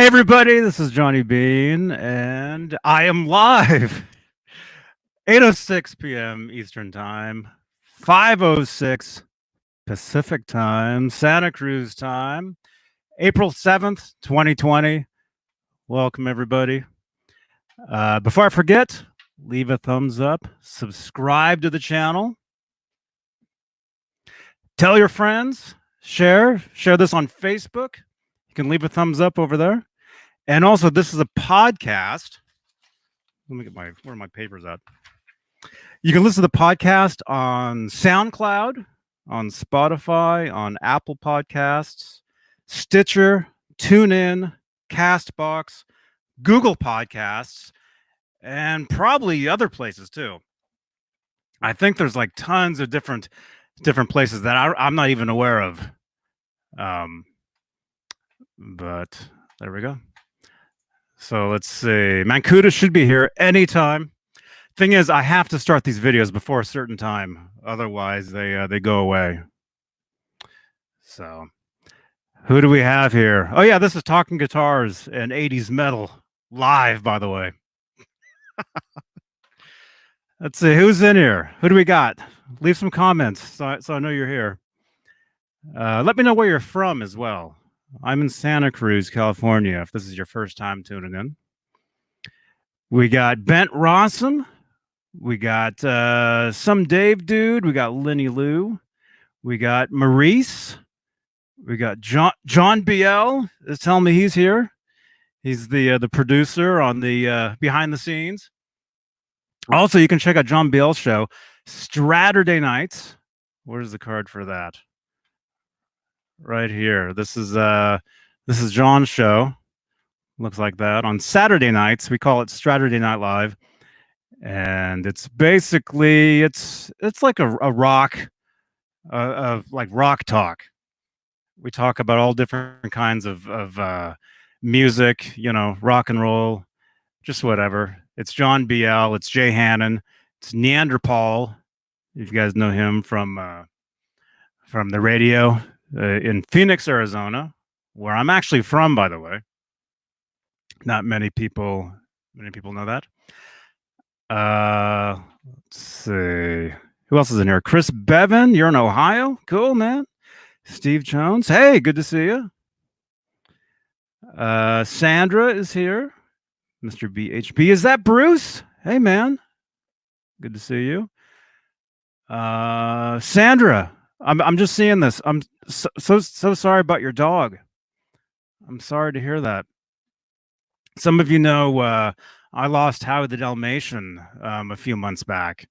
Hey everybody, this is Johnny Beane, and I am live. 8:06 p.m. Eastern Time, 5:06 Pacific Time, Santa Cruz Time, April 7th, 2020. Welcome everybody. Before I forget, leave a thumbs up, subscribe to the channel, tell your friends, share this on Facebook. You can leave a thumbs up over there. And also, this is a podcast. Let me get where are my papers at? You can listen to the podcast on SoundCloud, on Spotify, on Apple Podcasts, Stitcher, TuneIn, Castbox, Google Podcasts, and probably other places too. I think there's like tons of different places that I'm not even aware of. But there we go. So let's see. Mancuda should be here anytime. Thing is, I have to start these videos before a certain time, otherwise they go away. So, who do we have here? Oh yeah, this is Talking Guitars and 80s Metal live, by the way. Let's see who's in here. Who do we got? Leave some comments so I know you're here. Let me know where you're from as well. I'm in Santa Cruz, California. If this is your first time tuning in, we got Bent Rossum. We got some Dave dude. We got Lenny Lou. We got Maurice. We got John BL is telling me he's here. He's the producer on the behind the scenes. Also, you can check out John BL's show, Straturday nights. Where's the card for that? Right here. This is John's show. Looks like that. On Saturday nights, we call it Straturday Night Live. And it's basically it's like a rock like rock talk. We talk about all different kinds of music, you know, rock and roll, just whatever. It's John BL, it's Jay Hannon, it's Neanderthal, if you guys know him from the radio in Phoenix, Arizona, where I'm actually from, by the way. Not many people know that. Let's see. Who else is in here? Chris Bevan, you're in Ohio. Cool, man. Steve Jones. Hey, good to see you. Sandra is here. Mr. BHB. Is that Bruce? Hey, man. Good to see you. Sandra, I'm just seeing this. I'm so sorry about your dog. I'm sorry to hear that. Some of you know I lost Howie the Dalmatian a few months back,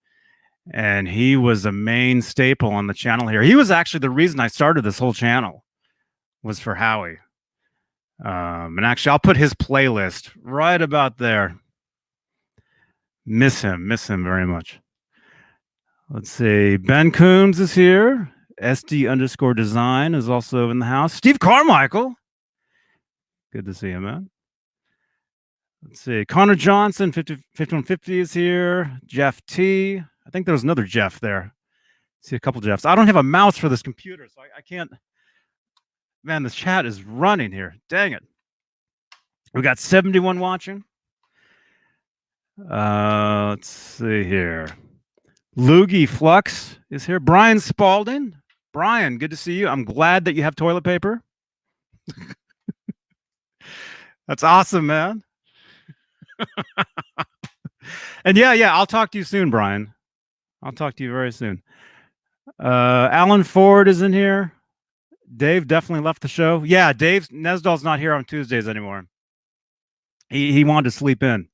and he was a main staple on the channel here. He was actually the reason I started this whole channel, was for Howie. And actually, I'll put his playlist right about there. Miss him very much. Let's see. Ben Coombs is here. SD_design is also in the house. Steve Carmichael. Good to see you, man. Let's see. Connor Johnson, 5150 is here. Jeff T. I think there was another Jeff there. See a couple Jeffs. I don't have a mouse for this computer, so I can't. Man, this chat is running here. Dang it. We got 71 watching. Let's see here. Loogie Flux is here. Brian Spalding. Brian, good to see you. I'm glad that you have toilet paper. That's awesome, man. And yeah, I'll talk to you soon, Brian. I'll talk to you very soon. Alan Ford is in here. Dave definitely left the show. Yeah, Dave Nesdal's not here on Tuesdays anymore. He wanted to sleep in.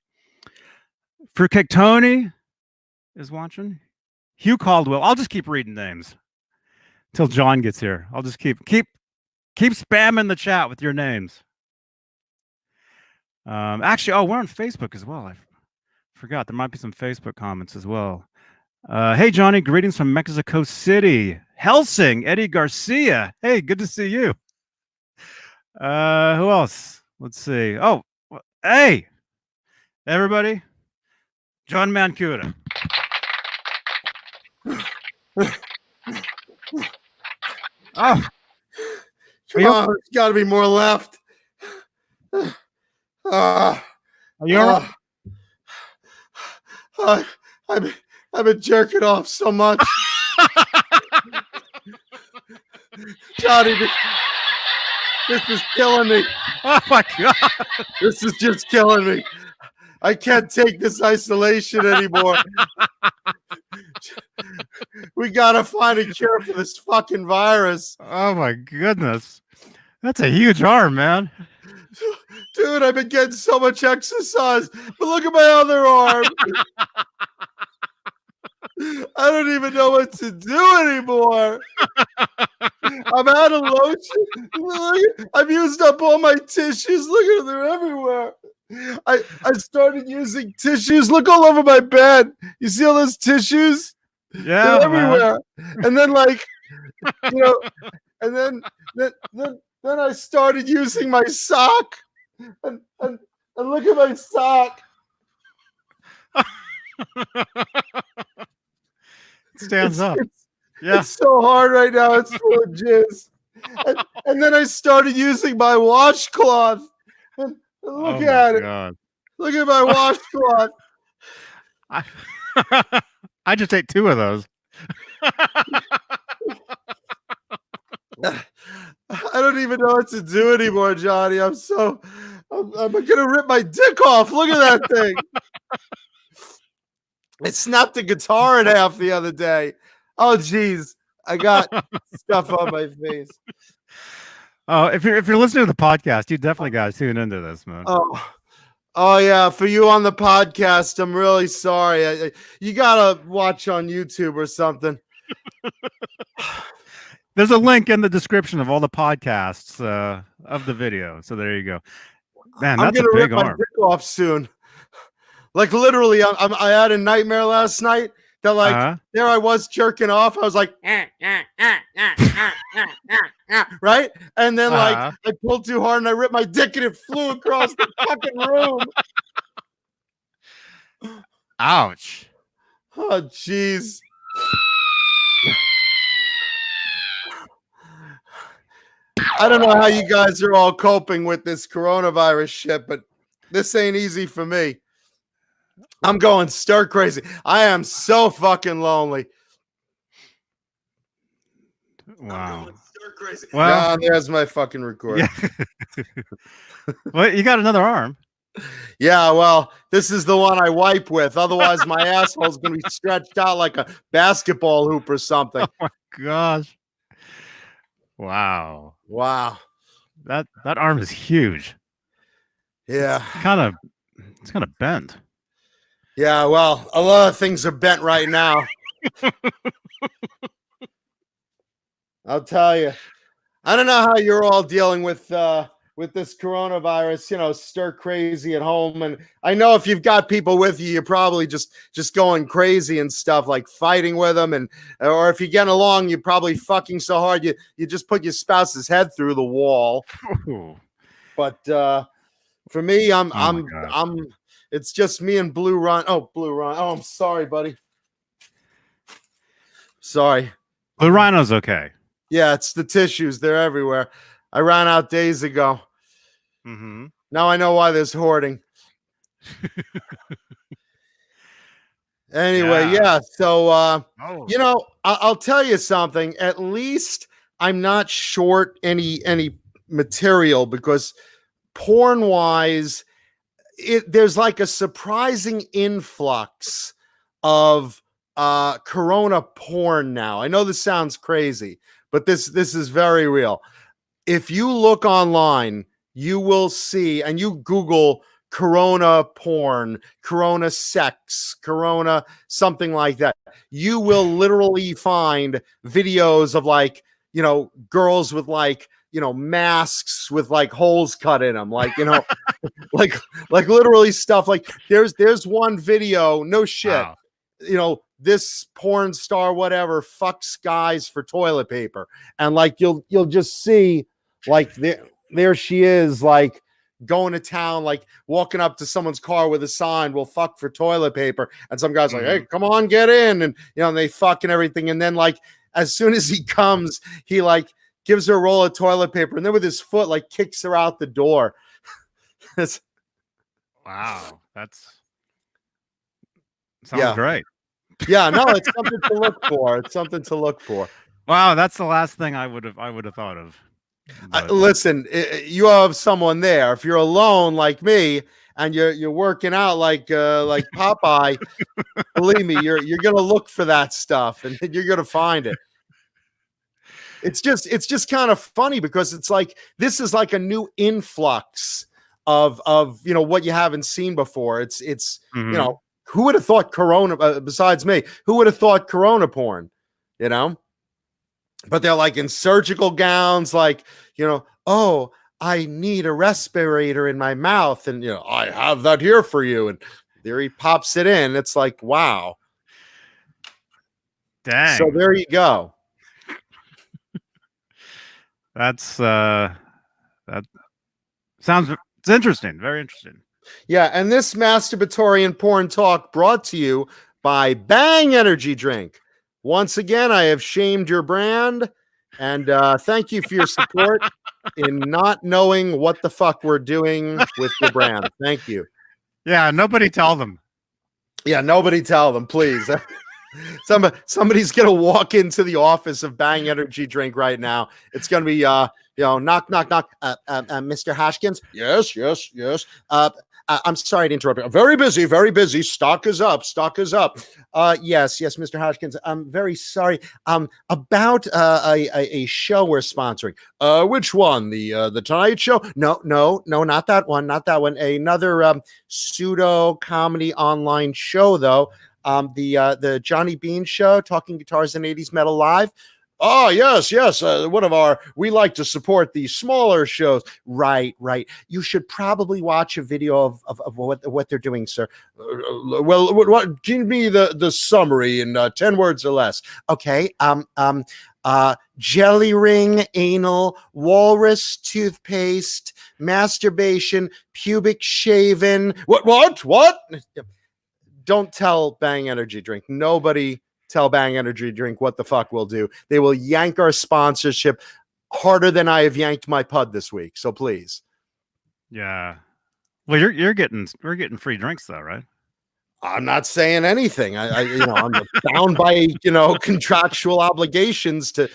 Fruitcake Tony is watching. Hugh Caldwell. I'll just keep reading names till John gets here. I'll just keep spamming the chat with your names. Actually, we're on Facebook as well. I forgot there might be some Facebook comments as well. Hey, Johnny, greetings from Mexico City. Helsing, Eddie Garcia. Hey, good to see you. Who else? Let's see. Oh, hey, everybody. John Mancuda. Oh, come on, there's got to be more left. Uh, Are you all right? I've been jerking off so much. Johnny, this is killing me. Oh my God. This is just killing me. I can't take this isolation anymore. We gotta find a cure for this fucking virus. Oh my goodness. That's a huge arm, man. Dude, I've been getting so much exercise, but look at my other arm. I don't even know what to do anymore. I'm out of lotion. I've used up all my tissues. Look at them, they're everywhere. I started using tissues. Look all over my bed. You see all those tissues? Yeah, they're everywhere. And then, like, you know, and then I started using my sock. And look at my sock. Stands up. It's so hard right now. It's full of jizz. And then I started using my washcloth. And look at it. God. Look at my washcloth. I just ate 2 of those. I don't even know what to do anymore, Johnny. I'm gonna rip my dick off. Look at that thing. I snapped the guitar in half the other day. Oh, geez. I got stuff on my face. Oh, if you're listening to the podcast, you definitely got to tune into this, man. Oh yeah. For you on the podcast, I'm really sorry. You gotta watch on YouTube or something. There's a link in the description of all the podcasts of the video. So there you go. Man, that's a big arm. I'm gonna rip my dick off soon. Like literally, I had a nightmare last night that like there I was jerking off. I was like, right? And then like I pulled too hard and I ripped my dick and it flew across the fucking room. Ouch. Oh, jeez. I don't know how you guys are all coping with this coronavirus shit, but this ain't easy for me. I'm going stir crazy. I am so fucking lonely. Wow. I'm going stir crazy. Well, there's my fucking record. Yeah. Well, you got another arm. Yeah, well, this is the one I wipe with. Otherwise, my asshole's going to be stretched out like a basketball hoop or something. Oh my gosh. Wow. That arm is huge. Yeah. It's kind of bent. Yeah, well, a lot of things are bent right now. I'll tell you. I don't know how you're all dealing with this coronavirus, you know, stir crazy at home. And I know if you've got people with you, you're probably just going crazy and stuff, like fighting with them. Or if you're getting along, you're probably fucking so hard you just put your spouse's head through the wall. But for me, it's just me and Blue Run. Oh, Blue Run. Oh, I'm sorry, buddy. Sorry. Blue Rhino's okay. Yeah, it's the tissues. They're everywhere. I ran out days ago. Mm-hmm. Now I know why there's hoarding. Anyway, yeah. So, you know, I'll tell you something. At least I'm not short any material because porn-wise, there's like a surprising influx of corona porn now. I know this sounds crazy, but this is very real. If you look online, you will see, and you Google corona porn, corona sex, corona something like that, you will literally find videos of like, you know, girls with like, you know, masks with like holes cut in them, like, you know, like literally stuff. Like there's one video, no shit, wow. You know, this porn star, whatever, fucks guys for toilet paper, and like you'll just see like there she is, like going to town, like walking up to someone's car with a sign, "We'll fuck for toilet paper," and some guy's like, "Hey, come on, get in," and you know, and they fuck and everything, and then like as soon as he comes, he like gives her a roll of toilet paper, and then with his foot like kicks her out the door. Wow, sounds Yeah. great. Yeah, no, it's something to look for. It's something to look for. Wow, that's the last thing I would have thought of. But Listen, you have someone there. If you're alone like me and you're working out like Popeye, believe me, you're gonna look for that stuff and you're gonna find it. It's just kind of funny because it's like this is like a new influx of what you haven't seen before. It's who would have thought Corona besides me? Who would have thought Corona porn? You know. But they're like in surgical gowns, like, oh, I need a respirator in my mouth. And, I have that here for you. And there he pops it in. It's like, wow. dang. So there you go. That sounds, it's interesting. Very interesting. Yeah. And this masturbatorian porn talk brought to you by Bang Energy Drink. Once again, I have shamed your brand, and thank you for your support in not knowing what the fuck we're doing with your brand. Thank you. Yeah, nobody tell them. Yeah, nobody tell them, please. Somebody's gonna walk into the office of Bang Energy Drink right now. It's gonna be knock, knock, knock. Mr. Hashkins. Yes. I'm sorry to interrupt you. Very busy. Stock is up. Yes, Mr. Hodgkins. I'm very sorry. About a show we're sponsoring. Which one? The Tonight Show? No, not that one. Another pseudo comedy online show though. The Johnny Beane Show, Talking Guitars and 80's Metal Live. Oh, yes. We like to support the smaller shows. Right. You should probably watch a video of what they're doing, sir. What give me the summary in 10 words or less. Okay. Jelly ring, anal, walrus toothpaste, masturbation, pubic shaven. What? Don't tell Bang Energy Drink. Nobody tell Bang Energy Drink what the fuck we'll do. They will yank our sponsorship harder than I have yanked my pud this week. So please. Yeah. Well, we're getting free drinks though, right? I'm not saying anything. I'm bound by contractual obligations to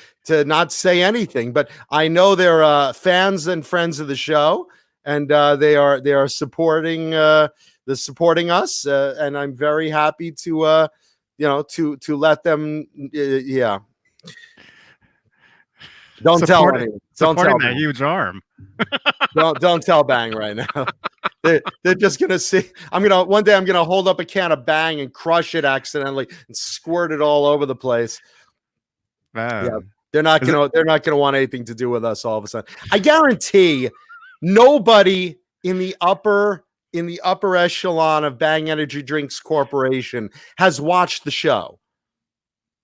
not say anything. But I know they're fans and friends of the show, and they are supporting us, and I'm very happy to to let them, yeah. Don't tell anyone. Don't tell that huge arm. don't tell Bang right now. They're just gonna see. One day I'm gonna hold up a can of Bang and crush it accidentally and squirt it all over the place. Yeah, they're not gonna want anything to do with us all of a sudden. I guarantee nobody in the upper echelon of Bang Energy Drinks Corporation has watched the show.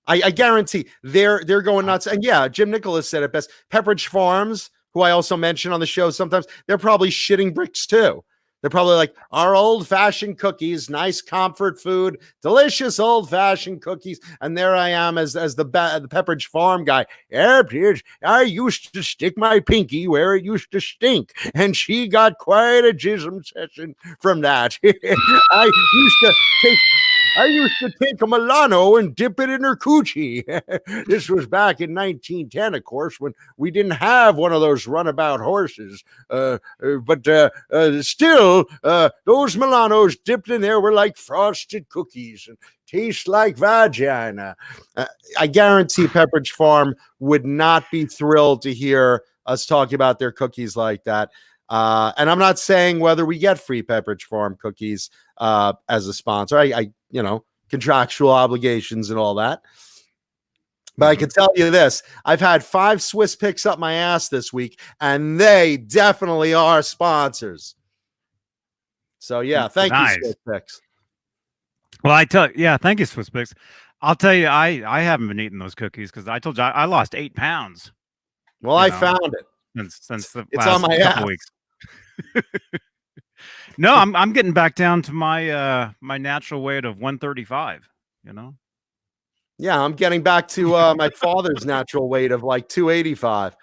I guarantee they're going nuts. And yeah, Jim Nicholas said it best. Pepperidge Farms, who I also mention on the show sometimes, they're probably shitting bricks too. They're probably like, our old-fashioned cookies, nice comfort food, delicious old-fashioned cookies. And there I am as the Pepperidge Farm guy. I used to stick my pinky where it used to stink, and she got quite a jism session from that. I used to take a Milano and dip it in her coochie. This was back in 1910, of course, when we didn't have one of those runabout horses. But still, those Milanos dipped in there were like frosted cookies and taste like vagina. I guarantee Pepperidge Farm would not be thrilled to hear us talking about their cookies like that. And I'm not saying whether we get free Pepperidge Farm cookies as a sponsor. I contractual obligations and all that. But I can tell you this, I've had 5 Swiss picks up my ass this week, and they definitely are sponsors. So yeah, thank you, Swiss Picks. Well, thank you, Swiss Picks. I'll tell you, I haven't been eating those cookies because I told you I lost 8 pounds. Well, I found it. Since the it's last on my couple weeks. No, I'm getting back down to my my natural weight of 135, Yeah, I'm getting back to my father's natural weight of like 285.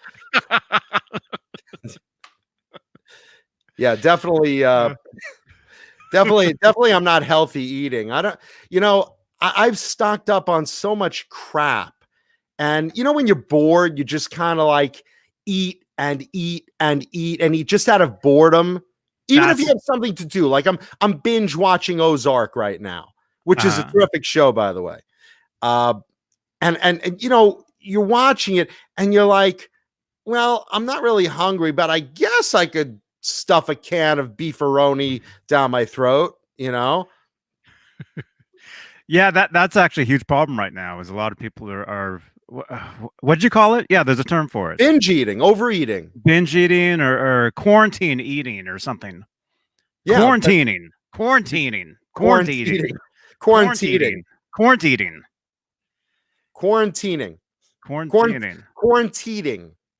Yeah, definitely Definitely I'm not healthy eating. I don't, I've stocked up on so much crap. And when you're bored, you just kind of like eat and eat and eat and eat just out of boredom. Even if you have something to do, like I'm binge watching Ozark right now, which is a terrific show, by the way. And you're watching it and you're like, well, I'm not really hungry, but I guess I could stuff a can of beefaroni down my throat, Yeah, that's actually a huge problem right now. Is a lot of people are what'd you call it? Yeah, there's a term for it. Binge eating, overeating, binge eating, or quarantine eating, or something. Yeah, quarantining, quarantining, quarantining, quarantining, quarantining, quarantining, quarantining, quarantining,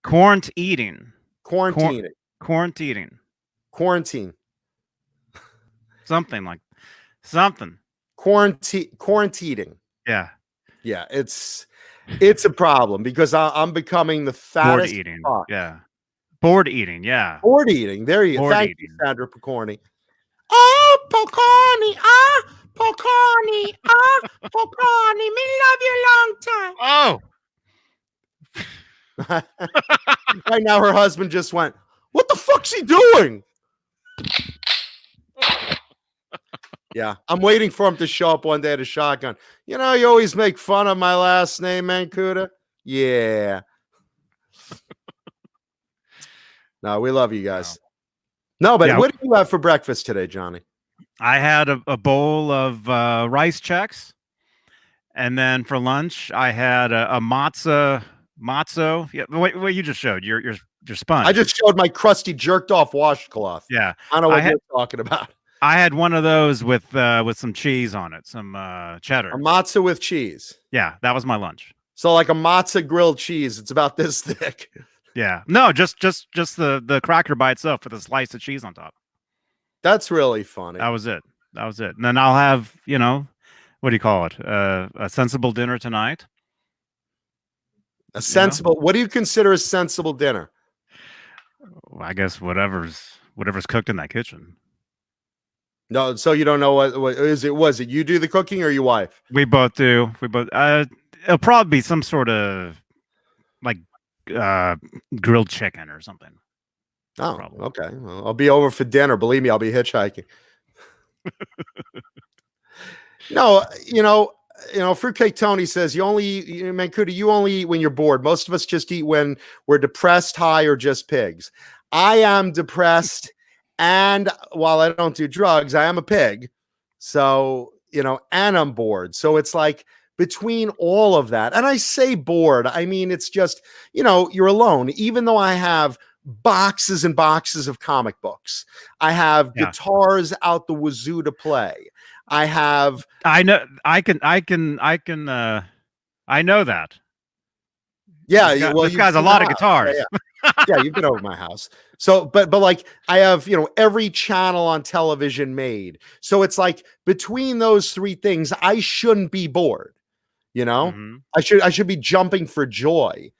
quarantining, quarantining, quarantining, quarantine, something like something. Quarantining. Yeah. It's a problem because I'm becoming the fattest. Bored eating. Yeah. Bored eating. Yeah. Bored eating. There you go. Thank you, Sandra Picorni. Oh, Picorni. Picorni. Picorni. Me love you long time. Oh. Right now, her husband just went, what the fuck's he doing? Yeah, I'm waiting for him to show up one day at a shotgun. You always make fun of my last name, Mancuda. Yeah. No, we love you guys. No, but what did you have for breakfast today, Johnny? I had a bowl of rice checks, and then for lunch I had a matzo. Yeah, what you just showed your sponge. I just showed my crusty jerked off washcloth. Yeah, I don't know what you're talking about. I had one of those with some cheese on it, some cheddar. A matzo with cheese. Yeah, that was my lunch. So like a matzo grilled cheese. It's about this thick. Yeah. No, just the cracker by itself with a slice of cheese on top. That's really funny. That was it. And then I'll have, what do you call it? A sensible dinner tonight. A sensible. What do you consider a sensible dinner? Well, I guess whatever's cooked in that kitchen. No, so you don't know what is it? Was it you do the cooking or your wife? We both do. It'll probably be some sort of like grilled chicken or something. Oh, probably. Okay. Well, I'll be over for dinner. Believe me, I'll be hitchhiking. No, Fruitcake Tony says you only eat, Mancuda, you only eat when you're bored. Most of us just eat when we're depressed, high, or just pigs. I am depressed. And while I don't do drugs, I am a pig. So, and I'm bored. So it's like between all of that, and I say bored, I mean, it's just, you're alone. Even though I have boxes and boxes of comic books, I have guitars out the wazoo to play. I know that. Yeah. This guy's a lot of guitars. Yeah, you've been over my house. So, but like I have, every channel on television made. So it's like between those three things, I shouldn't be bored. I should be jumping for joy.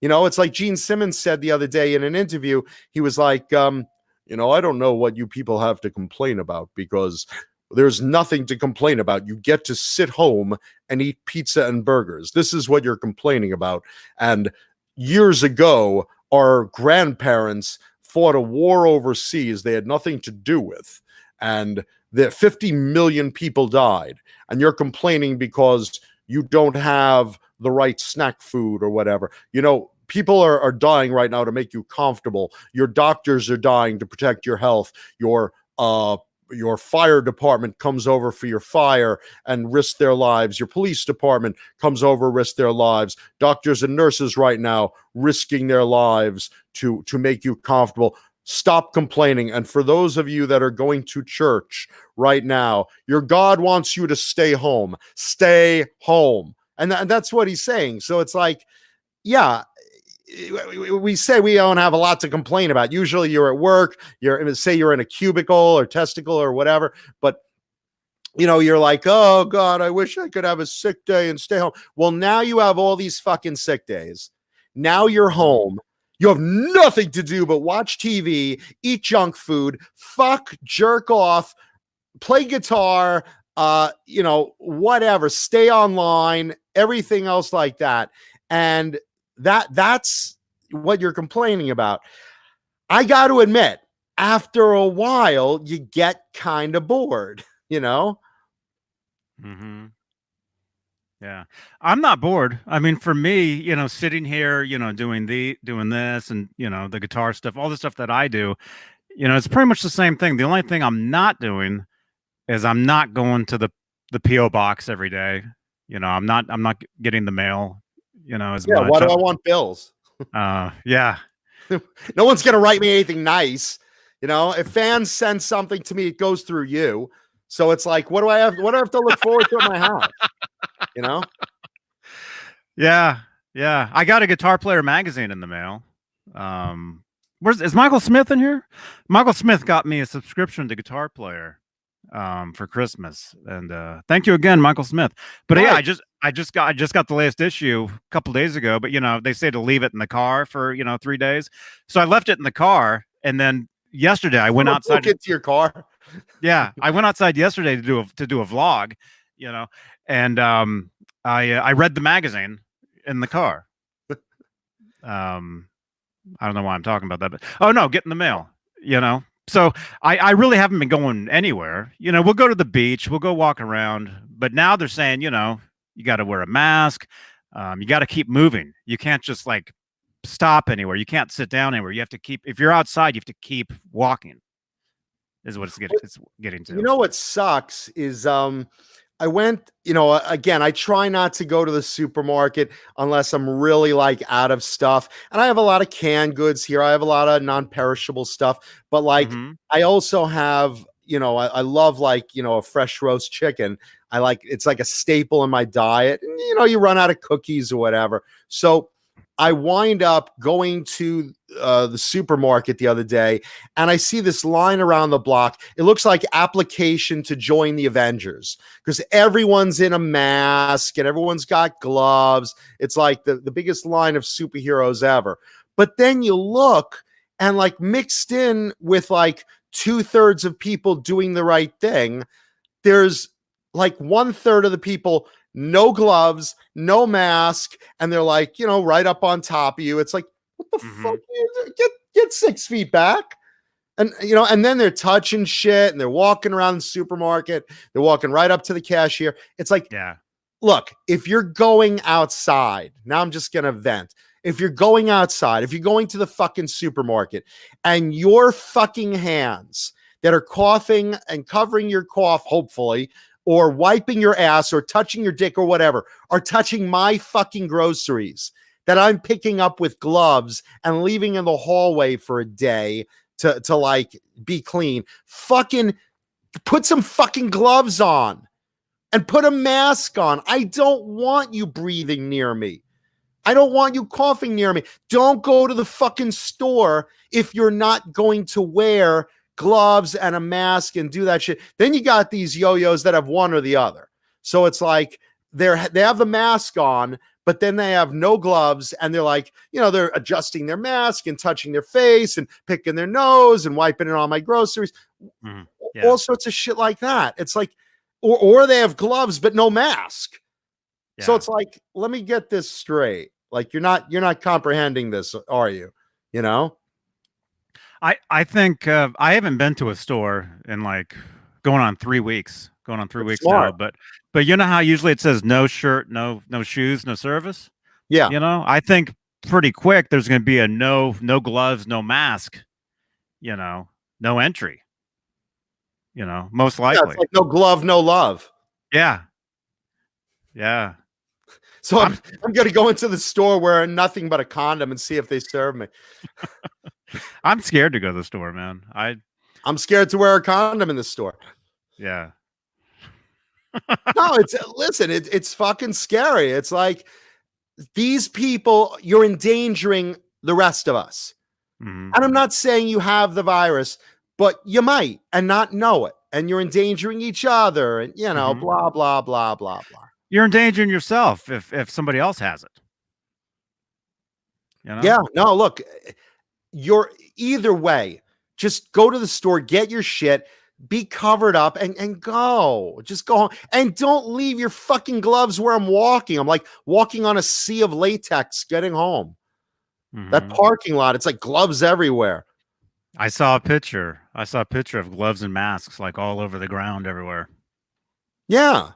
It's like Gene Simmons said the other day in an interview. He was like, I don't know what you people have to complain about because there's nothing to complain about. You get to sit home and eat pizza and burgers. This is what you're complaining about. And years ago, our grandparents fought a war overseas they had nothing to do with, and 50 million people died, and you're complaining because you don't have the right snack food or whatever. People are dying right now to make you comfortable. Your doctors are dying to protect your health. Your fire department comes over for your fire and risk their lives. Your police department comes over, risk their lives. Doctors and nurses right now risking their lives to make you comfortable. Stop complaining. And for those of you that are going to church right now, your God wants you to stay home. Stay home. And that's what he's saying. So it's like, yeah, we say we don't have a lot to complain about. Usually you're at work, you're in a cubicle or testicle or whatever, but you're like, oh God, I wish I could have a sick day and stay home. Well, now you have all these fucking sick days. Now you're home. You have nothing to do but watch TV, eat junk food, fuck, jerk off, play guitar, whatever, stay online, everything else like that. And that's what you're complaining about. I got to admit, after a while, you get kind of bored, Mm-hmm. Yeah. I'm not bored. I mean, for me, sitting here, doing this and, the guitar stuff, all the stuff that I do, it's pretty much the same thing. The only thing I'm not doing is I'm not going to the PO box every day. I'm not getting the mail, as much. Why do I want bills? Yeah. No one's gonna write me anything nice. If fans send something to me, it goes through you. So it's like, what do I have to look forward to at my house? Yeah. Yeah. I got a Guitar Player magazine in the mail. Is Michael Smith in here? Michael Smith got me a subscription to Guitar Player for Christmas, and thank you again, Michael Smith. But yeah, I just got the latest issue a couple days ago. But they say to leave it in the car for 3 days, so I left it in the car, and then yesterday I went outside. Get to your car. Yeah, I went outside yesterday to do a vlog, and I read the magazine in the car. I don't know why I'm talking about that, but oh no, get in the mail, So I really haven't been going anywhere. We'll go to the beach, we'll go walk around, but now they're saying, you got to wear a mask, you got to keep moving. You can't just like stop anywhere. You can't sit down anywhere. You have to if you're outside, you have to keep walking. Is what it's getting to. What sucks is I went, again, I try not to go to the supermarket unless I'm really like out of stuff. And I have a lot of canned goods here. I have a lot of non-perishable stuff, but like I also have, I love like, a fresh roast chicken. It's like a staple in my diet. And, you run out of cookies or whatever. So I wind up going to the supermarket the other day, and I see this line around the block. It looks like application to join the Avengers because everyone's in a mask and everyone's got gloves. It's like the biggest line of superheroes ever. But then you look, and like mixed in with like 2/3 of people doing the right thing, there's like 1/3 of the people no gloves, no mask, and they're like, right up on top of you. It's like, what the fuck? Get 6 feet back. And, and then they're touching shit and they're walking around the supermarket. They're walking right up to the cashier. It's like, yeah. Look, if you're going outside, now I'm just going to vent. If you're going outside, if you're going to the fucking supermarket and your fucking hands that are coughing and covering your cough, hopefully, or wiping your ass or touching your dick or whatever, are touching my fucking groceries that I'm picking up with gloves and leaving in the hallway for a day to like be clean, fucking put some fucking gloves on and put a mask on. I don't want you breathing near me. I don't want you coughing near me. Don't go to the fucking store if you're not going to wear gloves and a mask and do that shit. Then you got these yo-yos that have one or the other. So it's like they have the mask on, but then they have no gloves, and they're like, they're adjusting their mask and touching their face and picking their nose and wiping it on my groceries. Yeah. All sorts of shit like that. It's like, or they have gloves but no mask. Yeah. So it's like, let me get this straight. Like you're not comprehending this, are you? I think I haven't been to a store in like going on 3 weeks. Going on 3 weeks now, but how usually it says no shirt, no shoes, no service. Yeah, I think pretty quick there's going to be a no gloves, no mask. No entry. Most likely. Yeah, it's like no glove, no love. Yeah. Yeah. So I'm going to go into the store wearing nothing but a condom and see if they serve me. I'm scared to go to the store, man. I'm scared to wear a condom in the store. Yeah. No, it's fucking scary. It's like these people, you're endangering the rest of us. Mm-hmm. And I'm not saying you have the virus, but you might and not know it. And you're endangering each other and, mm-hmm. blah, blah, blah, blah, blah. You're endangering yourself if somebody else has it. Yeah, no, look, you're either way, just go to the store, get your shit, be covered up and go. Just go home. And don't leave your fucking gloves where I'm walking. I'm like walking on a sea of latex getting home. That parking lot, it's like gloves everywhere. I saw a picture. Of gloves and masks like all over the ground everywhere. Yeah.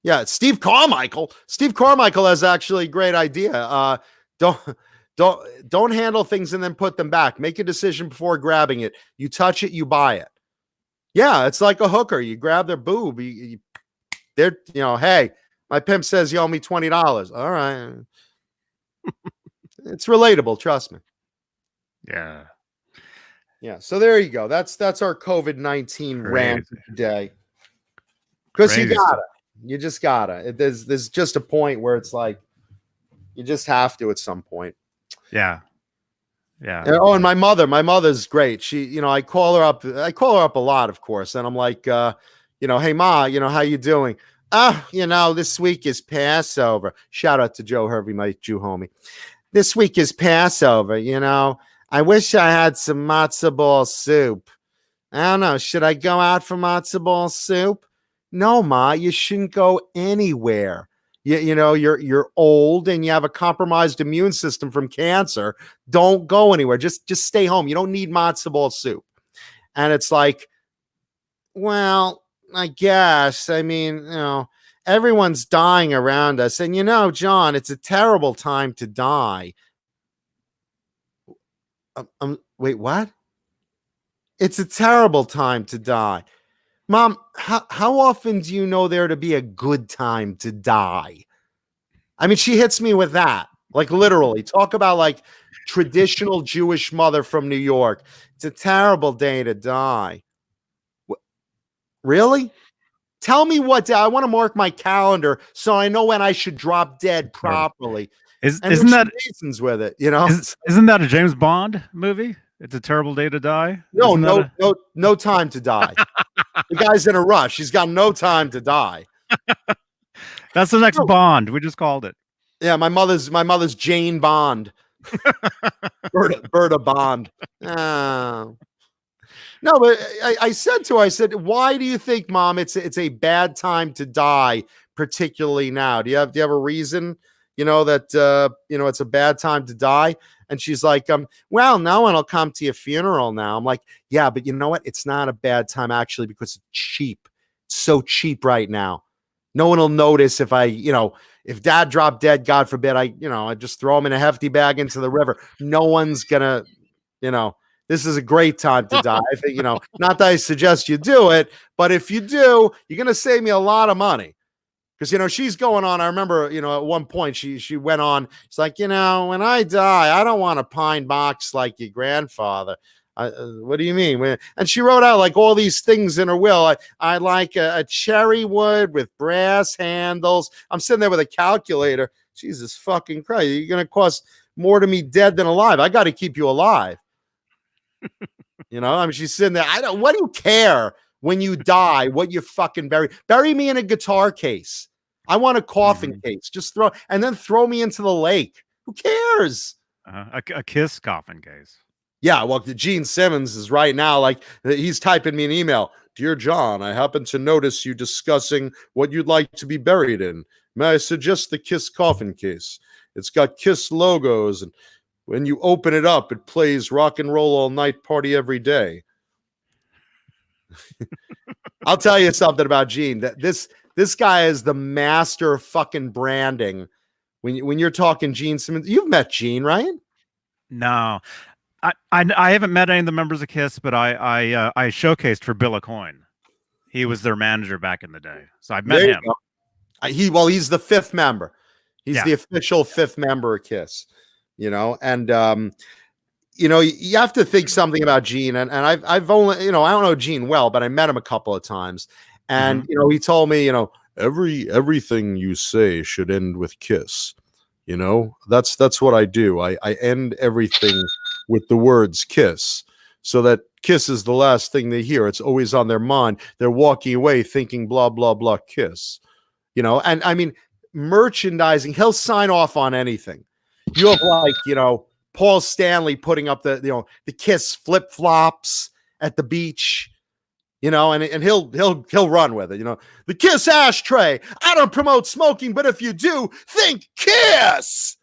Yeah, Steve Carmichael. Steve Carmichael has actually a great idea. Don't handle things and then put them back. Make a decision before grabbing it. You touch it, you buy it. Yeah, it's like a hooker. You grab their boob. They're, hey, my pimp says you owe me $20. All right. It's relatable, trust me. Yeah. Yeah. So there you go. That's our COVID-19 rant today. Because you gotta. You just gotta. There's just a point where it's like you just have to at some point. Yeah. Yeah. And my mother's great. She, I call her up a lot, of course. And I'm like, hey Ma, how you doing? This week is Passover. Shout out to Joe Hervey, my Jew homie. This week is Passover, I wish I had some matzo ball soup. I don't know. Should I go out for matzo ball soup? No, Ma, you shouldn't go anywhere. You're old and you have a compromised immune system from cancer. Don't go anywhere. Just stay home. You don't need matzo ball soup. And it's like, well, I guess. I mean, everyone's dying around us. And John, it's a terrible time to die. Wait, what? It's a terrible time to die. Mom, how often do you know there to be a good time to die? I mean, she hits me with that. Like literally. Talk about like traditional Jewish mother from New York. It's a terrible day to die. Really? Tell me what day. I want to mark my calendar so I know when I should drop dead properly. Isn't that reasons with it? Isn't that a James Bond movie? It's a terrible day to die. No time to die. The guy's in a rush. He's got no time to die. That's the next Bond. We just called it. Yeah, my mother's Jane Bond. Berta Bond. Oh. No, but I said to her, I said, why do you think, Mom, it's a bad time to die, particularly now? Do you have a reason, that it's a bad time to die? And she's like, well, no one will come to your funeral now. I'm like, yeah, but you know what? It's not a bad time actually because it's cheap. It's so cheap right now. No one will notice if if Dad dropped dead, God forbid, I just throw him in a hefty bag into the river. No one's gonna, this is a great time to die. I think, not that I suggest you do it, but if you do, you're gonna save me a lot of money. Because, she's going on. I remember, at one point she went on. It's like, when I die, I don't want a pine box like your grandfather. What do you mean? And she wrote out like all these things in her will. I like a cherry wood with brass handles. I'm sitting there with a calculator. Jesus fucking Christ. You're going to cost more to me dead than alive. I got to keep you alive. I mean, she's sitting there. What do you care? When you die, what you fucking bury me in a guitar case. I want a coffin case. Just throw me into the lake. Who cares? A Kiss coffin case. Yeah, well, Gene Simmons is right now, like he's typing me an email. Dear John, I happen to notice you discussing what you'd like to be buried in. May I suggest the Kiss coffin case? It's got Kiss logos, and when you open it up, it plays Rock and Roll All Night, Party Every Day. I'll tell you something about Gene. That this guy is the master of fucking branding. When you're talking Gene Simmons, you've met Gene, right? No, I haven't met any of the members of Kiss, but I showcased for Bill Aucoin. He was their manager back in the day, so I've met him. He's the fifth member. He's the official fifth member of Kiss. And you have to think something about Gene, and I've only, I don't know Gene well, but I met him a couple of times, and he told me, everything you say should end with Kiss. That's what I do. I end everything with the words Kiss, so that Kiss is the last thing they hear. It's always on their mind. They're walking away thinking blah blah blah Kiss. And I mean merchandising. He'll sign off on anything. You have like Paul Stanley putting up the Kiss flip flops at the beach, you know, and he'll run with it, you know. The Kiss ashtray. I don't promote smoking, but if you do, think Kiss.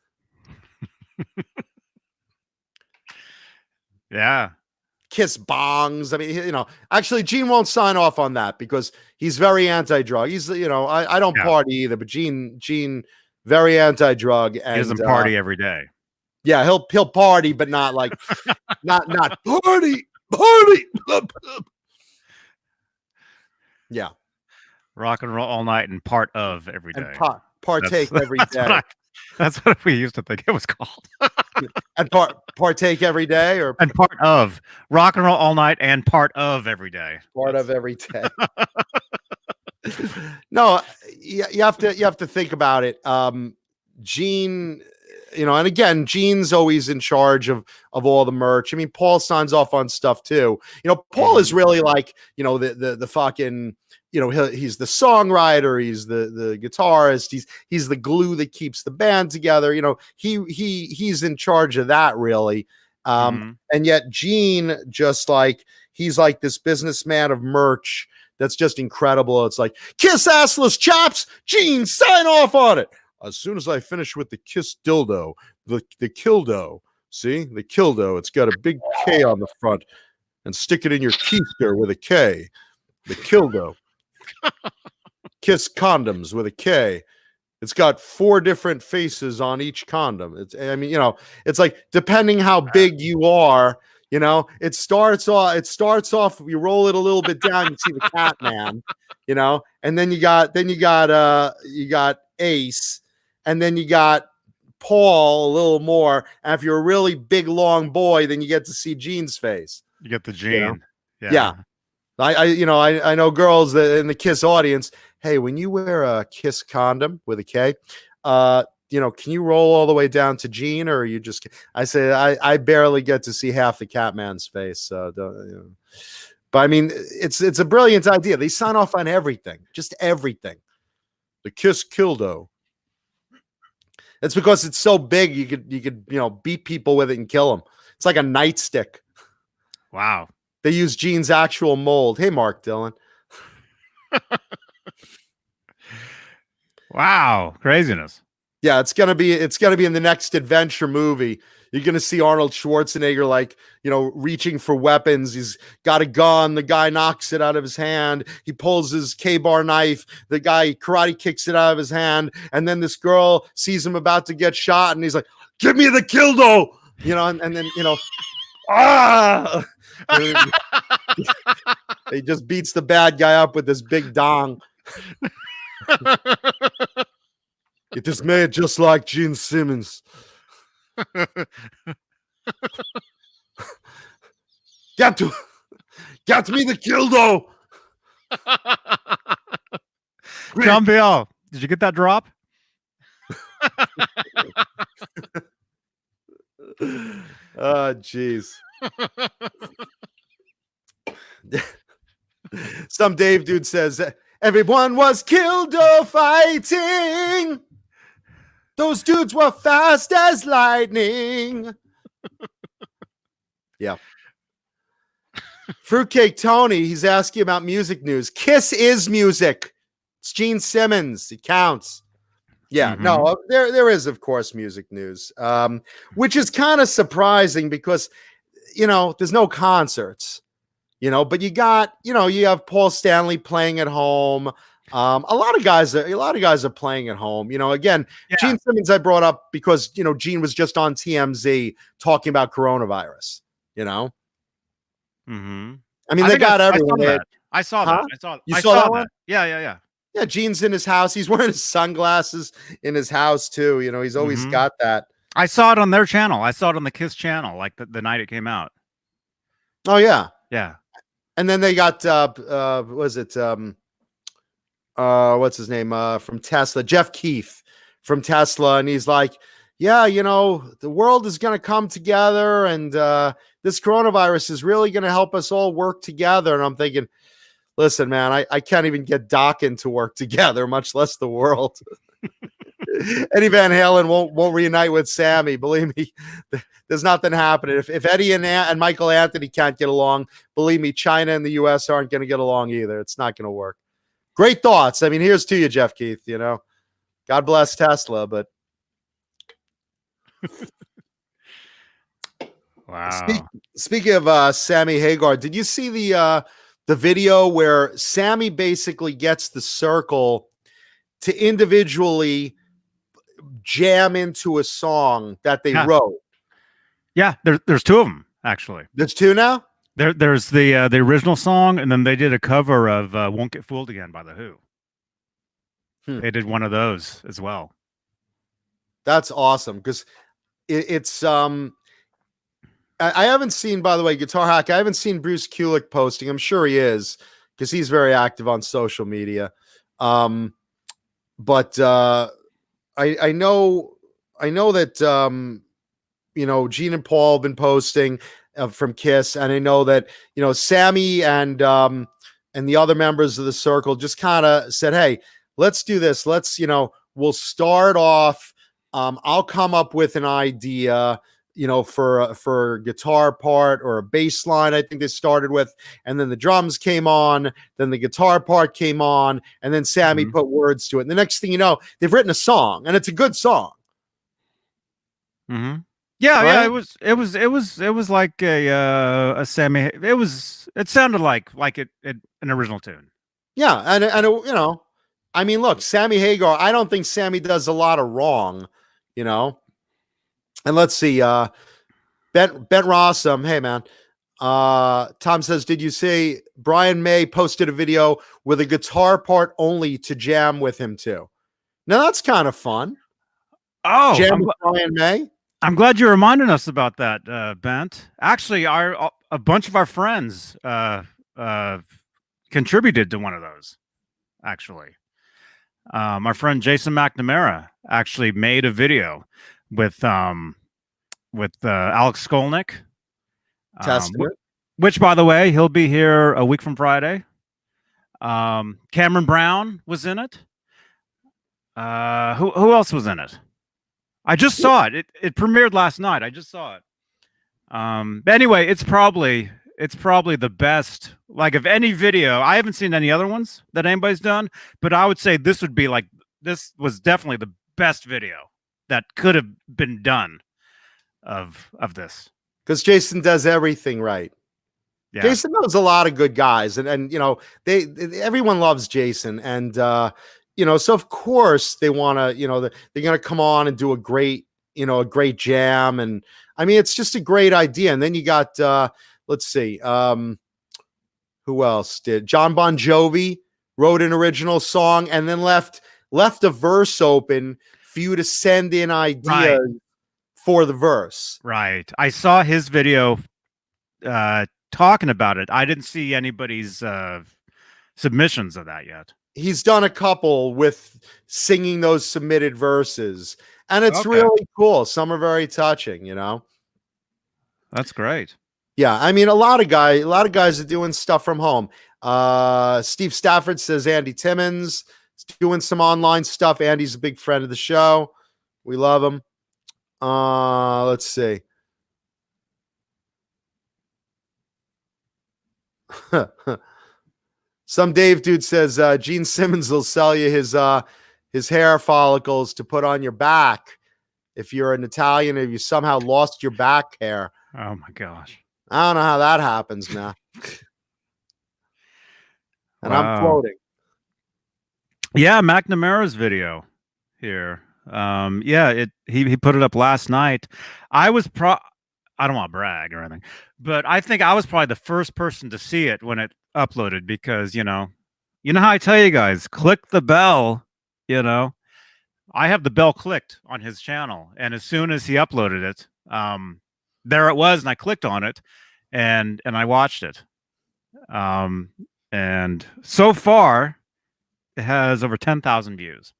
Yeah. Kiss bongs. I mean, you know, actually Gene won't sign off on that because he's very anti-drug. He's, you know, I don't party either, but Gene very anti-drug, and he doesn't party every day. Yeah, he'll party, but not like not party. Yeah. Rock and roll all night and part of every day. And partake every day. That's what we used to think it was called. And partake every day, or and part of rock and roll all night and part of every day. Part of every day. No, you have to think about it. Gene, you know, and again, Gene's always in charge of all the merch. I mean, Paul signs off on stuff too. You know, Paul is really like, you know, the fucking, you know, he's the songwriter, he's the guitarist, he's the glue that keeps the band together. You know, he's in charge of that really. And yet Gene just like, he's like this businessman of merch that's just incredible. It's like, Kiss assless chaps, Gene, sign off on it. As soon as I finish with the Kiss dildo, the kildo, see the kildo, it's got a big K on the front, and stick it in your keister with a K. The kildo. Kiss condoms with a K. It's got 4 different faces on each condom. I mean, you know, it's like depending how big you are, you know, it starts off, you roll it a little bit down, you see the cat man, you know, and then you got Ace, and then you got Paul a little more. And if you're a really big long boy, then you get to see Gene's face. You get the Gene. You know? Yeah. I know girls that in the Kiss audience, hey, when you wear a Kiss condom with a K, you know, can you roll all the way down to Gene, or are you just? I say I barely get to see half the Catman's face. So, you know. But I mean, it's a brilliant idea. They sign off on everything, just everything. The Kiss kildo. It's because it's so big, you could you know, beat people with it and kill them. It's like a nightstick. Wow. They use Gene's actual mold. Hey, Mark Dillon. Wow, craziness. Yeah, it's gonna be in the next adventure movie. You're gonna see Arnold Schwarzenegger, like, you know, reaching for weapons. He's got a gun. The guy knocks it out of his hand. He pulls his K-bar knife. The guy karate kicks it out of his hand. And then this girl sees him about to get shot, and he's like, "Give me the kildo," you know. And then, you know, he just beats the bad guy up with this big dong. It is made just like Gene Simmons. Get me the kildo. John Biel, did you get that drop? Oh, jeez. Some Dave dude says everyone was kildo fighting. Those dudes were fast as lightning. Yeah. Fruitcake Tony, he's asking about music news. Kiss is music. It's Gene Simmons. It counts. Yeah, no, there is, of course, music news, which is kind of surprising because, you know, there's no concerts, you know, but you have Paul Stanley playing at home. A lot of guys are playing at home. You know, again, Gene Simmons I brought up because, you know, Gene was just on TMZ talking about coronavirus. You know, I mean, they got everyone. I saw that. You saw that one? Yeah. Yeah, Gene's in his house. He's wearing his sunglasses in his house too. You know, he's always got that. I saw it on their channel. I saw it on the Kiss channel, like the night it came out. Oh yeah, yeah. And then they got what's his name from Tesla, Jeff Keith from Tesla, and he's like, yeah, you know, the world is going to come together, and this coronavirus is really going to help us all work together. And I'm thinking, listen, man, I can't even get Dokken to work together, much less the world. Eddie Van Halen won't reunite with Sammy. Believe me, there's nothing happening. If Eddie and Michael Anthony can't get along, believe me, China and the U.S. aren't going to get along either. It's not going to work. Great thoughts. I mean, here's to you, Jeff Keith. You know, God bless Tesla, but wow. Speaking of Sammy Hagar, did you see the video where Sammy basically gets the circle to individually jam into a song that they wrote? Yeah, there's two of them actually. There's two now. There's the original song, and then they did a cover of "Won't Get Fooled Again" by the Who. They did one of those as well. That's awesome because it's I haven't seen, by the way, Guitar Hack. I haven't seen Bruce Kulick posting. I'm sure he is because he's very active on social media. But I know that you know, Gene and Paul have been posting from Kiss, and I know that, you know, Sammy and the other members of the circle just kind of said, "Hey, let's do this. Let's, you know, we'll start off. I'll come up with an idea, you know, for a guitar part or a bass line." I think they started with, and then the drums came on, then the guitar part came on, and then Sammy put words to it. And the next thing you know, they've written a song, and it's a good song. Yeah, right? yeah. It was like a Sammy. It sounded like an original tune. Yeah, and you know, I mean, look, Sammy Hagar. I don't think Sammy does a lot of wrong, you know. And let's see, Ben Rossum. Hey man, Tom says, did you say Brian May posted a video with a guitar part only to jam with him too? Now that's kind of fun. Oh, jam with Brian May. I'm glad you reminded us about that, Bent. Actually, a bunch of our friends contributed to one of those. Actually, our friend Jason McNamara actually made a video with Alex Skolnick, which, by the way, he'll be here a week from Friday. Cameron Brown was in it. Who else was in it? I just saw it. It premiered last night. I just saw it. Anyway, it's probably the best. Like, of any video, I haven't seen any other ones that anybody's done, but I would say this was definitely the best video that could have been done of this. Because Jason does everything right. Yeah. Jason knows a lot of good guys, and you know, everyone loves Jason, and you know, so of course they want to, you know, they're going to come on and do a great jam. And I mean, it's just a great idea. And then you got, let's see, who else did? John Bon Jovi wrote an original song and then left a verse open for you to send in ideas for the verse. Right. I saw his video talking about it. I didn't see anybody's submissions of that yet. He's done a couple with singing those submitted verses, and it's really cool. Some are very touching, you know. That's great. Yeah, I mean, a lot of guys are doing stuff from home. Steve Stafford says Andy Timmons is doing some online stuff. Andy's a big friend of the show. We love him. Let's see. Some Dave dude says Gene Simmons will sell you his hair follicles to put on your back if you're an Italian, if you somehow lost your back hair. Oh my gosh. I don't know how that happens now. And I'm floating. Yeah, McNamara's video here. Yeah, he put it up last night. I don't want to brag or anything, but I think I was probably the first person to see it when it uploaded, because you know how I tell you guys, click the bell. You know, I have the bell clicked on his channel, and as soon as he uploaded it, there it was, and I clicked on it, and I watched it. And so far, it has over 10,000 views.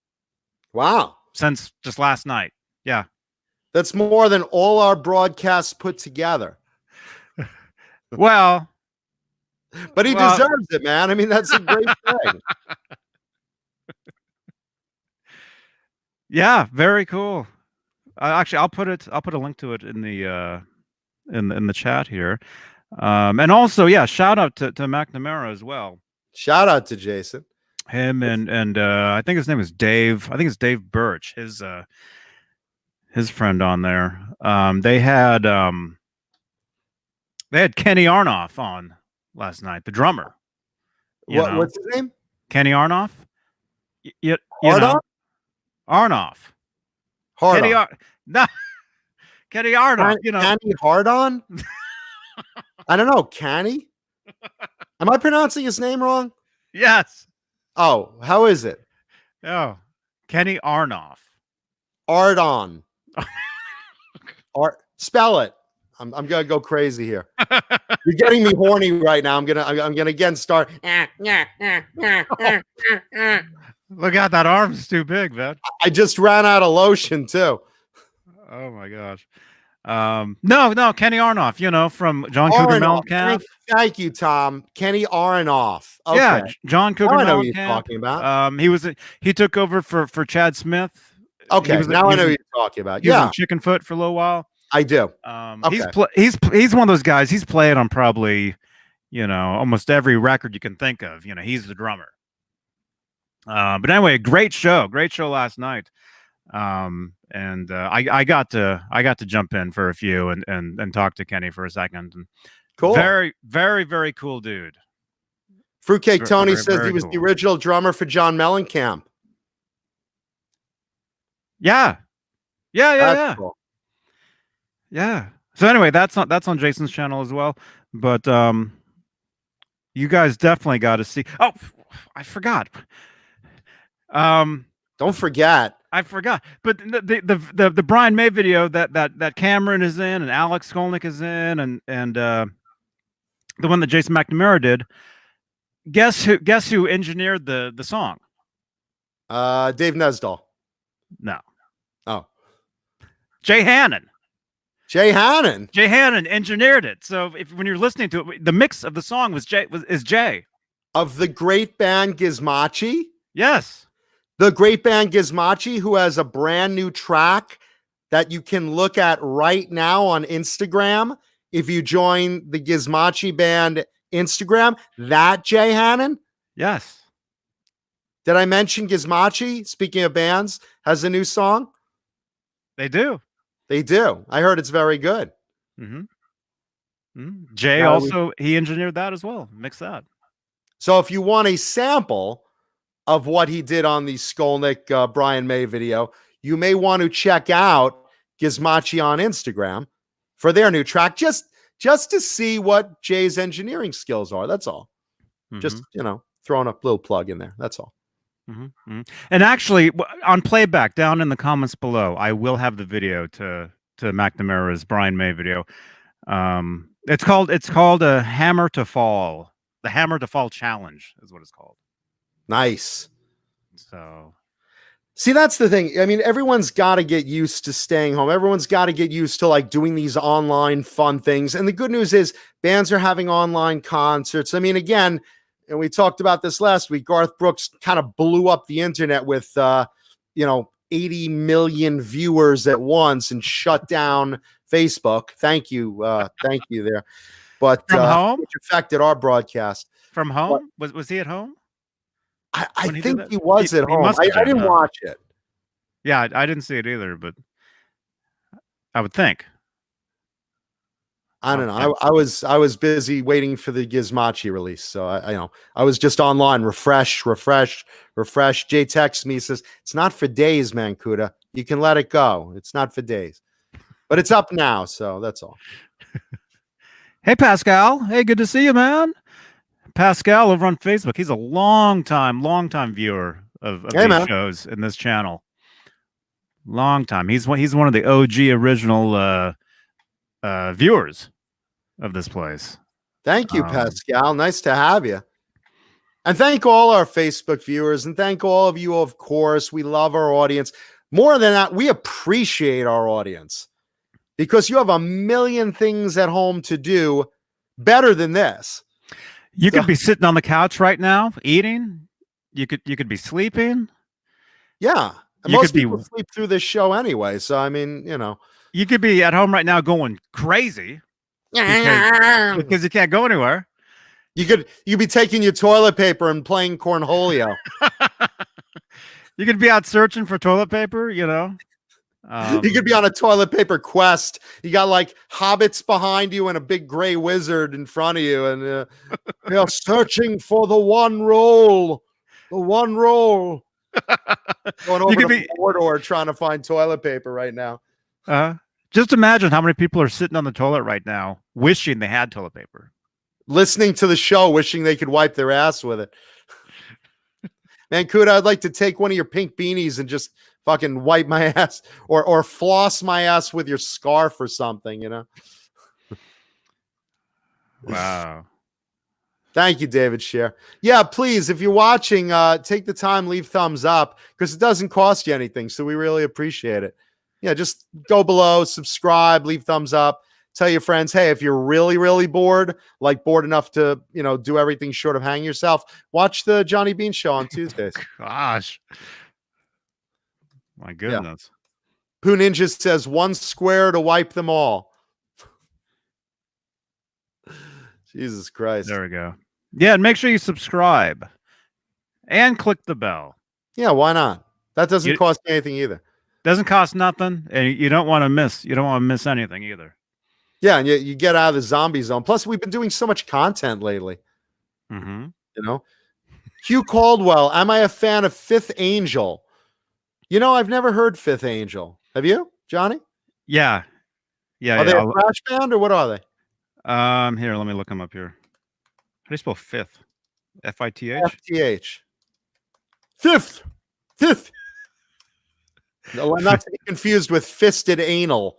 Wow! Since just last night. Yeah, that's more than all our broadcasts put together. Well. But he deserves it, man. I mean, that's a great thing. Yeah, very cool. Actually, I'll put a link to it in the in the chat here. And also, yeah, shout out to McNamara as well. Shout out to Jason. Him and I think his name is Dave. I think it's Dave Birch, his friend on there. They had Kenny Arnoff on last night, the drummer. What's his name? Kenny Arnoff. You Hard know, on? Arnoff. Hard Kenny on. No, Kenny Arnoff. Kenny Hard on? I don't know. Kenny? Am I pronouncing his name wrong? Yes. Oh, how is it? Oh, Kenny Arnoff. Ardon. Spell it. I'm gonna go crazy here. You're getting me horny right now. I'm gonna again start. Look out, that arm's too big, man. I just ran out of lotion too. Oh my gosh. No, Kenny Arnoff, from John Cougar Mellencamp. Thank you, Tom. Kenny Arnoff. Okay. Yeah, John Cougar Mellencamp. I know what you're talking about. He took over for Chad Smith. Okay, now I know what you're talking about. Yeah, Chickenfoot for a little while. I do. Okay. He's one of those guys. He's played on probably, almost every record you can think of. He's the drummer. But anyway, great show last night. And I got to jump in for a few and talk to Kenny for a second. And cool. Very, very, very cool dude. Fruitcake Tony says he was the original drummer for John Mellencamp. Yeah. Cool. Yeah. So anyway, that's on Jason's channel as well. But you guys definitely got to see. Oh, I forgot. Don't forget. I forgot. But the Brian May video that Cameron is in and Alex Skolnick is in and the one that Jason McNamara did. Guess who engineered the song? Dave Nesdahl. No. Oh. Jay Hannon. Jay Hannon engineered it. So when you're listening to it, the mix of the song is Jay. Of the great band Gizmachi? Yes. The great band Gizmachi, who has a brand new track that you can look at right now on Instagram. If you join the Gizmachi band Instagram, that Jay Hannon? Yes. Did I mention Gizmachi, speaking of bands, has a new song? They do. I heard it's very good. Mm-hmm. Mm-hmm. Jay also, he engineered that as well. Mix that. So if you want a sample of what he did on the Skolnick Brian May video, you may want to check out Gizmachi on Instagram for their new track, just to see what Jay's engineering skills are. That's all. Mm-hmm. Just, throwing a little plug in there. That's all. Mm-hmm. Mm-hmm. And actually, on playback down in the comments below, I will have the video to McNamara's Brian May video. It's called a Hammer to Fall. The Hammer to Fall Challenge is what it's called. Nice. So, see, that's the thing. I mean, everyone's got to get used to staying home. Everyone's got to get used to doing these online fun things. And the good news is bands are having online concerts. I mean, again, and we talked about this last week, Garth Brooks kind of blew up the internet with, 80 million viewers at once and shut down Facebook. Thank you. Thank you there. But from home, which affected our broadcast. From home? Was he at home? I think he was at home. I didn't watch it. Yeah, I didn't see it either, but I would think. I don't know. I was busy waiting for the Gizmachi release, so I was just online. Refresh. Jay texts me, says it's not for days, Mancuda. You can let it go. It's not for days, but it's up now, so that's all. Hey, Pascal. Hey, good to see you, man. Pascal over on Facebook. He's a long time viewer of these shows in this channel. Long time. He's one of the OG original viewers of this place. Thank you, Pascal. Nice to have you. And thank all our Facebook viewers, and thank all of you, of course. We love our audience. More than that, we appreciate our audience because you have a million things at home to do better than this. You could be sitting on the couch right now, eating. You could be sleeping. Yeah. Most people sleep through this show anyway. So, I mean, you could be at home right now going crazy because you can't go anywhere. You could be taking your toilet paper and playing cornholio. You could be out searching for toilet paper, You could be on a toilet paper quest. You got like hobbits behind you and a big gray wizard in front of you, and they're searching for the one roll. The one roll. Going over to Mordor trying to find toilet paper right now. Just imagine how many people are sitting on the toilet right now wishing they had toilet paper. Listening to the show, wishing they could wipe their ass with it. Man, Kuda, I'd like to take one of your pink beanies and just fucking wipe my ass or floss my ass with your scarf or something, Wow. Thank you, David Scher. Yeah, please, if you're watching, take the time, leave thumbs up, because it doesn't cost you anything, so we really appreciate it. Yeah, just go below, subscribe, leave thumbs up. Tell your friends, hey, if you're really, really bored, like bored enough to, do everything short of hang yourself, watch the Johnny Beane Show on Tuesdays. Gosh. My goodness. Yeah. Pooh Ninja says 1 square to wipe them all. Jesus Christ. There we go. Yeah, and make sure you subscribe and click the bell. Yeah, why not? That doesn't cost anything either. Doesn't cost nothing, and you don't want to miss anything either. Yeah, and you get out of the zombie zone. Plus, we've been doing so much content lately. Mm-hmm. Hugh Caldwell, am I a fan of Fifth Angel? I've never heard Fifth Angel. Have you, Johnny? Yeah. Are they a thrash band or what are they? Here, let me look them up here. How do you spell fifth? Fith? FTH. Fifth. No, not to be confused with Fisted Anal.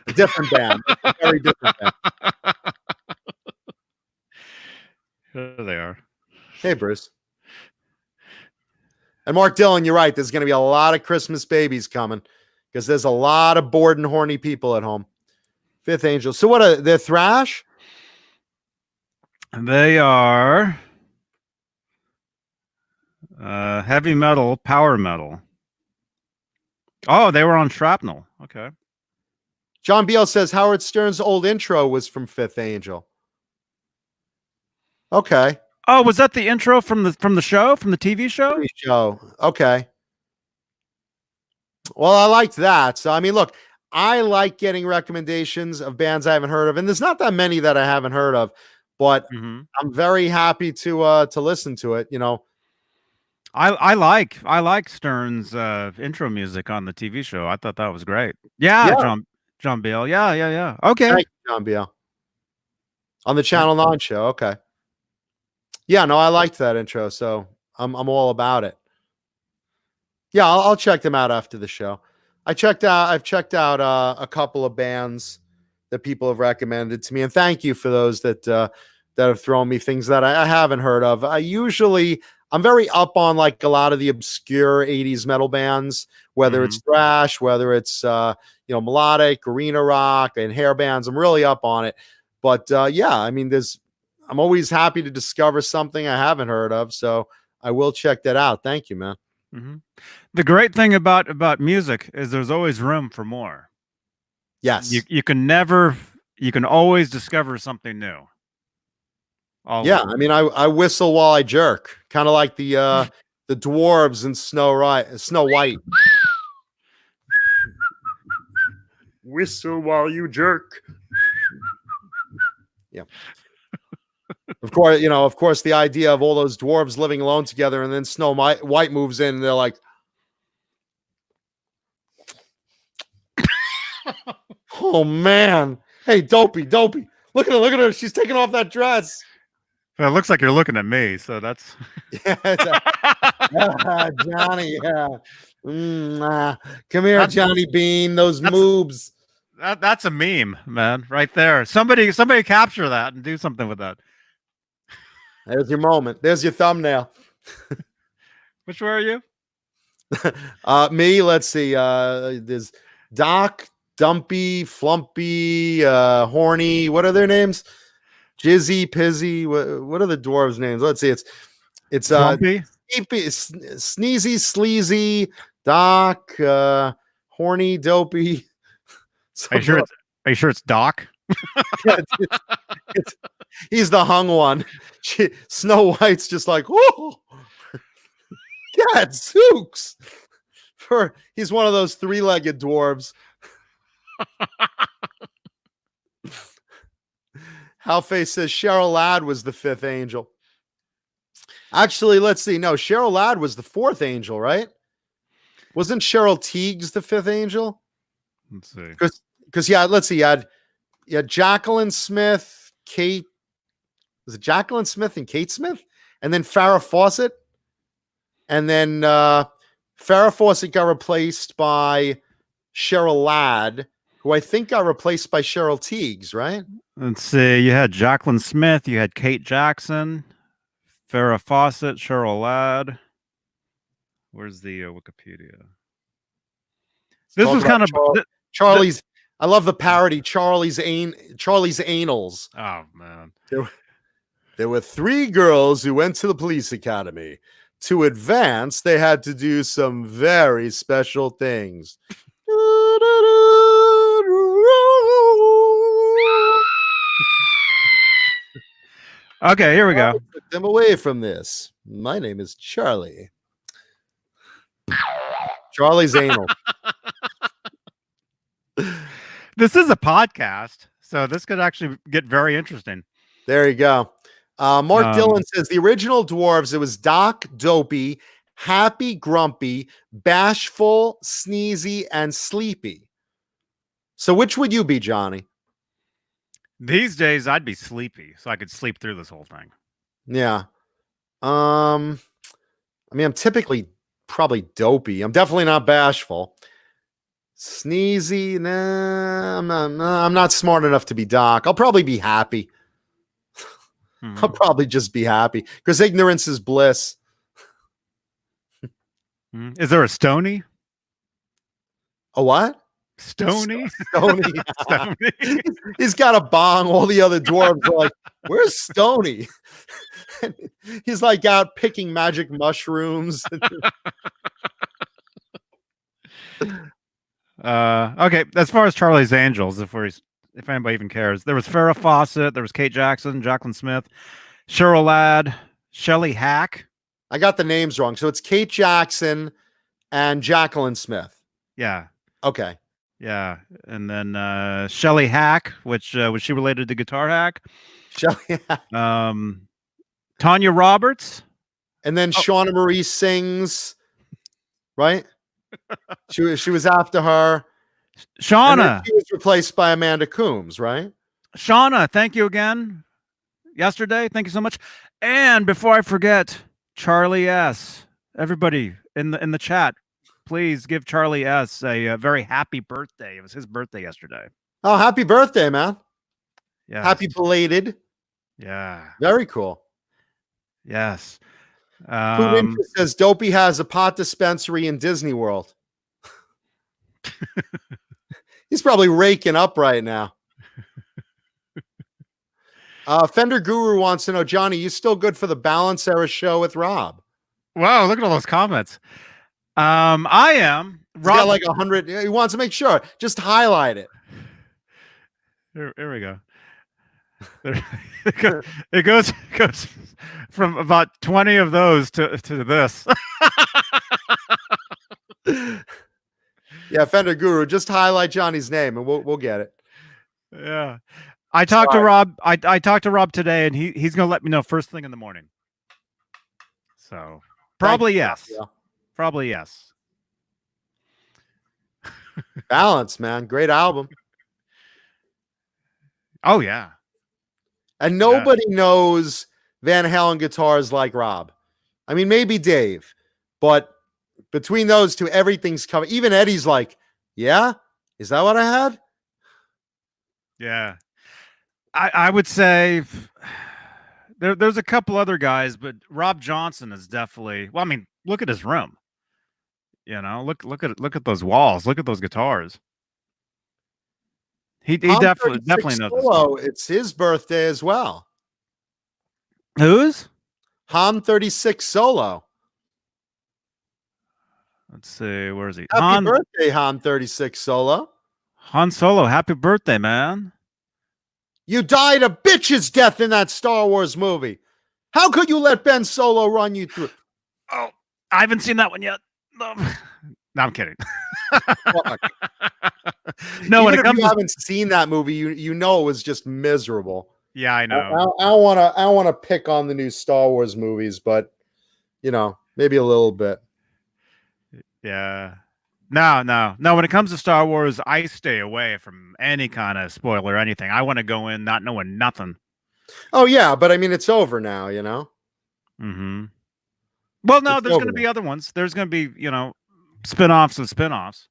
A different band. A very different band. Here they are. Hey, Bruce. And Mark Dillon, you're right. There's going to be a lot of Christmas babies coming because there's a lot of bored and horny people at home. Fifth Angel. So what they're thrash? They are heavy metal, power metal. Oh, they were on Shrapnel. Okay. John Beal says Howard Stern's old intro was from Fifth Angel. Okay. Oh, was that the intro from the show, from the TV show? Okay. Well, I liked that. So, I mean, look, I like getting recommendations of bands I haven't heard of, and there's not that many that I haven't heard of, but I'm very happy to listen to it. I like Stern's intro music on the TV show. I thought that was great. Yeah. John Beal. Yeah. Okay. Thank you, John Beal. On the Channel 9 show. Okay. Yeah, no, I liked that intro, so I'm all about it. Yeah, I'll check them out after the show. I've checked out a couple of bands that people have recommended to me, and thank you for those that have thrown me things that I haven't heard of. I'm very up on like a lot of the obscure 80s metal bands, whether it's thrash, whether it's melodic, arena rock, and hair bands. I'm really up on it. But yeah, I mean, I'm always happy to discover something I haven't heard of, so I will check that out. Thank you, man. The great thing about music is there's always room for more. Yes. You can always discover something new. Always. Yeah, I mean, I whistle while I jerk, kind of like the dwarves in Snow White. Whistle while you jerk. Yeah. Of course, the idea of all those dwarves living alone together, and then Snow White moves in, and they're like, "Oh man, hey, dopey, look at her, she's taking off that dress." Well, it looks like you're looking at me, so that's Johnny. Come here, Johnny Beane. Those moves. That's a meme, man, right there. Somebody capture that and do something with that. There's your moment. There's your thumbnail. Which one are you? Me. Let's see. There's Doc, Dumpy, Flumpy, Horny. What are their names? Jizzy, Pizzy. What are the dwarves' names? Let's see. It's Flumpy. Sneezy, sleazy, Doc, horny, dopey. So Are you sure it's Doc? yeah, he's the hung one. Snow White's just like, whoa, Zooks. He's one of those three-legged dwarves. Halface says Cheryl Ladd was the fifth angel. Actually, let's see. No, Cheryl Ladd was the fourth angel, right? Wasn't Cheryl Teagues the fifth angel? Let's see. Because yeah, let's see. You had Jacqueline Smith, Kate. Was it Jacqueline Smith and Kate Smith? And then Farrah Fawcett. And then Farrah Fawcett got replaced by Cheryl Ladd, who I think got replaced by Cheryl Teagues, right? Let's see. You had Jacqueline Smith. You had Kate Jackson, Farrah Fawcett, Cheryl Ladd. Where's the Wikipedia? This was kind of Charlie's. I love the parody. Charlie's Anals. Oh man. There were three girls who went to the police academy. To advance, they had to do some very special things. Okay, here we go. Took them away from this. My name is Charlie. Charlie's Anal. This is a podcast, so this could actually get very interesting. There you go. Mark Dillon says the original dwarves, it was Doc, Dopey, Happy, Grumpy, Bashful, Sneezy, and Sleepy. So which would you be, Johnny? These days, I'd be sleepy, so I could sleep through this whole thing. Yeah. I mean, I'm typically probably Dopey. I'm definitely not Bashful. Sneezy, nah, I'm not smart enough to be Doc. I'll probably be Happy. Mm-hmm. I'll probably just be happy because ignorance is bliss. Is there a Stony? A what? Stony? Stony. Stony. He's got a bong. All the other dwarves are like, where's Stony? He's like out picking magic mushrooms. Okay, as far as Charlie's Angels, if anybody even cares, there was Farrah Fawcett, there was Kate Jackson, Jacqueline Smith, Cheryl Ladd, Shelley Hack. I got the names wrong. So it's Kate Jackson and Jacqueline Smith. Yeah. Okay. Yeah. And then Shelley Hack, which was she related to Guitar Hack? Shelley Hack. Tanya Roberts. And then Shauna Marie sings, right? She was after her. Shauna. She was replaced by Amanda Coombs, right? Shauna, thank you again. Yesterday, thank you so much. And before I forget, Charlie S. Everybody in the chat, please give Charlie S. a very happy birthday. It was his birthday yesterday. Oh, happy birthday, man! Yeah, happy belated. Yeah, very cool. Yes. Food says Dopey has a pot dispensary in Disney World. He's probably raking up right now. Fender Guru wants to know, Johnny, you still good for the Balance Era show with Rob? Wow, look at all those comments. I am. Rob got like 100. He wants to make sure. Just highlight it. Here we go. It goes from about 20 of those to this. Yeah, Fender Guru, just highlight Johnny's name and we'll get it. Yeah. I talked to Rob. I talked to Rob today and he's gonna let me know first thing in the morning. So probably yes. Yeah. Probably yes. Balance, man. Great album. Oh yeah. And nobody knows Van Halen guitars like Rob. I mean, maybe Dave, but between those two, everything's covered. Even Eddie's like, yeah, is that what I had? Yeah. I would say there's a couple other guys, but Rob Johnson is definitely, well, I mean, look at his room. You know, look at those walls. Look at those guitars. He definitely knows. Solo, it's his birthday as well. Whose? Ham 36 Solo. Let's see. Where is he? Happy birthday, Han 36 Solo. Han Solo. Happy birthday, man. You died a bitch's death in that Star Wars movie. How could you let Ben Solo run you through? Oh, I haven't seen that one yet. No, I'm kidding. No, when it comes, you haven't seen that movie, you know it was just miserable. Yeah, I know. I don't want to pick on the new Star Wars movies, but maybe a little bit. Yeah. No. When it comes to Star Wars, I stay away from any kind of spoiler or anything. I want to go in not knowing nothing. Oh yeah, but I mean it's over now, Mm-hmm. Well, no, there's going to be other ones. There's going to be, spin-offs of spin-offs.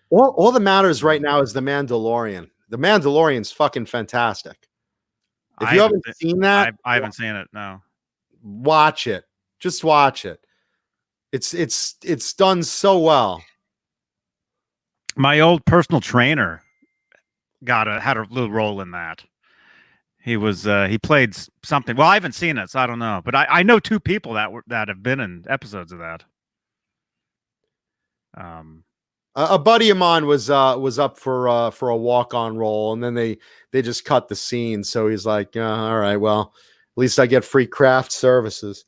All that matters right now is The Mandalorian. The Mandalorian's fucking fantastic. If you haven't seen that, I haven't seen it. No, watch it. Just watch it. It's done so well. My old personal trainer had a little role in that. He played something. Well, I haven't seen it, so I don't know. But I know two people that have been in episodes of that. A buddy of mine was up for a walk-on role, and then they just cut the scene. So he's like, all right, well, at least I get free craft services.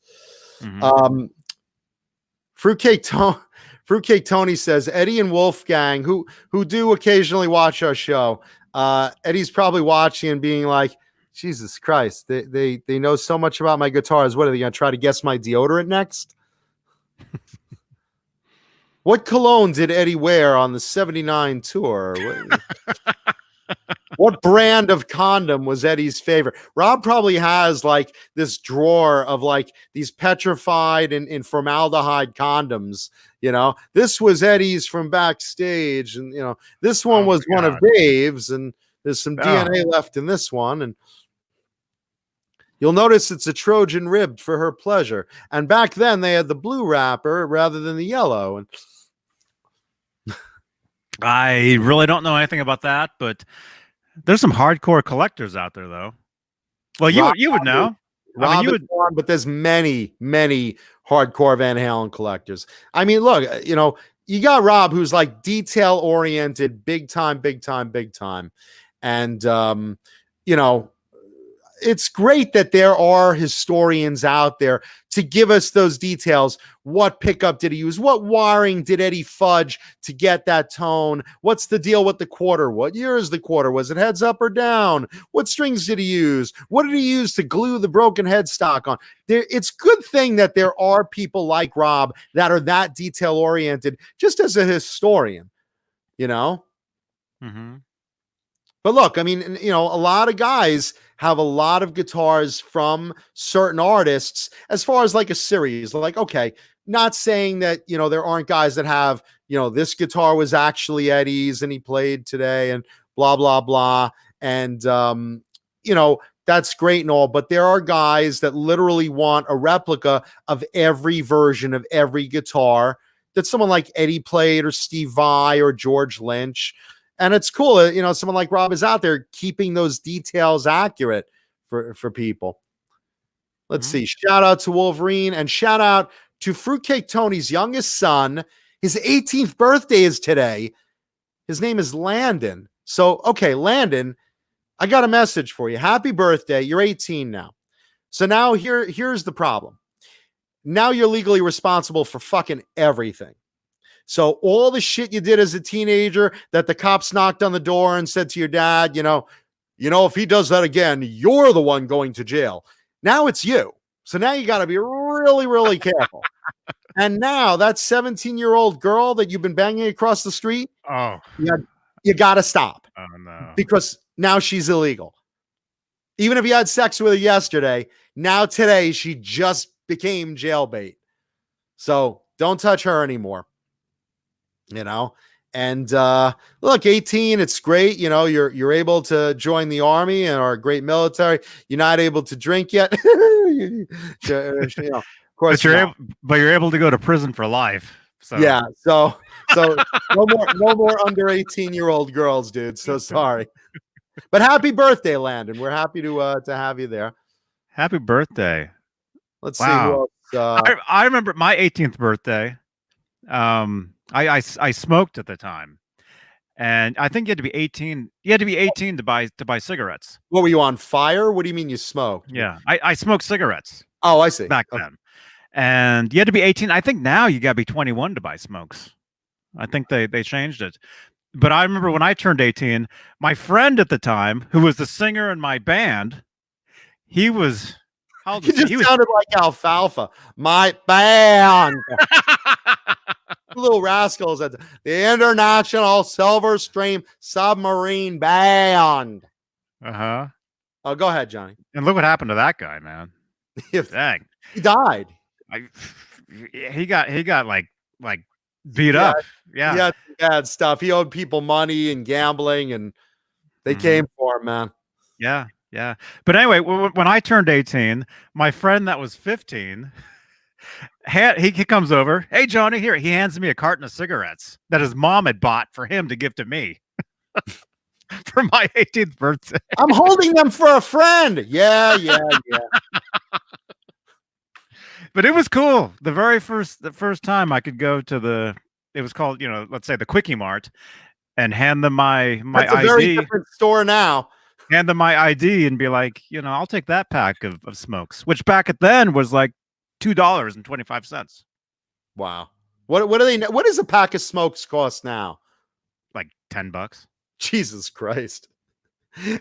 Mm-hmm. Fruitcake Tony says Eddie and Wolfgang, who do occasionally watch our show. Eddie's probably watching and being like, Jesus Christ, they know so much about my guitars. What are they going to try to guess my deodorant next? What cologne did Eddie wear on the 79 tour? What brand of condom was Eddie's favorite? Rob probably has like this drawer of like these petrified and formaldehyde condoms. This was Eddie's from backstage, and this one was one of Dave's, and there's some DNA left in this one, and you'll notice it's a Trojan rib for her pleasure. And back then they had the blue wrapper rather than the yellow. And I really don't know anything about that, but there's some hardcore collectors out there, though. Well, you would know. Rob is one, but there's many hardcore Van Halen collectors. I mean, look, you got Rob, who's like detail oriented, big time, and it's great that there are historians out there to give us those details. What pickup did he use? What wiring did Eddie fudge to get that tone? What's the deal with the quarter? What year is the quarter? Was it heads up or down? What strings did he use? What did he use to glue the broken headstock on? It's a good thing that there are people like Rob that are that detail oriented, just as a historian, Mm-hmm. But look, I mean, a lot of guys have a lot of guitars from certain artists as far as like a series. Like, okay, not saying that, there aren't guys that have, this guitar was actually Eddie's and he played today and blah, blah, blah. And, that's great and all, but there are guys that literally want a replica of every version of every guitar that someone like Eddie played, or Steve Vai or George Lynch. And it's cool, someone like Rob is out there keeping those details accurate for people. Let's see. Shout out to Wolverine, and shout out to Fruitcake Tony's youngest son. His 18th birthday is today. His name is Landon. So, okay, Landon, I got a message for you. Happy birthday. You're 18 now. So now here's the problem. Now you're legally responsible for fucking everything. So all the shit you did as a teenager that the cops knocked on the door and said to your dad, if he does that again, you're the one going to jail. Now it's you. So now you got to be really, really careful. And now that 17-year-old girl that you've been banging across the street, you got to stop. Oh, no. Because now she's illegal. Even if you had sex with her yesterday, now today she just became jailbait. So don't touch her anymore. And look, 18, it's great. You're able to join the army and are a great military. You're not able to drink yet. Of course, but you're able to go to prison for life. So yeah. So no more under 18-year-old girls, dude. So sorry. But happy birthday, Landon. We're happy to have you there. Happy birthday. Let's see who else. I remember my 18th birthday. I smoked at the time, and I think you had to be 18. You had to be 18 to buy cigarettes. What were you on fire? What do you mean you smoked? Yeah, I smoked cigarettes Oh, I see. back Okay. then, and you had to be 18. I think now you got to be 21 to buy smokes. I think they changed it. But I remember when I turned 18, my friend at the time, who was the singer in my band, he was how old You was he? just He was sounded like Alfalfa. My band. Little Rascals at the International Silver Stream Submarine Band. uh-huh. Oh, go ahead, Johnny. And look what happened to that guy, man. If Dang. he died. I, he got like beat Yeah, up. he Yeah. had bad stuff. He owed people money and gambling, and they came for him, man. Yeah. Yeah. But anyway, when I turned 18, my friend that was 15, he comes over. Hey, Johnny, here. He hands me a carton of cigarettes that his mom had bought for him to give to me for my 18th birthday. I'm holding them for a friend. Yeah. But it was cool. The first time I could go to it was called, let's say the Quickie Mart, and hand them my That's a ID. very different store now. Hand them my ID and be like, I'll take that pack of smokes, which back at then was like $2.25. Wow. What do they? What does a pack of smokes cost now? Like $10. Jesus Christ!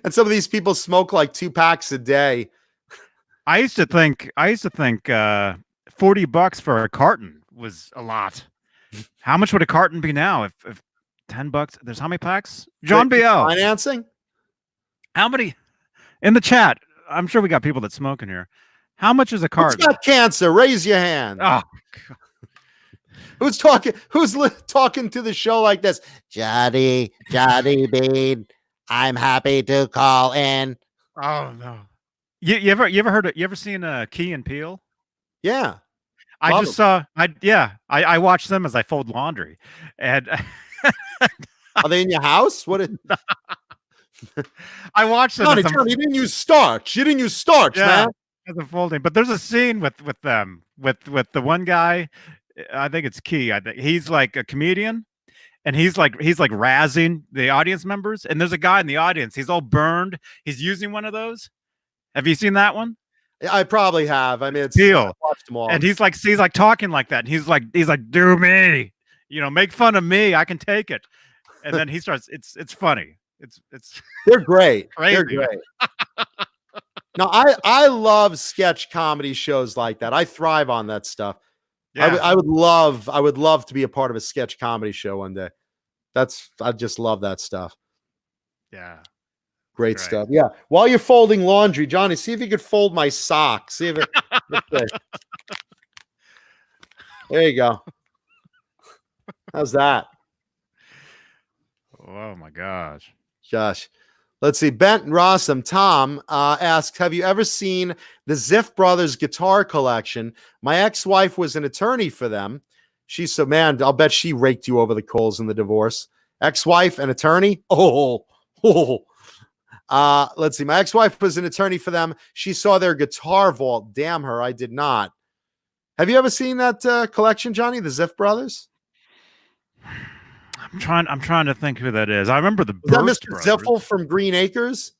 And some of these people smoke like 2 packs a day. I used to think $40 for a carton was a lot. How much would a carton be now if $10? There's how many packs? John BL Financing? How many in the chat? I'm sure we got people that smoke in here. How much is a carton? Who's got cancer? Raise your hand. Oh, Who's talking? Who's talking to the show like this? Johnny Beane. I'm happy to call in. oh no. You ever heard it? You ever seen Key and Peele? Yeah. I just saw. I watch them as I fold laundry, and are they in your house? What? I watched them. Johnny, you didn't use starch. You didn't use starch, man. As I'm folding, but there's a scene with them with the one guy. I think it's Key. I think he's like a comedian, and he's like razzing the audience members. And there's a guy in the audience. He's all burned. He's using one of those. Have you seen that one? I probably have. I mean, it's Peele. I watched them all. And he's like talking like that. And he's like, do me, make fun of me. I can take it. And then he starts. It's funny. They're great. Crazy. They're great. No, I love sketch comedy shows like that. I thrive on that stuff. Yeah. I would love to be a part of a sketch comedy show one day. I just love that stuff. Yeah. Great stuff. Yeah. While you're folding laundry, Johnny, see if you could fold my socks. See if it. There you go. How's that? Oh my gosh. Josh. Let's see. Bent Rossum Tom asks, have you ever seen the Ziff Brothers guitar collection? My ex-wife was an attorney for them. She's so, man, I'll bet she raked you over the coals in the divorce. Ex-wife, an attorney? Oh. Let's see. My ex-wife was an attorney for them. She saw their guitar vault. Damn her, I did not. Have you ever seen that collection, Johnny? The Ziff Brothers? I'm trying to think who that is. I remember the Burst Mr. Ziffel from Green Acres.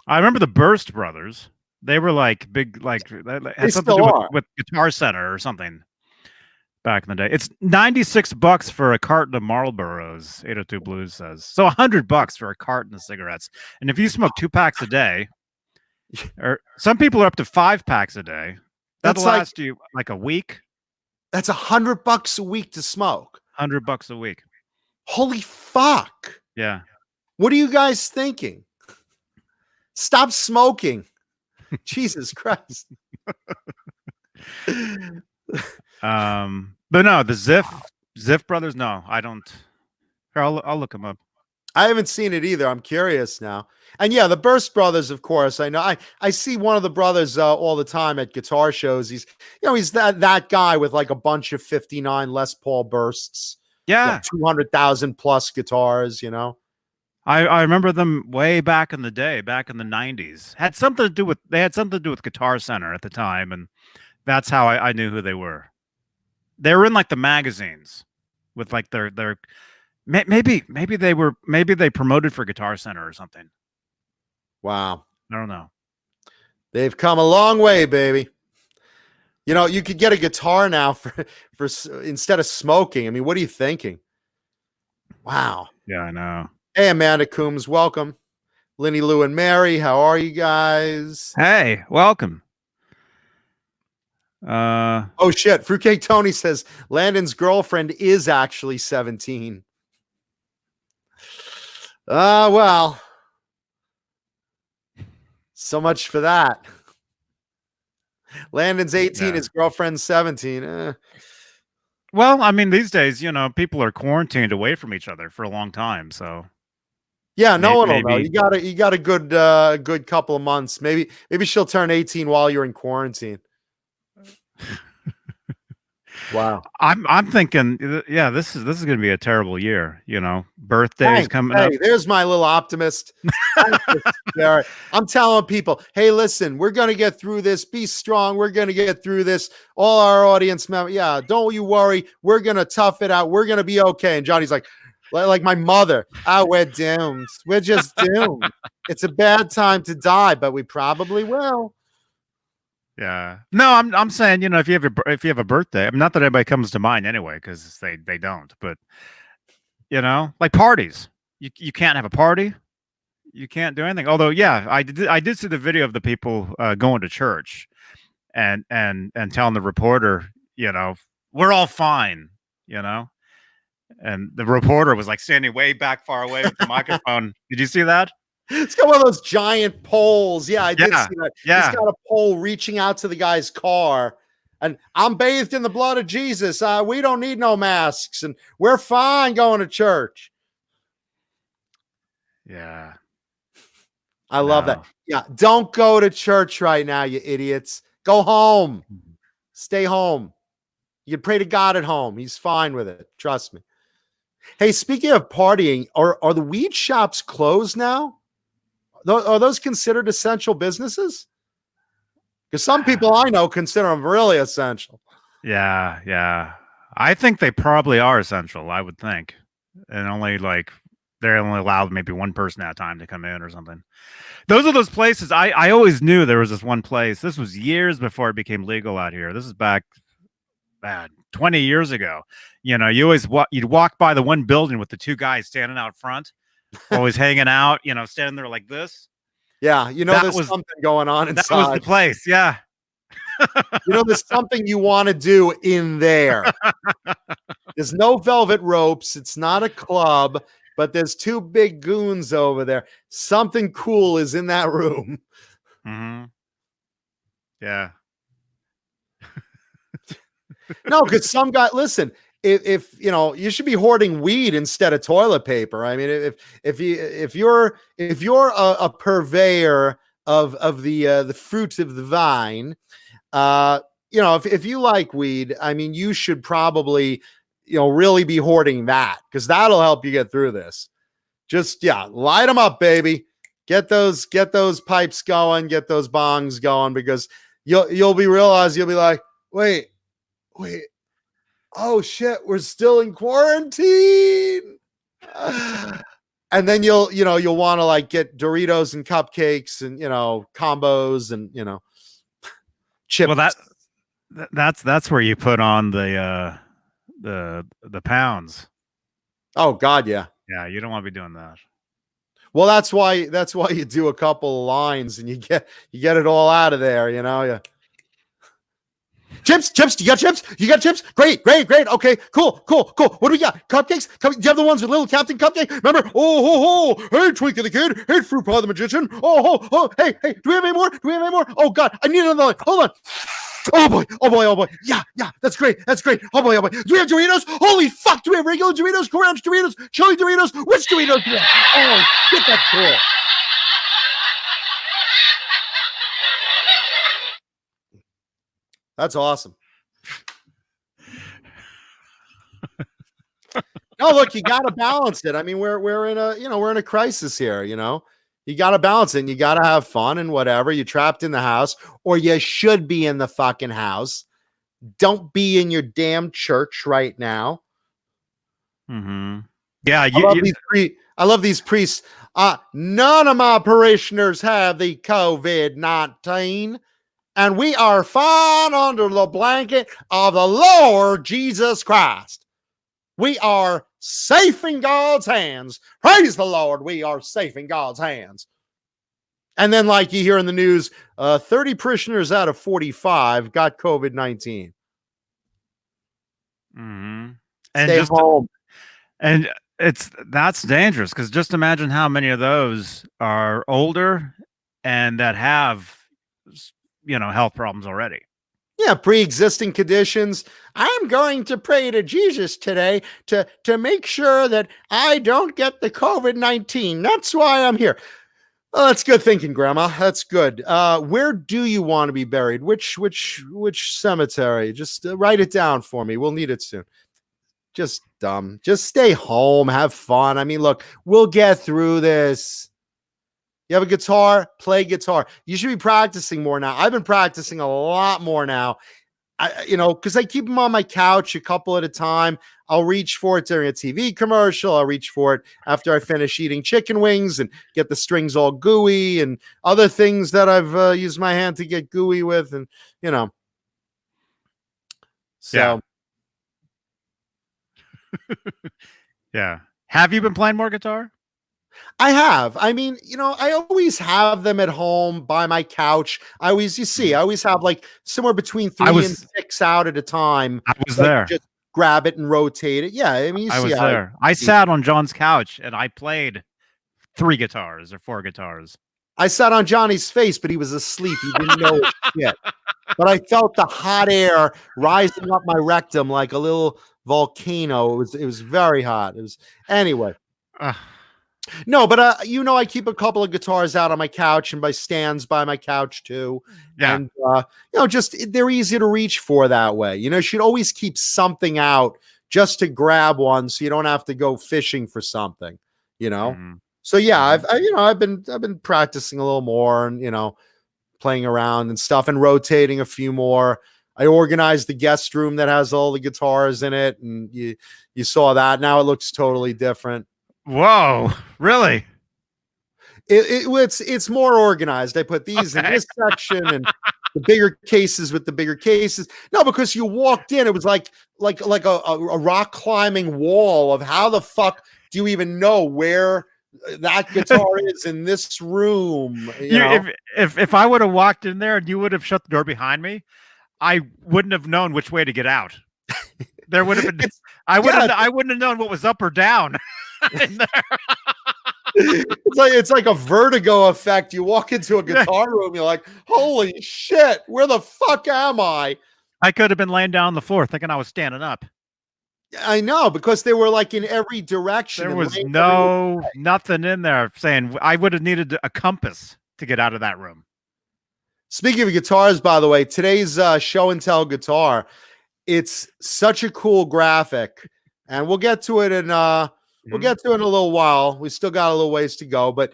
I remember the Burst Brothers. They were like big, like had something to do with Guitar Center or something back in the day. It's $96 for a carton of Marlboros. 802 Blues says so. $100 for a carton of cigarettes. And if you smoke 2 packs a day, or some people are up to 5 packs a day, that'll last you like a week. That's $100 a week to smoke. $100 a week. Holy fuck. Yeah. What are you guys thinking? Stop smoking. Jesus Christ. But no, the Ziff Brothers, no, I don't. I'll look them up. I haven't seen it either. I'm curious now. And yeah, the Burst Brothers, of course. I know. I see one of the brothers all the time at guitar shows. He's that guy with like a bunch of 59 Les Paul Bursts. Yeah. Like 200,000 plus guitars, I remember them way back in the day, back in the 90s. They had something to do with Guitar Center at the time, and that's how I knew who they were. They were in like the magazines with like their maybe they promoted for Guitar Center or something. Wow. I don't know. They've come a long way, baby. You know, you could get a guitar now for instead of smoking. I mean, what are you thinking? Wow. Yeah, I know. Hey, Amanda Coombs, welcome. Lenny, Lou, and Mary, how are you guys? Hey, welcome. Oh shit! Fruitcake Tony says Landon's girlfriend is actually 17. Well, so much for that. Landon's 18, his girlfriend's 17. Well, I mean, these days, people are quarantined away from each other for a long time, so yeah, no one will know. You got a good couple of months. Maybe she'll turn 18 while you're in quarantine. Wow. I'm thinking, yeah, this is going to be a terrible year. Birthdays coming up. There's my little optimist. I'm telling people, hey, listen, we're going to get through this. Be strong. We're going to get through this. All our audience members, yeah, don't you worry. We're going to tough it out. We're going to be okay. And Johnny's like my mother. We're doomed. We're just doomed. It's a bad time to die, but we probably will. Yeah. No, I'm saying, if you have a birthday, I mean, not that anybody comes to mind anyway, because they don't, but like parties. You can't have a party. You can't do anything. Although, yeah, I did see the video of the people going to church and telling the reporter, we're all fine, and the reporter was like standing way back far away with the microphone. Did you see that? It's got one of those giant poles. Yeah, I did see that. Yeah. It's got a pole reaching out to the guy's car. And I'm bathed in the blood of Jesus. We don't need no masks. And we're fine going to church. Yeah. I love that. Yeah. Don't go to church right now, you idiots. Go home. Stay home. You can pray to God at home. He's fine with it. Trust me. Hey, speaking of partying, are the weed shops closed now? Are those considered essential businesses? Because some people I know consider them really essential. Yeah, yeah. I think they probably are essential, I would think. And they're only allowed maybe one person at a time to come in or something. Those are those places. I always knew there was this one place. This was years before it became legal out here. This is back 20 years ago. You'd walk by the one building with the two guys standing out front, always hanging out, standing there like this. Yeah, there's something going on inside. That was the place, yeah. There's something you want to do in there. There's no velvet ropes. It's not a club, but there's two big goons over there. Something cool is in that room. Mm-hmm. Yeah. No, because some guy, listen, if you should be hoarding weed instead of toilet paper. I mean, if you're a purveyor of the fruits of the vine, if you like weed, I mean, you should probably really be hoarding that, because that'll help you get through this. Just light them up, baby. Get those pipes going, get those bongs going, because you'll be like, wait. Oh shit, we're still in quarantine. And then you'll want to get Doritos and cupcakes and combos and chips. Well, that's where you put on the pounds. Oh God, yeah. Yeah, you don't want to be doing that. Well, that's why you do a couple of lines and you get it all out of there, Yeah. Chips, you got chips? You got chips? Great. Okay, cool. What do we got? Cupcakes? Do you have the ones with little Captain Cupcake? Remember? Oh, hey, Twinkie the Kid. Hey, Fruit Pie the Magician. Oh, hey, do we have any more? Oh, God, I need another one. Hold on. Oh, boy. Yeah, that's great. Oh, boy. Do we have Doritos? Holy fuck, do we have regular Doritos, Crunch Doritos, Chili Doritos? Which Doritos do we have? Oh, shit, that's cool. That's awesome. No, look, you got to balance it. I mean, we're in a crisis here. You got to balance it. And you got to have fun and whatever. You're trapped in the house, or you should be in the fucking house. Don't be in your damn church right now. Mm-hmm. Yeah, I love these priests. None of my parishioners have the COVID-19, and we are fine under the blanket of the Lord Jesus Christ. We are safe in God's hands. Praise the Lord. We are safe in God's hands. And then, like you hear in the news, 30 parishioners out of 45 got COVID-19. Mm-hmm. Stay home. And that's dangerous, because just imagine how many of those are older and that have, health problems already. Yeah, pre-existing conditions. I'm going to pray to Jesus today to make sure that I don't get the COVID-19. That's why I'm here. Oh, that's good thinking, Grandma. That's good. Where do you want to be buried? Which cemetery? Just write it down for me. We'll need it soon. Just dumb. Just stay home. Have fun. I mean, look, we'll get through this. You have a guitar? Play guitar. You should be practicing more now. I've been practicing a lot more now. Because I keep them on my couch a couple at a time. I'll reach for it during a TV commercial. I'll reach for it after I finish eating chicken wings and get the strings all gooey and other things that I've used my hand to get gooey with. And, so. Yeah. Have you been playing more guitar? I have. I mean, I always have them at home by my couch. I always have like somewhere between 3 and 6 out at a time. I was there. Just grab it and rotate it. Yeah. I mean, I was there. I sat on John's couch and I played 3 guitars or 4 guitars. I sat on Johnny's face, but he was asleep. He didn't know shit. But I felt the hot air rising up my rectum like a little volcano. It was very hot. It was anyway. No, but I keep a couple of guitars out on my couch and by stands by my couch too. Yeah. And just they're easy to reach for that way. You should always keep something out just to grab one so you don't have to go fishing for something, Mm-hmm. So yeah, I've been practicing a little more and playing around and stuff and rotating a few more. I organized the guest room that has all the guitars in it, and you saw that. Now it looks totally different. Whoa, really? It's more organized. I put these in this section and the bigger cases with the bigger cases. No, because you walked in, it was like a rock climbing wall of how the fuck do you even know where that guitar is in this room? If I would have walked in there and you would have shut the door behind me, I wouldn't have known which way to get out. There would have been. I wouldn't have known what was up or down. It's like a vertigo effect. You walk into a guitar room, you're like, holy shit, where the fuck am I? I could have been laying down on the floor thinking I was standing up. I know, because they were like in every direction. There was nothing in there saying I would have needed a compass to get out of that room. Speaking of guitars, by the way, today's show and tell guitar, it's such a cool graphic, and we'll get to it in a little while. We still got a little ways to go, but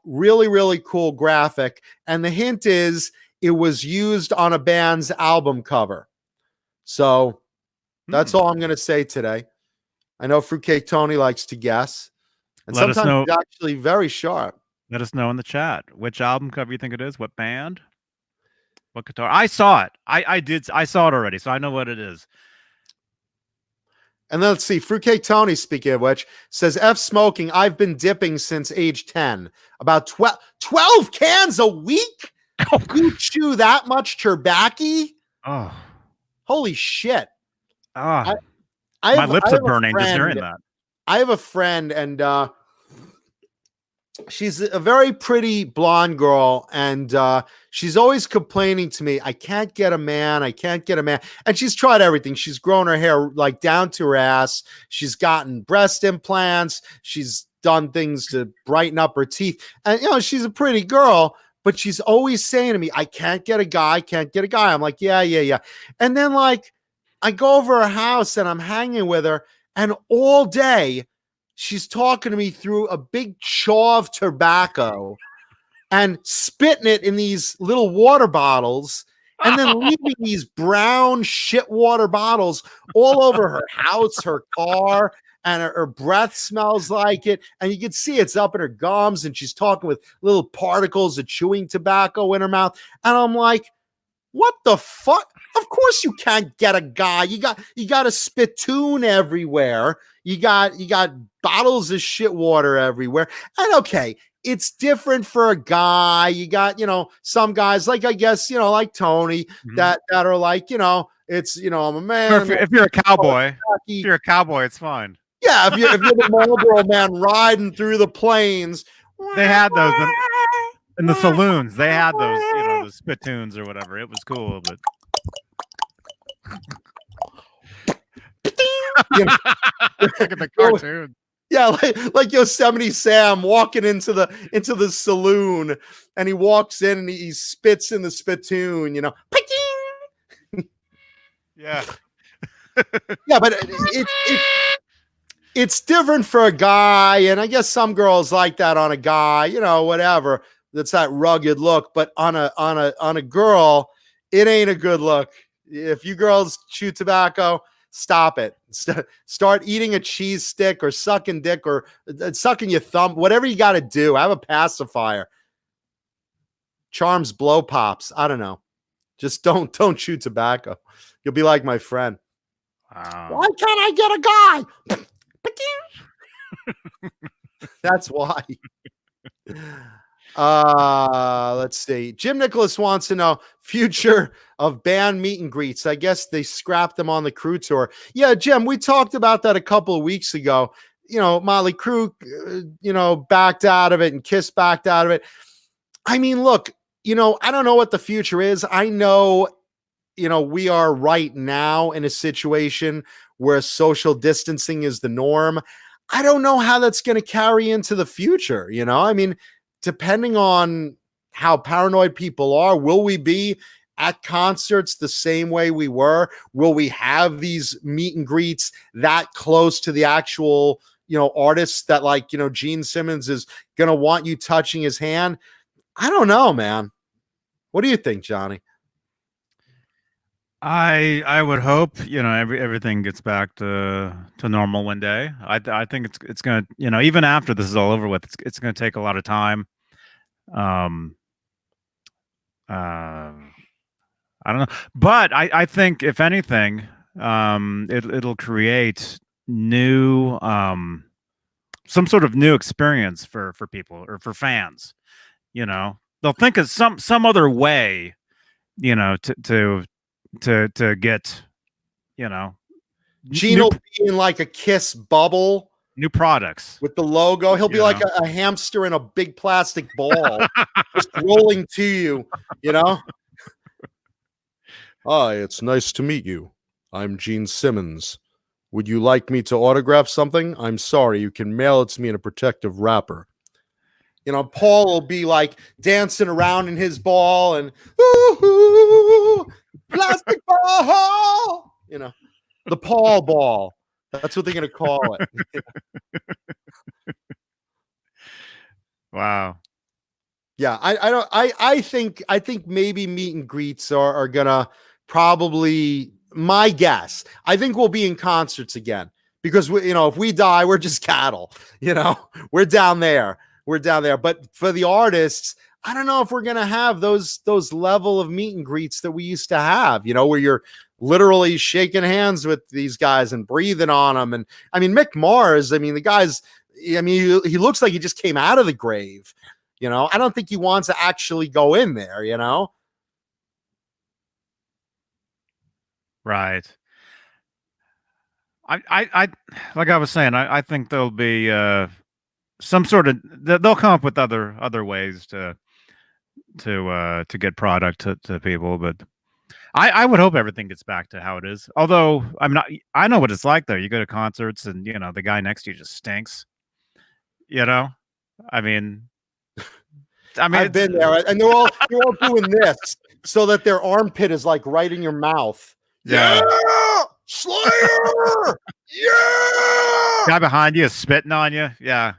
really, really cool graphic. And the hint is it was used on a band's album cover. So that's all I'm going to say today. I know Fruitcake Tony likes to guess, and sometimes he's actually very sharp. Let us know in the chat which album cover you think it is, what band, what guitar. I saw it. I saw it already, so I know what it is. And then let's see. Fruitcake Tony, speaking of which, says, F smoking. I've been dipping since age 10. About 12 cans a week? You chew that much tobacco? Oh. Holy shit. My lips are burning just hearing that. I have a friend, and she's a very pretty blonde girl, and she's always complaining to me, I can't get a man. And she's tried everything. She's grown her hair like down to her ass. She's gotten breast implants. She's done things to brighten up her teeth. And, she's a pretty girl, but she's always saying to me, I can't get a guy. I'm like, yeah. And then, like, I go over her house and I'm hanging with her, and all day she's talking to me through a big chaw of tobacco and spitting it in these little water bottles and then leaving these brown shit water bottles all over her house, her car, and her breath smells like it. And you can see it's up in her gums, and she's talking with little particles of chewing tobacco in her mouth. And I'm like, what the fuck? Of course you can't get a guy. You got a spittoon everywhere. You got bottles of shit water everywhere. And okay, it's different for a guy. You got, some guys like, I guess, like Tony, that are like, it's, I'm a man. If you're a cowboy, it's fine. Yeah, if you're the Marlboro man riding through the plains. They had those in the saloons. They had those, the spittoons or whatever. It was cool, but look at the cartoon. Yeah, like Yosemite Sam walking into the saloon, and he walks in and he spits in the spittoon, Yeah. Yeah, but it's different for a guy, and I guess some girls like that on a guy, whatever. That's that rugged look, but on a girl, it ain't a good look. If you girls chew tobacco, stop it. Start eating a cheese stick or sucking dick or sucking your thumb, whatever you got to do. Have a pacifier. Charms blow pops. I don't know. Just don't chew tobacco. You'll be like my friend. Wow. Why can't I get a guy? That's why. Let's see. Jim Nicholas wants to know future of band meet and greets. I guess they scrapped them on the Crew tour. Yeah, Jim, we talked about that a couple of weeks ago. Motley Crue, backed out of it, and Kiss backed out of it. I mean, look, I don't know what the future is. I know, we are right now in a situation where social distancing is the norm. I don't know how that's going to carry into the future. I mean, depending on how paranoid people are, will we be at concerts the same way we were? Will we have these meet and greets that close to the actual, artists that, like, Gene Simmons is going to want you touching his hand? I don't know, man. What do you think, Johnny? I would hope, everything gets back to normal one day. I think it's gonna, even after this is all over with, it's gonna take a lot of time. I don't know, but I think if anything, it'll create new some sort of new experience for people or for fans. They'll think of some other way, to get, Gene will be in like a Kiss bubble, new products with the logo. He'll be like a hamster in a big plastic ball, just rolling to you. Hi, it's nice to meet you. I'm Gene Simmons. Would you like me to autograph something? I'm sorry, you can mail it to me in a protective wrapper. Paul will be like dancing around in his ball and plastic ball, the Paul ball. That's what they're going to call it. Wow. Yeah, I think maybe meet and greets are gonna probably, my guess, I think we'll be in concerts again, because if we die, we're just cattle. We're down there. But for the artists, I don't know if we're gonna have those level of meet and greets that we used to have, where you're literally shaking hands with these guys and breathing on them. And I mean, Mick Mars, the guy's, he looks like he just came out of the grave. I don't think he wants to actually go in there, Right. I like I was saying, I think there'll be some sort of, they'll come up with other ways to get product to people, but I would hope everything gets back to how it is. Although I know what it's like though. You go to concerts and the guy next to you just stinks. I mean, I've been there, and they're all doing this so that their armpit is like right in your mouth. Yeah, Slayer. Yeah, guy behind you is spitting on you. Yeah,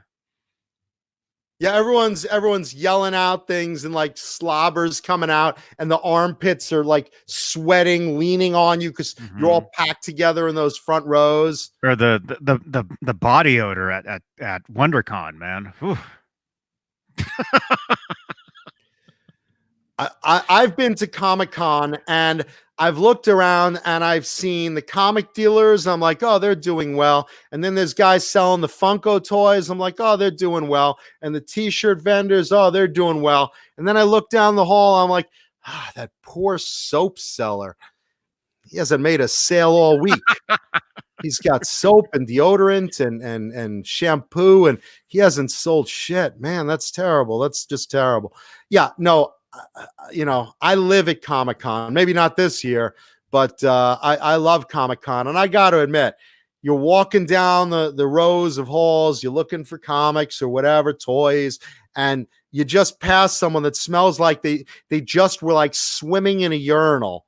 Yeah, everyone's yelling out things and like slobbers coming out, and the armpits are like sweating, leaning on you because you're all packed together in those front rows. Or the body odor at WonderCon, man. Whew. I've been to Comic-Con and I've looked around and I've seen the comic dealers. I'm like, oh, they're doing well. And then there's guys selling the Funko toys. I'm like, oh, they're doing well. And the t-shirt vendors, oh, they're doing well. And then I look down the hall. I'm like, that poor soap seller. He hasn't made a sale all week. He's got soap and deodorant and shampoo, and he hasn't sold shit. Man, that's terrible. That's just terrible. Yeah, no, I live at Comic-Con. Maybe not this year, but I love Comic-Con. And I got to admit, you're walking down the rows of halls, you're looking for comics or whatever, toys, and you just pass someone that smells like they just were like swimming in a urinal.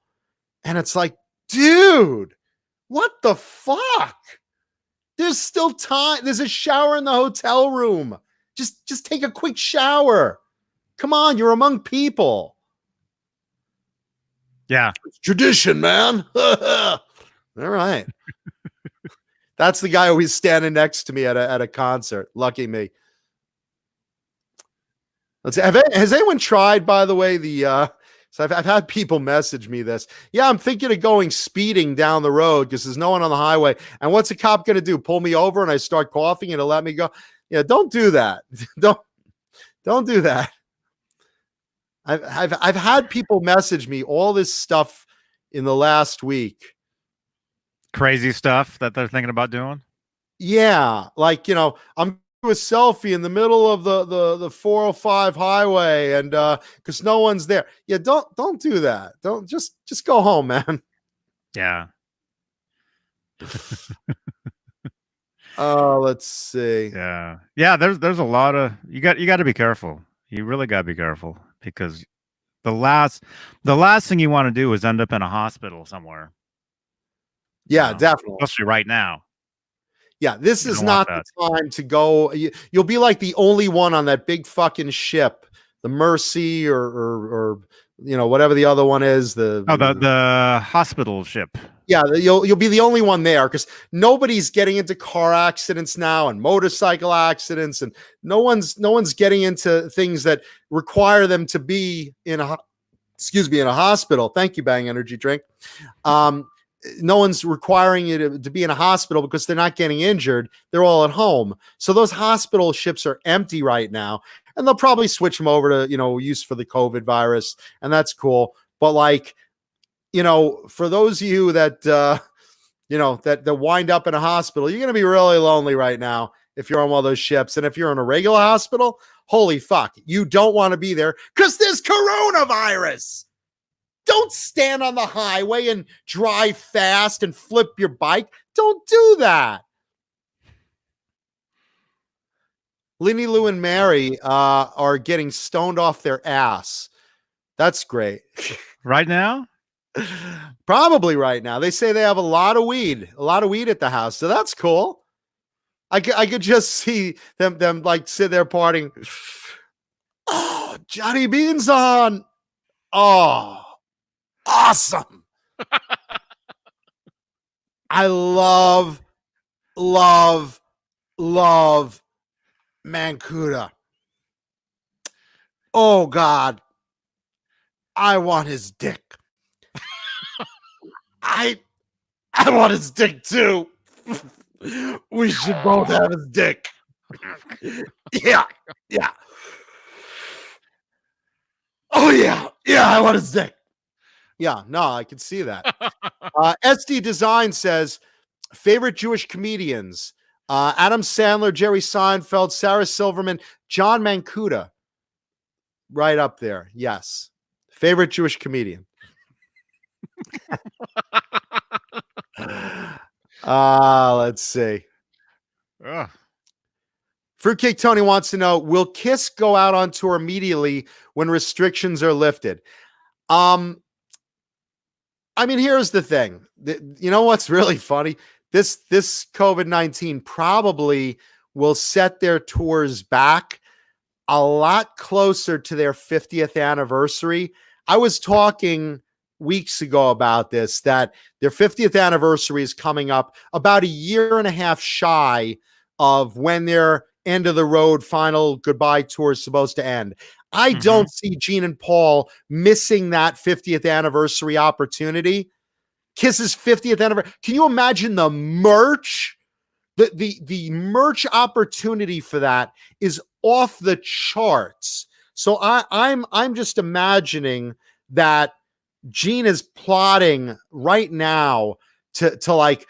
And it's like, dude, what the fuck? There's still time. There's a shower in the hotel room. Just take a quick shower. Come on, you're among people. Yeah. It's tradition, man. All right. That's the guy always standing next to me at a concert. Lucky me. Let's see. Has anyone tried, by the way, so I've had people message me this. Yeah, I'm thinking of going speeding down the road because there's no one on the highway. And what's a cop going to do? Pull me over and I start coughing and it'll let me go? Yeah, don't do that. Don't do that. I've had people message me all this stuff in the last week. Crazy stuff that they're thinking about doing. Yeah, like I'm a selfie in the middle of the 405 highway, and because no one's there. Yeah, don't do that. Don't just go home, man. Yeah. Let's see. Yeah. There's a lot of you got to be careful. You really got to be careful because the last thing you want to do is end up in a hospital somewhere. Yeah, definitely. Especially right now. Yeah, this is not the time to go. You'll be like the only one on that big fucking ship, the Mercy or whatever the other one is. The hospital ship. Yeah, you'll be the only one there because nobody's getting into car accidents now and motorcycle accidents, and no one's getting into things that require them to be in a hospital. Thank you, Bang Energy Drink. No one's requiring you to be in a hospital because they're not getting injured. They're all at home. So those hospital ships are empty right now, and they'll probably switch them over to, use for the COVID virus. And that's cool. But like, for those of you that, that wind up in a hospital, you're going to be really lonely right now if you're on one of those ships. And if you're in a regular hospital, holy fuck, you don't want to be there because there's coronavirus. Don't stand on the highway and drive fast and flip your bike. Don't do that. Linny Lou and Mary are getting stoned off their ass. That's great. Right now? Probably right now. They say they have a lot of weed at the house. So that's cool. I could just see them like sit there partying. Oh, Johnny Beane's on. Oh. Awesome. I love Mancuda. Oh God. I want his dick. I want his dick too. We should both have his dick. Yeah. Oh yeah. Yeah, I want his dick. Yeah, no, I can see that. SD Design says, favorite Jewish comedians, Adam Sandler, Jerry Seinfeld, Sarah Silverman, John Mancuda. Right up there. Yes. Favorite Jewish comedian. Let's see. Fruitcake Tony wants to know, will Kiss go out on tour immediately when restrictions are lifted? I mean, here's the thing. You know what's really funny? This COVID-19 probably will set their tours back a lot closer to their 50th anniversary. I was talking weeks ago about this, that their 50th anniversary is coming up about a year and a half shy of when their end of the road final goodbye tour is supposed to end. I don't see Gene and Paul missing that 50th anniversary opportunity. Kiss's 50th anniversary. Can you imagine the merch? The merch opportunity for that is off the charts. So I'm just imagining that Gene is plotting right now to like,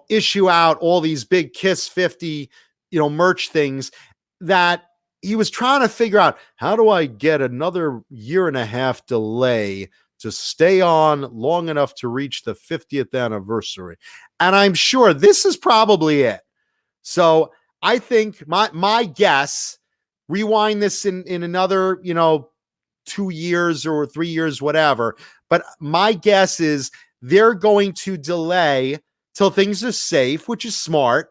issue out all these big Kiss 50, merch things that he was trying to figure out. How do I get another year and a half delay to stay on long enough to reach the 50th anniversary? And I'm sure this is probably it. So I think my guess, rewind this in another, 2 years or 3 years, whatever. But my guess is they're going to delay till things are safe, which is smart,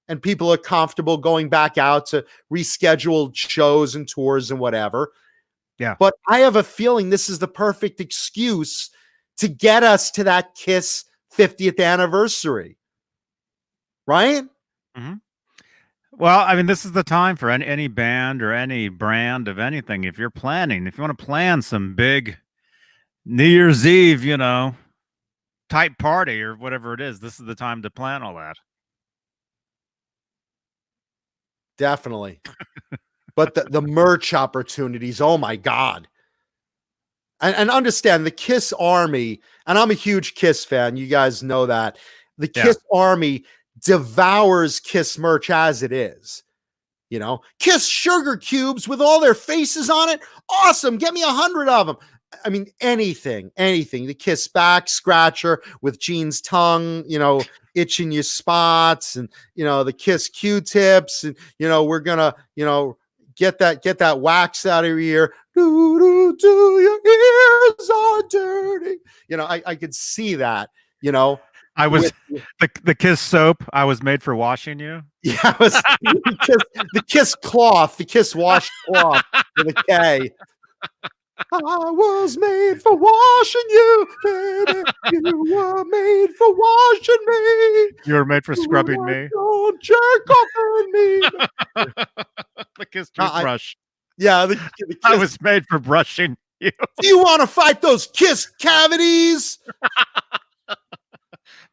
and people are comfortable going back out to rescheduled shows and tours and whatever. Yeah. But I have a feeling this is the perfect excuse to get us to that Kiss 50th anniversary. Right? Mm-hmm. Well, I mean, this is the time for any band or any brand of anything. If you want to plan some big New Year's Eve, type party or whatever it is, this is the time to plan all that. Definitely. But the merch opportunities, oh my God. And understand the Kiss Army, and I'm a huge Kiss fan. You guys know that. The Kiss Army devours Kiss merch as it is. Kiss sugar cubes with all their faces on it. Awesome. Get me 100 of them. I mean, anything. The Kiss back scratcher with Gene's tongue, itching your spots, and, the Kiss Q-tips, and, we're gonna, get that wax out of your ear. Do your ears are dirty. I could see that, I was the Kiss soap. I was made for washing you. Yeah, it was the Kiss cloth, the Kiss washcloth with a K. I was made for washing you, baby. You were made for washing me. You were made for scrubbing me. Don't jerk off on me. The Kiss toothbrush. The Kiss. I was made for brushing you. Do you want to fight those Kiss cavities?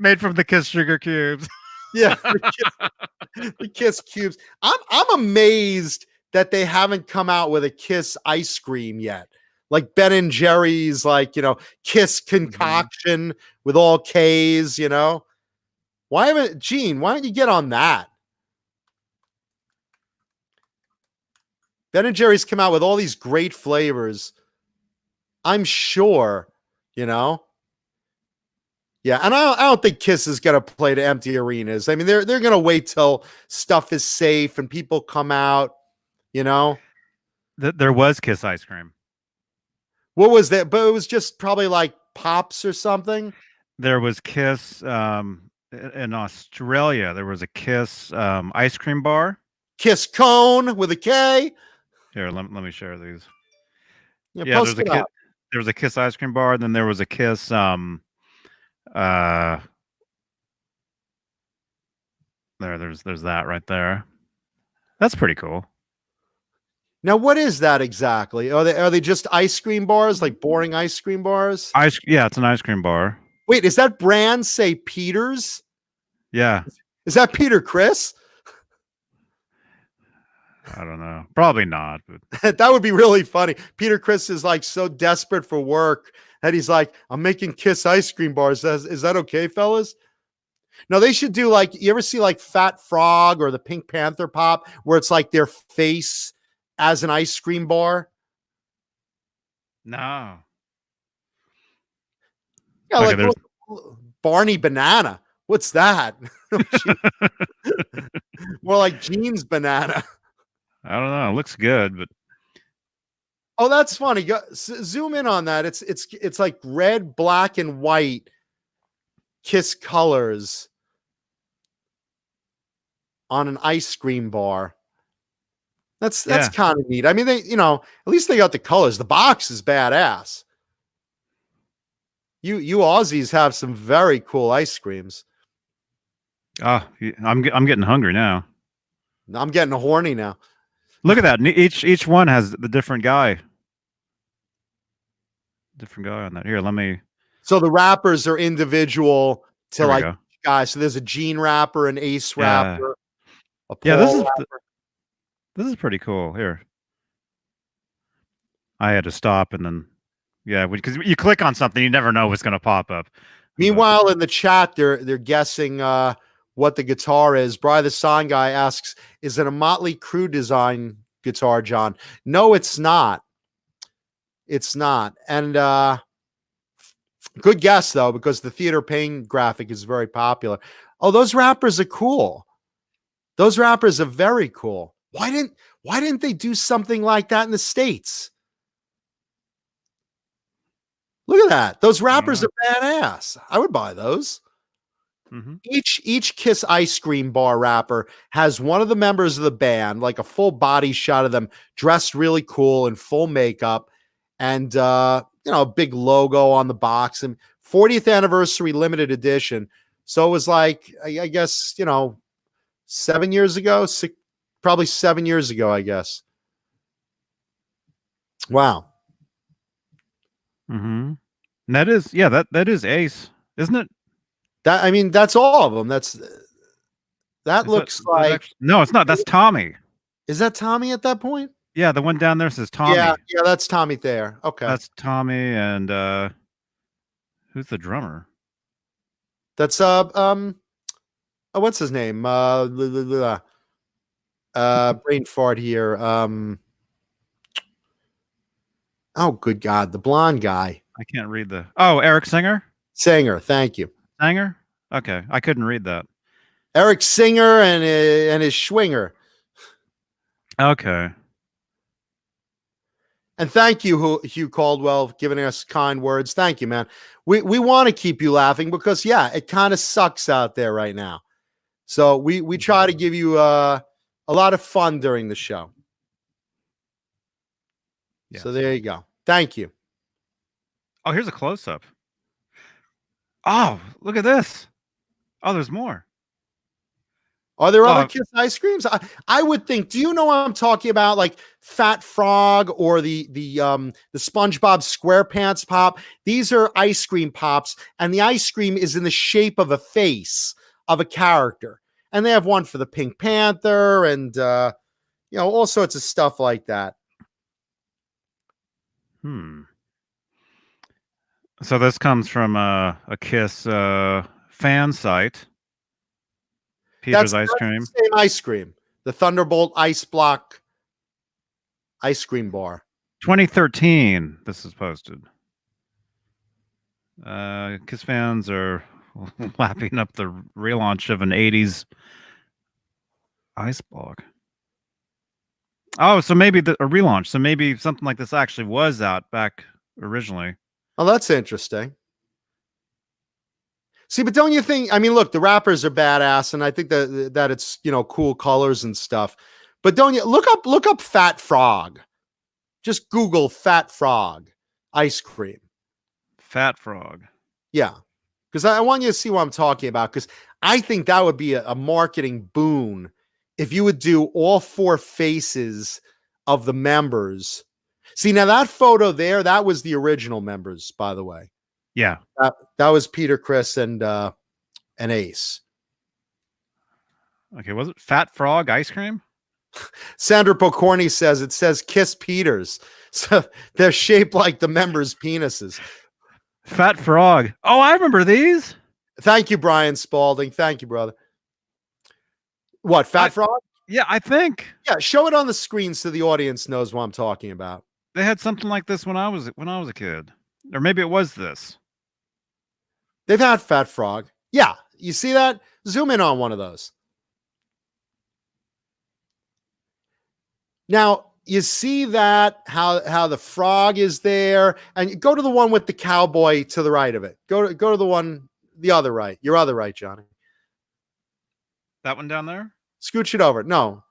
Made from the Kiss sugar cubes. Yeah, the Kiss cubes. I'm amazed that they haven't come out with a Kiss ice cream yet. Like Ben and Jerry's, Kiss concoction with all K's, Why don't you get on that? Ben and Jerry's come out with all these great flavors. I'm sure, Yeah, and I don't think Kiss is going to play to empty arenas. I mean, they're going to wait till stuff is safe and people come out, There was Kiss ice cream. What was that? But it was just probably like Pops or something. There was Kiss in Australia. There was a Kiss ice cream bar. Kiss cone with a K. Here, let me share these. Yeah, there was a Kiss ice cream bar, and then there was a Kiss there's that right there. That's pretty cool. Now, what is that exactly? Are they just ice cream bars, like boring ice cream bars? Yeah, it's an ice cream bar. Wait, is that brand say Peter's? Yeah. Is that Peter Chris? I don't know. Probably not. But that would be really funny. Peter Chris is like so desperate for work that he's like, I'm making Kiss ice cream bars. Is that okay, fellas? No, they should do you ever see like Fat Frog or the Pink Panther Pop, where it's like their face as an ice cream bar? No. Yeah, okay, like Barney Banana. What's that? More like Gene's banana. I don't know. It looks good, but oh, that's funny. Zoom in on that. It's like red, black, and white Kiss colors on an ice cream bar. That's Yeah. kind of neat. I mean, they, at least they got the colors. The box is badass. You Aussies have some very cool ice creams. Oh, I'm getting hungry now. I'm getting horny now. Look at that. Each one has the different guy. Different guy on that. Here, let me. So the wrappers are individual to There we like go. guys. So there's a Gene wrapper, an Ace Yeah. wrapper, a Yeah, Paul wrapper. this is pretty cool. Here, I had to stop and then, yeah, because you click on something, you never know what's going to pop up. Meanwhile, in the chat, they're guessing what the guitar is. Bri the Sign Guy asks, "Is it a Motley Crue design guitar, John?" No, it's not. It's not. And good guess though, because the Theater Pain graphic is very popular. Oh, those rappers are cool. Those rappers are very cool. Why didn't they do something like that in the States? Look at that. Those rappers are badass. I would buy those. Mm-hmm. Each Kiss ice cream bar wrapper has one of the members of the band, like a full body shot of them dressed really cool in full makeup, and a big logo on the box, and 40th anniversary limited edition. So it was like, I guess, 7 years ago, probably 7 years ago, I guess. Wow. Mm-hmm. That is, yeah, that is Ace, isn't it? That's all of them. That looks like no, it's not. That's Tommy. Is that Tommy at that point? Yeah, the one down there says Tommy. Yeah, that's Tommy Thayer. Okay. That's Tommy, and who's the drummer? That's what's his name? Brain fart here. Oh, good God, the blonde guy. I can't read the. Oh, Eric Singer. Thank you. Singer. Okay, I couldn't read that. Eric Singer and his Schwinger. Okay. And thank you, Hugh Caldwell, giving us kind words. Thank you, man. We want to keep you laughing because, yeah, it kind of sucks out there right now. So we try to give you a lot of fun during the show. Yes. So there you go. Thank you. Oh, here's a close-up. Oh, look at this. Oh, there's more. Are there other Kiss ice creams? I would think. Do you know what I'm talking about? Like Fat Frog or the SpongeBob SquarePants pop. These are ice cream pops, and the ice cream is in the shape of a face of a character. And they have one for the Pink Panther, and all sorts of stuff like that. So this comes from a Kiss fan site. Peter's ice cream. The same ice cream. The Thunderbolt Ice Block ice cream bar. 2013. This is posted. Kiss fans are lapping up the relaunch of an 80's ice block. Oh, so maybe a relaunch. So maybe something like this actually was out back originally. Oh, that's interesting. See, but don't you think? I mean, look, the wrappers are badass, and I think that it's cool colors and stuff. But don't you look up Fat Frog? Just Google Fat Frog ice cream. Fat Frog. Yeah, because I want you to see what I'm talking about. Because I think that would be a marketing boon if you would do all four faces of the members. See, now that photo there, that was the original members, by the way. Yeah. That was Peter, Chris, and Ace. Okay, was it Fat Frog ice cream? Sandra Pocorni says it says Kiss Peters. So they're shaped like the members' penises. Fat Frog. Oh, I remember these. Thank you, Brian Spalding. Thank you, brother. What, Fat Frog? Yeah, I think. Yeah, show it on the screen so the audience knows what I'm talking about. They had something like this when I was a kid. Or maybe it was this. They've had Fat Frog. Yeah, you see that? Zoom in on one of those. Now, you see that, how the frog is there, and you go to the one with the cowboy to the right of it. Go to the one, the other right. Your other right, Johnny. That one down there? Scooch it over. No.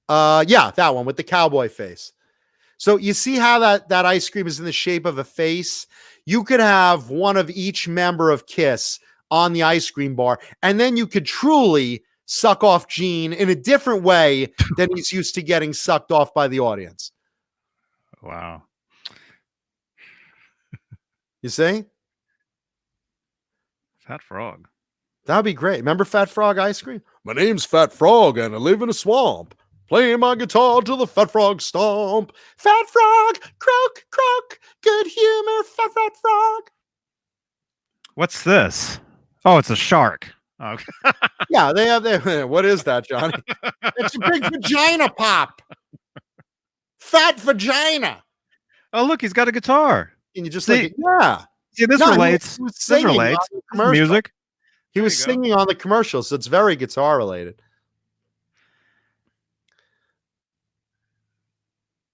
Yeah, that one with the cowboy face. So you see how that ice cream is in the shape of a face? You could have one of each member of Kiss on the ice cream bar, and then you could truly suck off Gene in a different way than he's used to getting sucked off by the audience. Wow. You see? Fat Frog. That'd be great. Remember Fat Frog ice cream? My name's Fat Frog and I live in a swamp. Playing my guitar till the fat frog stomp. Fat frog, croak, croak. Good humor, fat frog. What's this? Oh, it's a shark. Okay. Yeah, they have. What is that, Johnny? It's a big vagina pop. Fat vagina. Oh, look, he's got a guitar. And you just See, like, yeah. See, this No, relates. he was This singing relates. on the This is commercial. music. He There was you go. singing on the commercial, so it's very guitar related.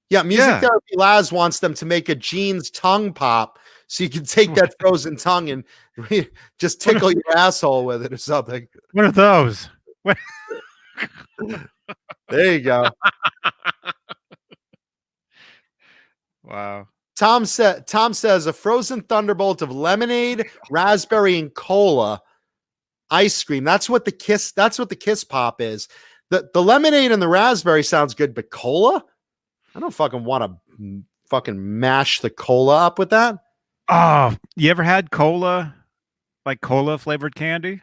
Yeah, Music Therapy Laz wants them to make a Gene's tongue pop so you can take that frozen tongue and just tickle your asshole with it or something. What are those? What? There you go. Wow. Tom says a frozen thunderbolt of lemonade, raspberry, and cola ice cream. That's what the Kiss pop is. The lemonade and the raspberry sounds good, but cola? I don't fucking want to fucking mash the cola up with that. Oh, you ever had cola? Like cola flavored candy?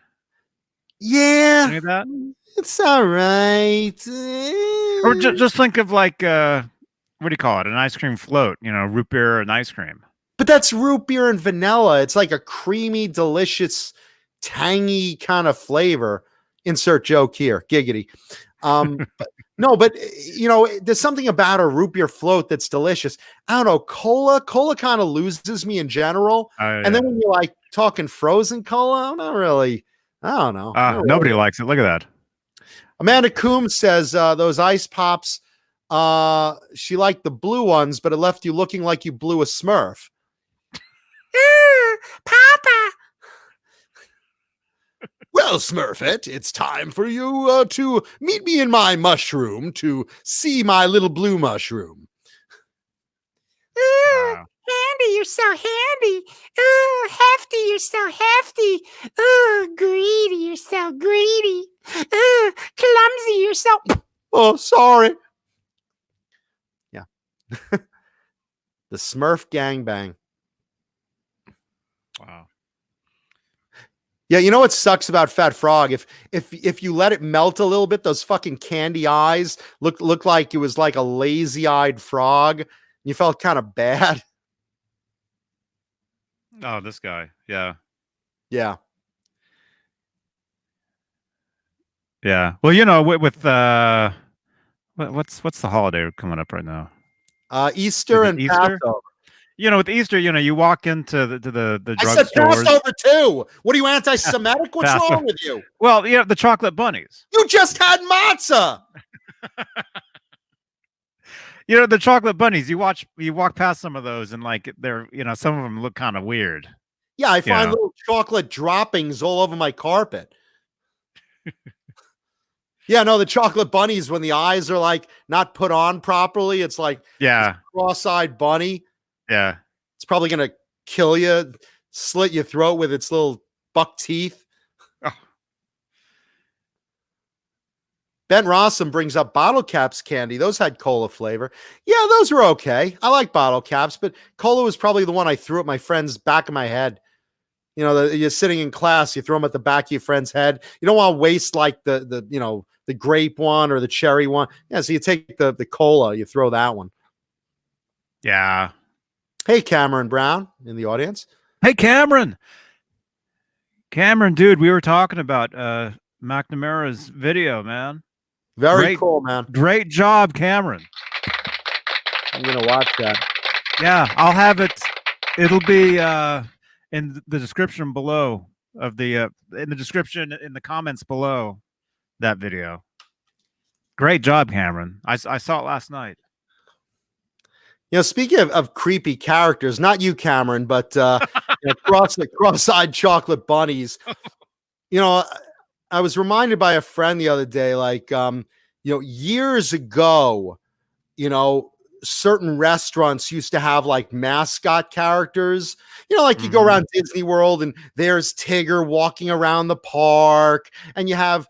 Yeah. Any of that? It's all right. Or just think of like what do you call it? An ice cream float, root beer and ice cream. But that's root beer and vanilla. It's like a creamy, delicious, tangy kind of flavor. Insert joke here. Giggity. But there's something about a root beer float that's delicious. I don't know. Cola kind of loses me in general. Yeah. And then when you're like talking frozen cola, I don't know. Nobody likes it. Look at that. Amanda Coombs says those ice pops, she liked the blue ones, but it left you looking like you blew a Smurf. Papa. Well, Smurfette, it's time for you to meet me in my mushroom to see my little blue mushroom. Wow. Handy, you're so handy. Ooh, hefty, you're so hefty. Ooh, greedy, you're so greedy. Ooh, clumsy, you're so... Oh, sorry. Yeah. The Smurf gangbang. Wow. Yeah, you know what sucks about Fat Frog? If you let it melt a little bit, those fucking candy eyes look like it was like a lazy-eyed frog. You felt kind of bad. Oh, this guy. Yeah. Yeah. Yeah. Well, with what's the holiday coming up right now? Easter and Easter? Passover. With Easter, you walk into the I drug said stores. Passover too. What are you, anti-Semitic? What's wrong with you? Well, the chocolate bunnies. You just had matzah. The chocolate bunnies. You walk past some of those, and like they're, some of them look kind of weird. Yeah, I find little chocolate droppings all over my carpet. Yeah, no, the chocolate bunnies, when the eyes are like not put on properly, it's like cross-eyed bunny. Yeah. It's probably gonna kill you, slit your throat with its little buck teeth. Oh. Ben Rossum brings up bottle caps candy. Those had cola flavor. Yeah, those were okay. I like bottle caps, but cola was probably the one I threw at my friend's back of my head. You're sitting in class, you throw them at the back of your friend's head. You don't want to waste like the grape one or the cherry one. Yeah, so you take the cola, you throw that one. Yeah. Hey, Cameron Brown in the audience. Hey, Cameron, dude, we were talking about McNamara's video, man. Very cool, man. Great job, Cameron. I'm gonna watch that. Yeah, I'll have it. It'll be in the description below of the in the comments below that video. Great job, Cameron. I saw it last night. Speaking of creepy characters, not you, Cameron, but cross-eyed chocolate bunnies. I was reminded by a friend the other day, like, years ago, certain restaurants used to have like mascot characters, like you go around Disney World and there's Tigger walking around the park, and you have,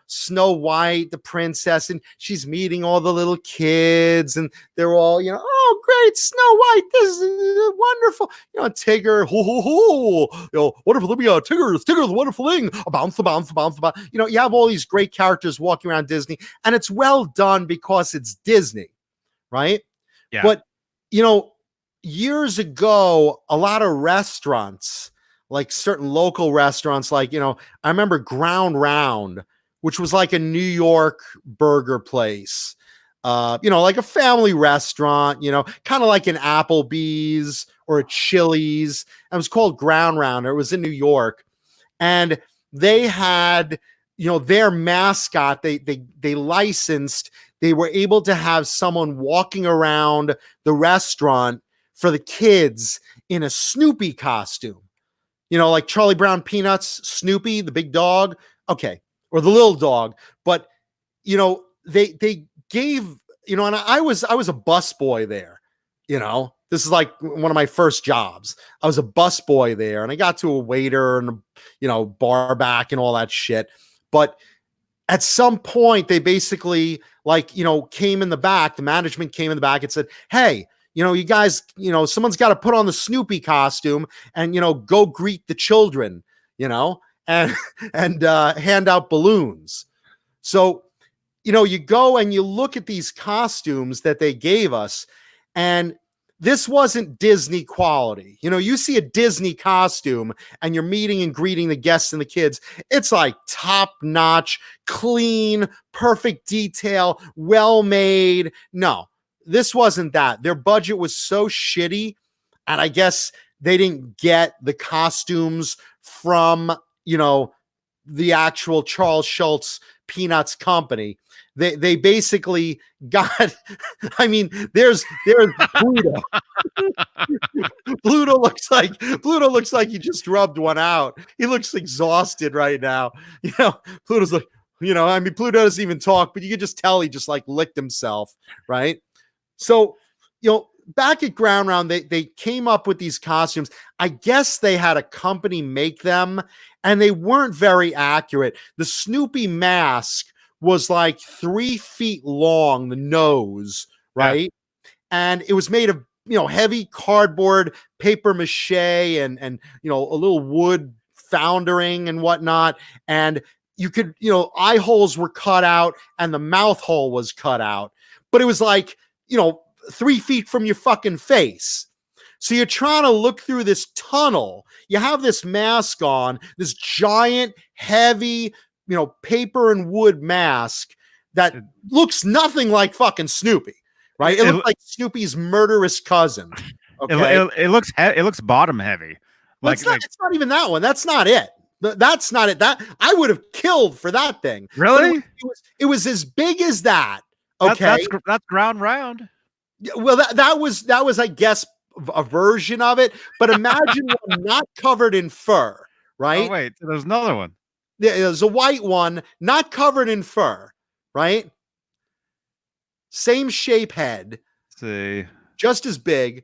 Snow White, the princess, and she's meeting all the little kids, and they're all, oh, great, Snow White, this is wonderful. Tigger, wonderful, Tigger, the wonderful thing, bounce, bounce, bounce, bounce. You have all these great characters walking around Disney, and it's well done because it's Disney. Right. Yeah. But, years ago, a lot of restaurants, like certain local restaurants, like, I remember Ground Round, which was like a New York burger place, like a family restaurant, kind of like an Applebee's or a Chili's. It was called Ground Round. It was in New York. And they had, their mascot, they licensed. They were able to have someone walking around the restaurant for the kids in a Snoopy costume, like Charlie Brown Peanuts, Snoopy, the big dog. Okay. Or the little dog. But, they gave, and I was a busboy there, this is like one of my first jobs. I was a busboy there, and I got to a waiter and, bar back and all that shit. But at some point they basically came in the back, the management came in the back and said, hey, you guys, someone's got to put on the Snoopy costume and, go greet the children, and hand out balloons. So, you go and you look at these costumes that they gave us, and this wasn't Disney quality. You see a Disney costume and you're meeting and greeting the guests and the kids. It's like top notch, clean, perfect detail, well made. No, this wasn't that. Their budget was so shitty. And I guess they didn't get the costumes from, the actual Charles Schultz Peanuts company. They basically got, there's Pluto. Pluto looks like he just rubbed one out. He looks exhausted right now. Pluto's like, Pluto doesn't even talk, but you can just tell he just like licked himself. Right. So, back at Ground Round, they came up with these costumes. I guess they had a company make them, and they weren't very accurate. The Snoopy mask was like 3 feet long, the nose, right? Yeah. And it was made of, heavy cardboard, paper mache, and a little wood foundering and whatnot. And you could, eye holes were cut out and the mouth hole was cut out. But it was like, 3 feet from your fucking face. So you're trying to look through this tunnel. You have this mask on, this giant, heavy, paper and wood mask that looks nothing like fucking Snoopy, right? It looks like Snoopy's murderous cousin. Okay, it looks bottom heavy. It's not even that one. That's not it. That's not it. That I would have killed for that thing. Really? It was as big as that. Okay, that's Ground Round. Well, that was I guess a version of it. But imagine one not covered in fur, right? Oh wait, there's another one. There's a white one, not covered in fur, right? Same shape head. Let's see. Just as big,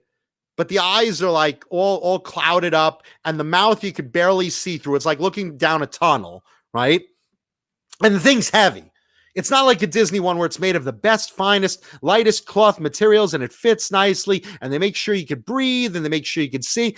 but the eyes are like all clouded up, and the mouth you could barely see through. It's like looking down a tunnel, right? And the thing's heavy. It's not like a Disney one where it's made of the best, finest, lightest cloth materials, and it fits nicely, and they make sure you can breathe, and they make sure you can see.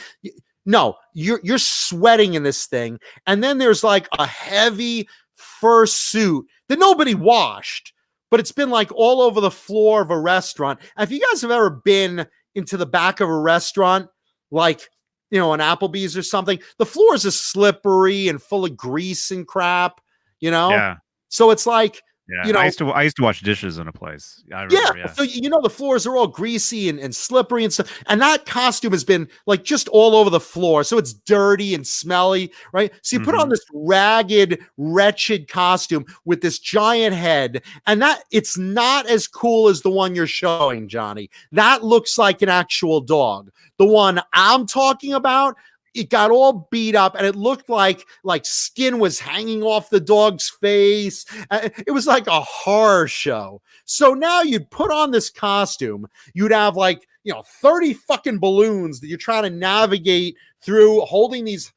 No, you're sweating in this thing. And then there's like a heavy fur suit that nobody washed, but it's been like all over the floor of a restaurant. And if you guys have ever been into the back of a restaurant, like, an Applebee's or something, the floors are slippery and full of grease and crap, Yeah. So it's like, yeah, I used to wash dishes in a place. I remember, yeah. So the floors are all greasy and slippery and stuff. And that costume has been like just all over the floor. So it's dirty and smelly, right? So you put on this ragged, wretched costume with this giant head, and that it's not as cool as the one you're showing, Johnny. That looks like an actual dog. The one I'm talking about it got all beat up, and it looked like skin was hanging off the dog's face. It was like a horror show. So now you'd put on this costume, you'd have 30 fucking balloons that you're trying to navigate through, holding these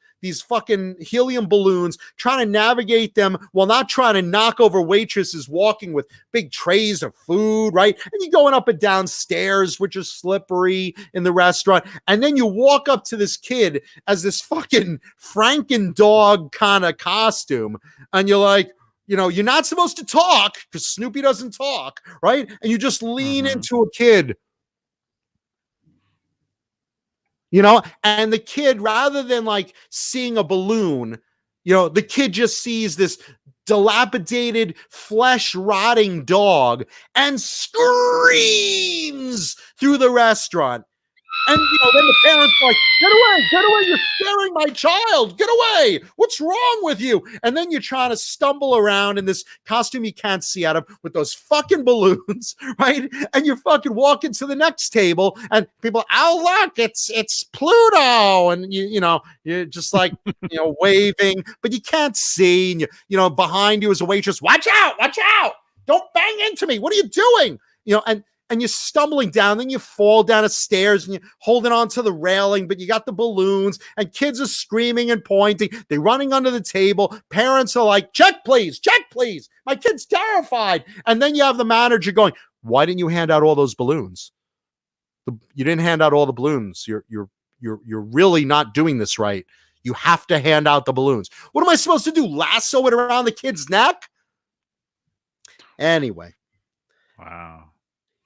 fucking helium balloons, trying to navigate them while not trying to knock over waitresses walking with big trays of food, right? And you're going up and down stairs, which is slippery in the restaurant. And then you walk up to this kid as this fucking Franken dog kind of costume. And you're like, you're not supposed to talk because Snoopy doesn't talk, right? And you just lean into a kid. And the kid, rather than seeing a balloon, the kid just sees this dilapidated, flesh rotting dog and screams through the restaurant. And, then the parents are like, get away, you're scaring my child, get away, what's wrong with you? And then you're trying to stumble around in this costume you can't see out of with those fucking balloons, right? And you're fucking walking to the next table and people, oh, look, it's Pluto. And, you're just waving, but you can't see. And, behind you is a waitress, watch out, don't bang into me, what are you doing? And you're stumbling down, then you fall down a stairs and you're holding on to the railing, but you got the balloons and kids are screaming and pointing. They're running under the table. Parents are like, check, please. My kid's terrified. And then you have the manager going, why didn't you hand out all those balloons? You didn't hand out all the balloons. You're really not doing this right. You have to hand out the balloons. What am I supposed to do? Lasso it around the kid's neck? Anyway. Wow.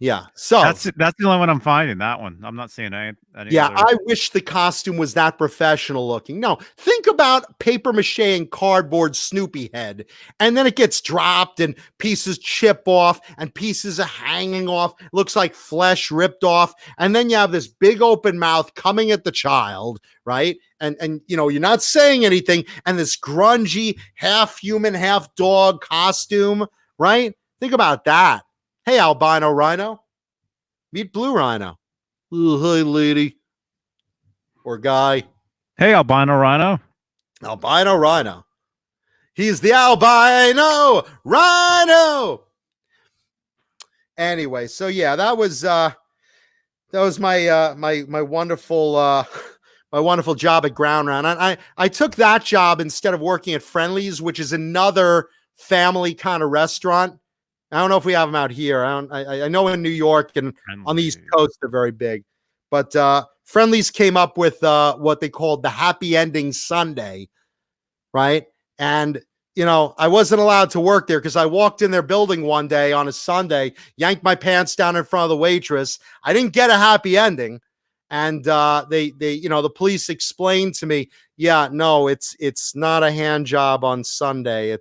Yeah, so that's the only one I'm finding. That one, I'm not seeing any. Yeah, other. I wish the costume was that professional looking. No, think about paper mache and cardboard Snoopy head, and then it gets dropped, and pieces chip off, and pieces are hanging off. Looks like flesh ripped off, and then you have this big open mouth coming at the child, right? And you're not saying anything, and this grungy, half human, half dog costume, right? Think about that. Hey, albino rhino. Meet blue rhino. Oh, hi, lady. Or guy. Hey, albino rhino. Albino rhino. He's the albino rhino. Anyway, so yeah, that was my my wonderful my wonderful job at Ground Round. And I took that job instead of working at Friendly's, which is another family kind of restaurant. I don't know if we have them out here. I know in New York and on the East Coast they're very big, but Friendly's came up with what they called the Happy Ending Sunday, right? And I wasn't allowed to work there because I walked in their building one day on a Sunday, yanked my pants down in front of the waitress. I didn't get a happy ending, and they the police explained to me, yeah, no, it's not a hand job on Sunday.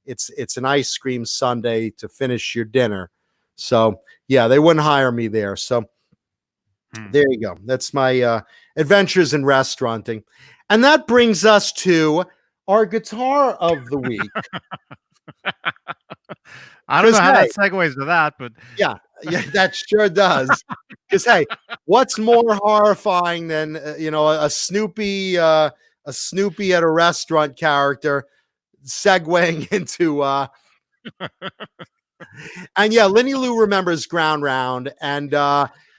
It's an ice cream sundae to finish your dinner. So yeah, they wouldn't hire me there. So there you go. That's my adventures in restauranting. And that brings us to our guitar of the week. I don't know how that segues to that, but yeah, that sure does. Because hey, what's more horrifying than a Snoopy at a restaurant character segueing into and yeah, Lenny Lou remembers Ground Round, and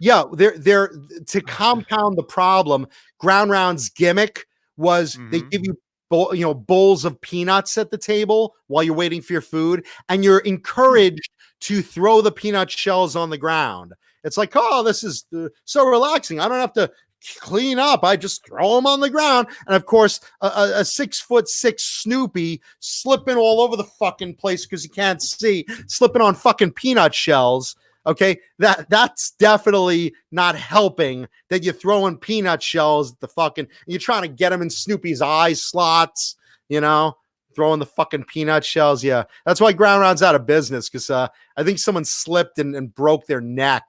yeah, they're to compound the problem. Ground Round's gimmick was they give you bowls of peanuts at the table while you're waiting for your food, and you're encouraged to throw the peanut shells on the ground. It's like, oh, this is so relaxing. I don't have to clean up. I just throw them on the ground. And of course, a 6'6" Snoopy slipping all over the fucking place because you can't see, slipping on fucking peanut shells. Okay, that's definitely not helping. That you're throwing peanut shells at the fucking, you're trying to get them in Snoopy's eye slots, throwing the fucking peanut shells. Yeah, that's why Ground Round's out of business, because I think someone slipped and broke their neck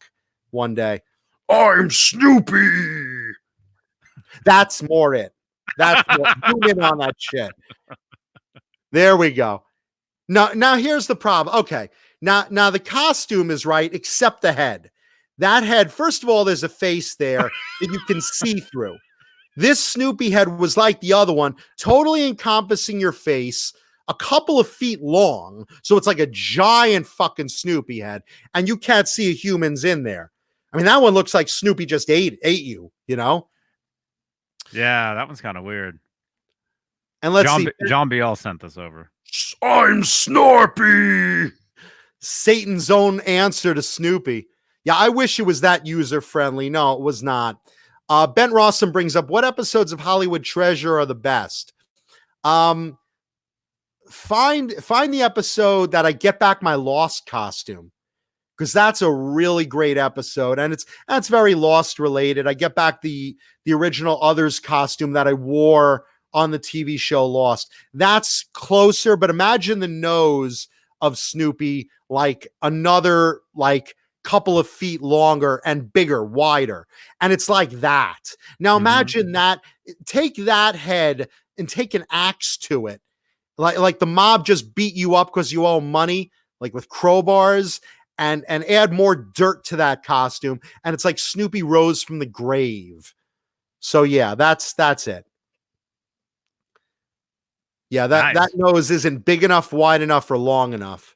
one day. I'm Snoopy. That's more it. That's more. Zoom in on that shit. There we go. Now here's the problem. Okay. Now the costume is right, except the head. That head, first of all, there's a face there that you can see through. This Snoopy head was like the other one, totally encompassing your face, a couple of feet long. So it's like a giant fucking Snoopy head, and you can't see a human's in there. I mean, that one looks like Snoopy just ate you, you know? Yeah, that one's kind of weird. And let's see. John BL sent this over. I'm Snorpy. Satan's own answer to Snoopy. Yeah, I wish it was that user-friendly. No, it was not. Ben Rawson brings up, what episodes of Hollywood Treasure are the best? Find the episode that I get back my Lost costume, because that's a really great episode, and that's very Lost related. I get back the original Others costume that I wore on the TV show Lost. That's closer, but imagine the nose of Snoopy like another like couple of feet longer and bigger, wider. And it's like that. Now imagine that, take that head and take an axe to it. Like the mob just beat you up because you owe money, like with crowbars, and add more dirt to that costume. And it's like Snoopy rose from the grave. So yeah, that's it. Yeah, that nose isn't big enough, wide enough, or long enough.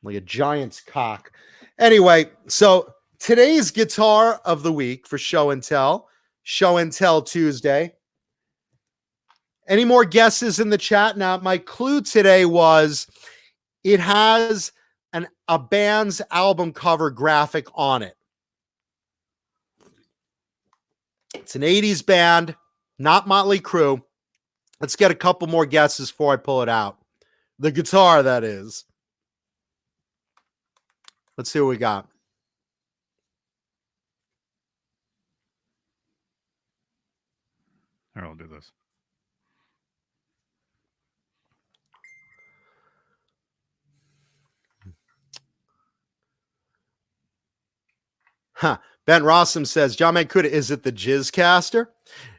Like a giant's cock. Anyway, so today's guitar of the week for Show and Tell Tuesday. Any more guesses in the chat? Now, my clue today was it has a band's album cover graphic on it. It's an 80s band, not Motley Crue. Let's get a couple more guesses before I pull it out. The guitar, that is. Let's see what we got. Here, I'll do this. Huh. Ben Rossum says, John Mancuda, is it the Jizzcaster?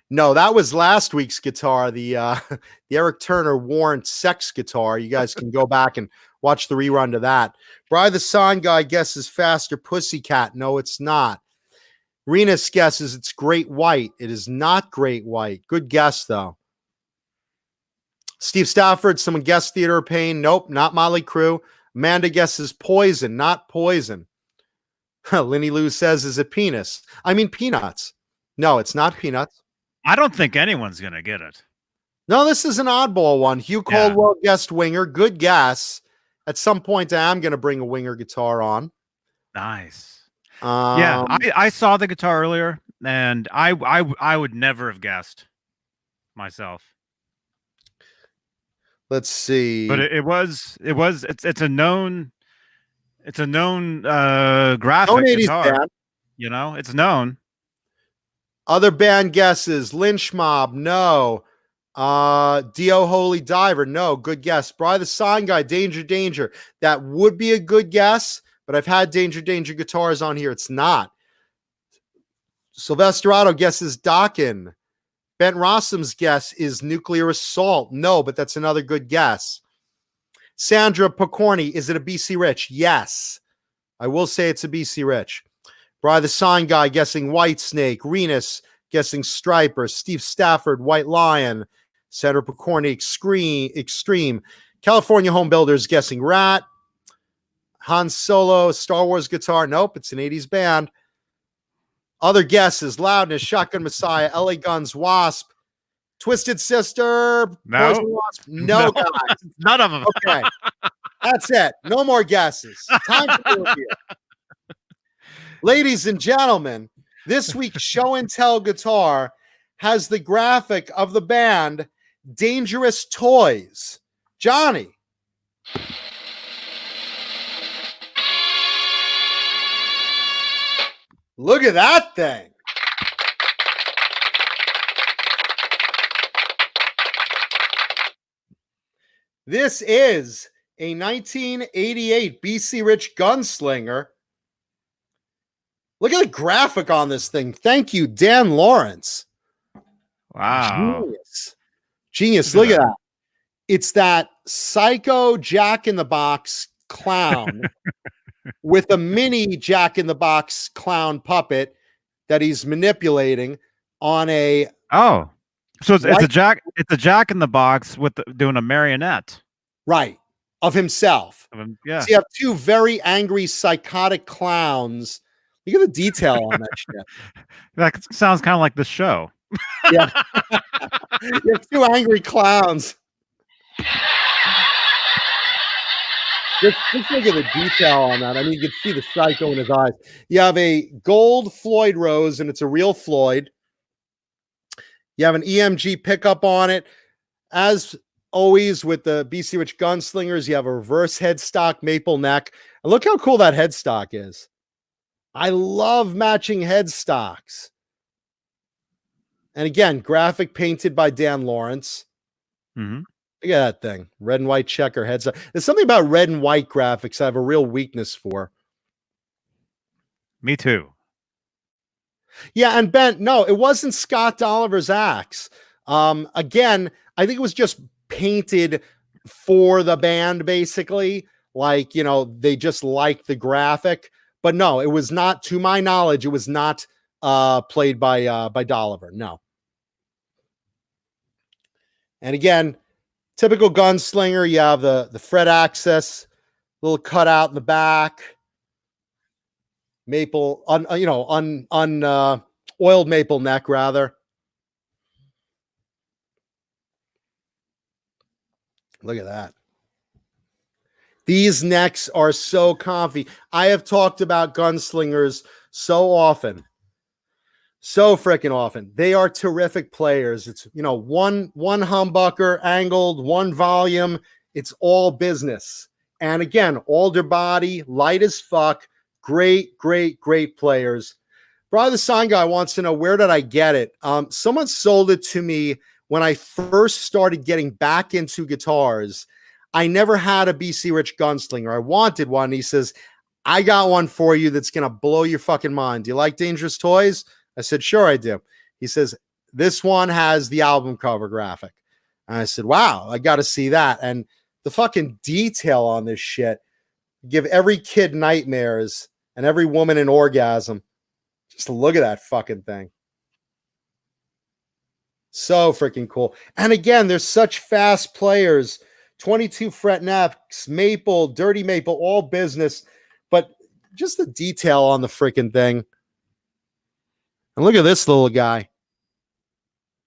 No, that was last week's guitar, the Eric Turner Warrant Sex guitar. You guys can go back and watch the rerun to that. Bry the Sign Guy guesses Faster Pussycat. No, it's not. Renus guesses it's Great White. It is not Great White. Good guess, though. Steve Stafford, someone guessed Theater of Pain. Nope, not Motley Crue. Amanda guesses Poison, not Poison. Lenny Lou says, is it penis? I mean peanuts. No, it's not peanuts. I don't think anyone's going to get it. No, this is an oddball one. Hugh Caldwell guessed Winger. Good guess. At some point, I am going to bring a Winger guitar on. Nice. Yeah, I saw the guitar earlier, and I would never have guessed myself. Let's see. But it's a known graphic guitar. Band. You know, it's known. Other band guesses: Lynch Mob, no. Dio Holy Diver, no. Good guess. Bry the Sign Guy, Danger Danger. That would be a good guess, but I've had Danger Danger guitars on here. It's not. Sylvesterado guesses Dokken. Ben Rossum's guess is Nuclear Assault. No, but that's another good guess. Sandra Picorni, is it a BC Rich? Yes. I will say it's a BC Rich. Bry the Sign Guy guessing White Snake. Renus guessing Striper. Steve Stafford, White Lion. Sandra Picorni, Extreme. California Home Builders guessing Rat. Han Solo, Star Wars guitar. Nope, it's an 80s band. Other guesses: Loudness, Shotgun Messiah, LA Guns, Wasp, Twisted Sister, No. Poison Wasp. No, guys. None of them. Okay. That's it. No more guesses. Time for the review. Ladies and gentlemen, this week's Show and Tell guitar has the graphic of the band Dangerous Toys. Johnny. Look at that thing. This is a 1988 BC Rich Gunslinger. Look at the graphic on this thing. Thank you, Dan Lawrence. Wow. Genius. Look at that. It's that psycho Jack in the Box clown with a mini Jack in the Box clown puppet that he's manipulating on a Oh, so it's a white, Jack. It's a Jack in the Box with doing a marionette right, of himself. of him. Yeah, So you have two very angry, psychotic clowns. Look at the detail on that shit. that sounds kind of like the show. Yeah. You have two angry clowns. Just look at the detail on that. I mean, you can see the psycho in his eyes. You have a gold Floyd Rose, and it's a real Floyd. You have an EMG pickup on it. As always with the BC Rich Gunslingers, you have a reverse headstock maple neck. And look how cool that headstock is. I love matching headstocks. And again, graphic painted by Dan Lawrence. Mm-hmm. Look at that thing. Red and white checker headstock. There's something about red and white graphics I have a real weakness for. Me too. Yeah, and Ben, no, it wasn't Scott Oliver's axe. Again, I think it was just painted for the band, basically. Like, you know, they just liked the graphic. But no, it was not, to my knowledge, it was not played by Dolliver. No. And again, typical gunslinger, you have the fret access, little cutout in the back, maple, oiled maple neck, rather. Look at that. These necks are so comfy. I have talked about gunslingers so often. So freaking often. They are terrific players. It's, one humbucker angled, one volume. It's all business. And again, older body, light as fuck. Great, great, great players. Brother the Sign Guy wants to know, where did I get it? Someone sold it to me when I first started getting back into guitars. I never had a BC Rich Gunslinger. I wanted one. He says, I got one for you that's going to blow your fucking mind. Do you like Dangerous Toys? I said, sure I do. He says, this one has the album cover graphic. And I said, wow, I got to see that. And the fucking detail on this shit, give every kid nightmares and every woman an orgasm. Just look at that fucking thing. So freaking cool. And again, there's such fast players. 22 fret necks, maple, dirty maple, all business. But just the detail on the freaking thing. And look at this little guy.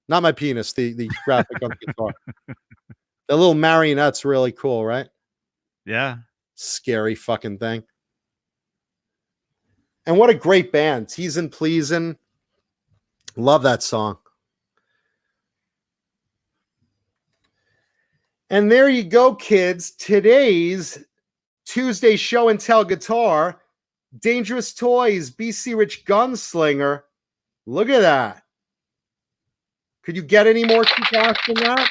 Not my penis, the graphic on the guitar. The little marionette's really cool, right? Yeah. Scary fucking thing. And what a great band. Teasin' Pleasin'. Love that song. And there you go, kids. Today's Tuesday show and tell guitar. Dangerous Toys, BC Rich Gunslinger. Look at that. Could you get any more kick-ass than that?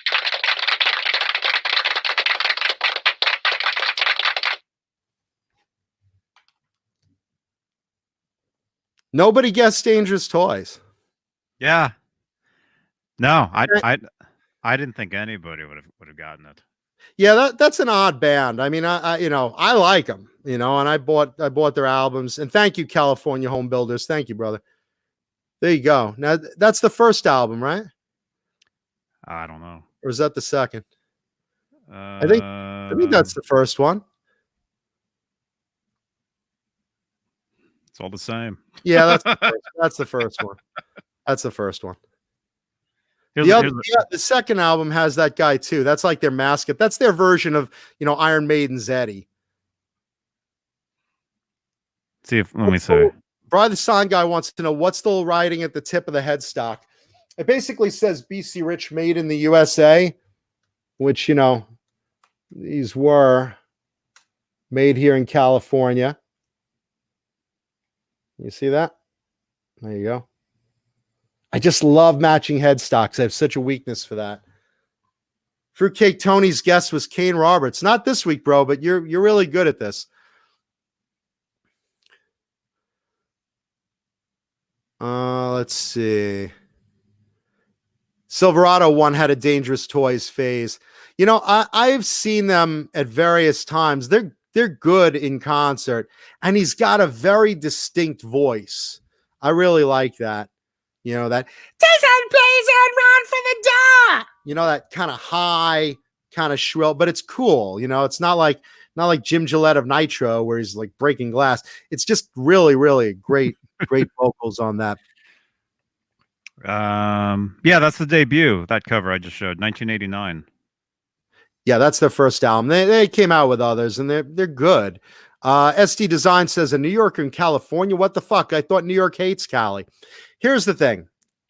Nobody guessed Dangerous Toys. Yeah. No, I didn't think anybody would have gotten it. Yeah, that's an odd band. I mean, I like them, and I bought their albums. And thank you, California Home Builders. Thank you, brother. There you go. Now that's the first album, right? I don't know. Or is that the second? I think that's the first one. It's all the same. Yeah, that's the first one. That's the first one. The second album has that guy too. That's like their mascot. That's their version of, Iron Maiden's Eddie. Let me see. Brother the Sign Guy wants to know, what's the writing at the tip of the headstock? It basically says BC Rich made in the USA, which, these were made here in California. You see that? There you go. I just love matching headstocks. I have such a weakness for that. Fruitcake Tony's guest was Kane Roberts. Not this week, bro, but you're really good at this. Let's see. Silverado one had a Dangerous Toys phase. I've seen them at various times. They're good in concert, and he's got a very distinct voice. I really like that. You know, that Jason, Jason, run for the door. You know, that kind of high, kind of shrill, but it's cool. You know, it's not like Jim Gillette of Nitro where he's like breaking glass. It's just really, really great vocals on that. Yeah, that's the debut. That cover I just showed, 1989. Yeah, that's their first album. They came out with others, and they're good. SD Design says, a New Yorker in California? What the fuck? I thought New York hates Cali. Here's the thing.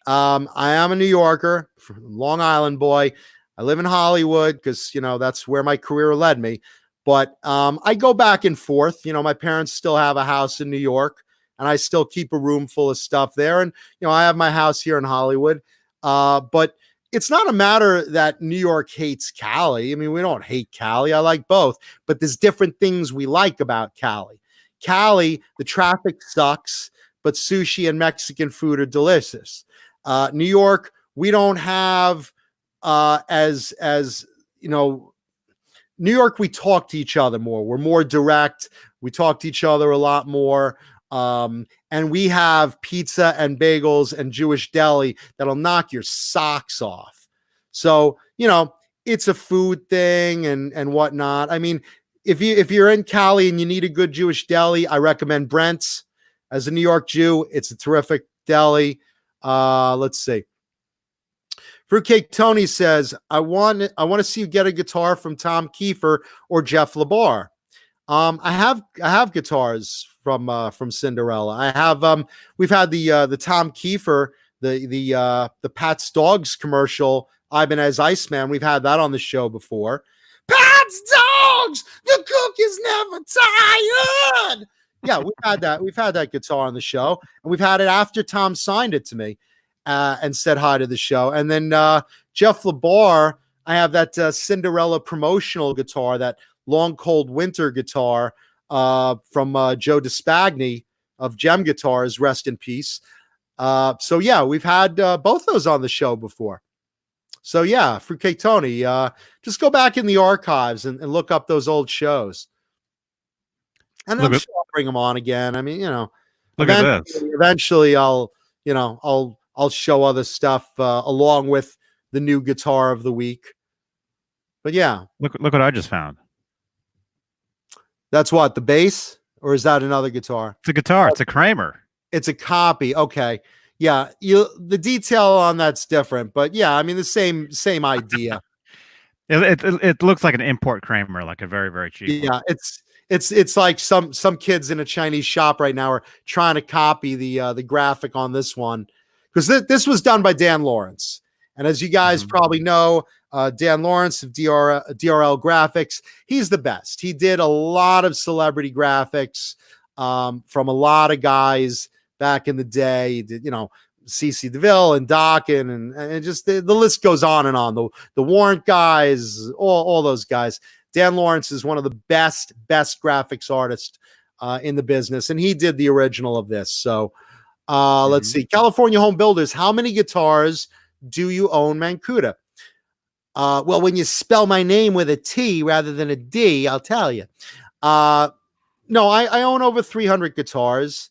I am a New Yorker, Long Island boy. I live in Hollywood because, you know, that's where my career led me. But I go back and forth. You know, my parents still have a house in New York, and I still keep a room full of stuff there. And, you know, I have my house here in Hollywood. But it's not a matter that New York hates Cali. I mean, we don't hate Cali. I like both. But there's different things we like about Cali. Cali, the traffic sucks, but sushi and Mexican food are delicious. New York, we don't have as you know, New York, we talk to each other more. We're more direct. We talk to each other a lot more. And we have pizza and bagels and Jewish deli that'll knock your socks off. So, you know, it's a food thing and whatnot. I mean, if you're in Cali and you need a good Jewish deli, I recommend Brent's. As a New York Jew, it's a terrific deli. Let's see. Fruitcake Tony says, I want to see you get a guitar from Tom Kiefer or Jeff LeBar. I have guitars from Cinderella. I have we've had the Tom Kiefer, the Pat's Dogs commercial, Ibanez Iceman. We've had that on the show before. Pat's Dogs, the cook is never tired. Yeah, we've had that. We've had that guitar on the show, and we've had it after Tom signed it to me and said hi to the show. And then Jeff LeBar, I have that Cinderella promotional guitar, that Long Cold Winter guitar from Joe DeSpagni of Gem Guitars, rest in peace. So yeah, we've had both those on the show before. So yeah, Fruitcake Tony, just go back in the archives and look up those old shows. And I'm sure I'll bring them on again. I mean, you know, eventually I'll show other stuff along with the new guitar of the week. But yeah, look what I just found. That's what, the bass, or is that another guitar? It's a guitar. It's a Kramer. It's a copy. Okay. Yeah. The detail on that's different, but yeah, I mean, the same idea. It looks like an import Kramer, like a very, very cheap one. It's like some kids in a Chinese shop right now are trying to copy the graphic on this one, because this was done by Dan Lawrence. And as you guys probably know, Dan Lawrence of DRL Graphics, he's the best. He did a lot of celebrity graphics from a lot of guys back in the day. He did, you know, CC DeVille and Dokken and just the list goes on and on. The Warrant guys, all those guys. Dan Lawrence is one of the best graphics artists in the business, and he did the original of this. So let's see. California Home Builders, how many guitars do you own, Mancuda? Well, when you spell my name with a T rather than a D, I'll tell you. No, I own over 300 guitars,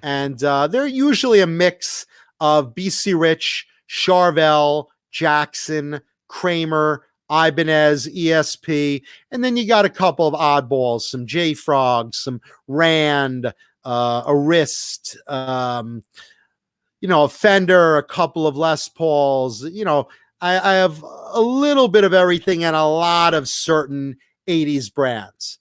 and they're usually a mix of BC Rich, Charvel, Jackson, Kramer, Ibanez, ESP, and then you got a couple of oddballs, some J-Frog, some Rand, a Wrist, you know, a Fender, a couple of Les Pauls. You know, I have a little bit of everything and a lot of certain 80s brands,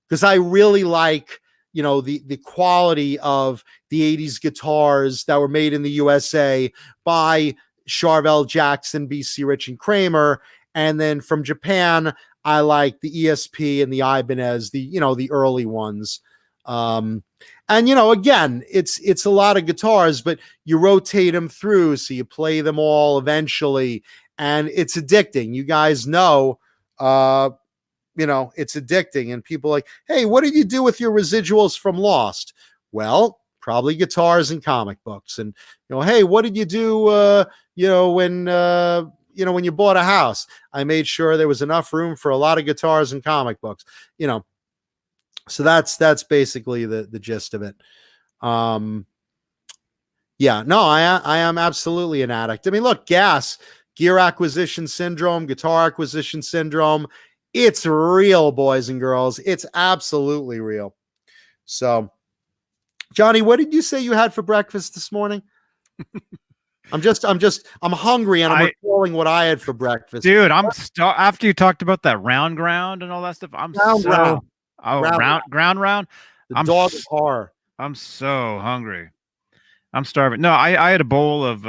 because I really like, you know, the quality of the 80s guitars that were made in the USA by Charvel, Jackson, BC Rich, and Kramer. And then from Japan, I like the ESP and the Ibanez, the early ones. And, you know, again, it's a lot of guitars, but you rotate them through, so you play them all eventually, and it's addicting. You guys know, you know, it's addicting, and people are like, hey, what did you do with your residuals from Lost? Well, probably guitars and comic books. And, you know, hey, what did you do, you know, when you bought a house? I made sure there was enough room for a lot of guitars and comic books, you know. So that's basically the gist of it. Yeah, no, I am absolutely an addict. I mean, look, gear acquisition syndrome, guitar acquisition syndrome. It's real, boys and girls. It's absolutely real. So, Johnny, what did you say you had for breakfast this morning? I'm hungry and I'm recalling what I had for breakfast. Dude, after you talked about that round ground and all that stuff, I'm Round. round. The dog of horror. I'm so hungry. I'm starving. No, I had a bowl of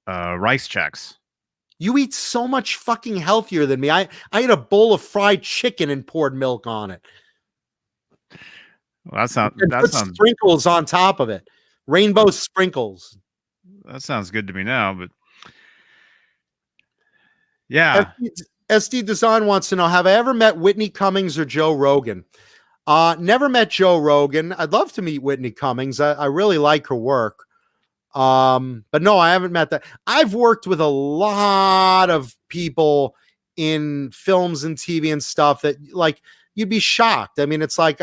rice checks. You eat so much fucking healthier than me. I ate a bowl of fried chicken and poured milk on it. Well, that sounds sprinkles on top of it. Rainbow sprinkles. That sounds good to me now, but yeah. SD Design wants to know, have I ever met Whitney Cummings or Joe Rogan? Never met Joe Rogan. I'd love to meet Whitney Cummings. I really like her work. But no, I haven't met that. I've worked with a lot of people in films and TV and stuff that, like, you'd be shocked. I mean, it's like,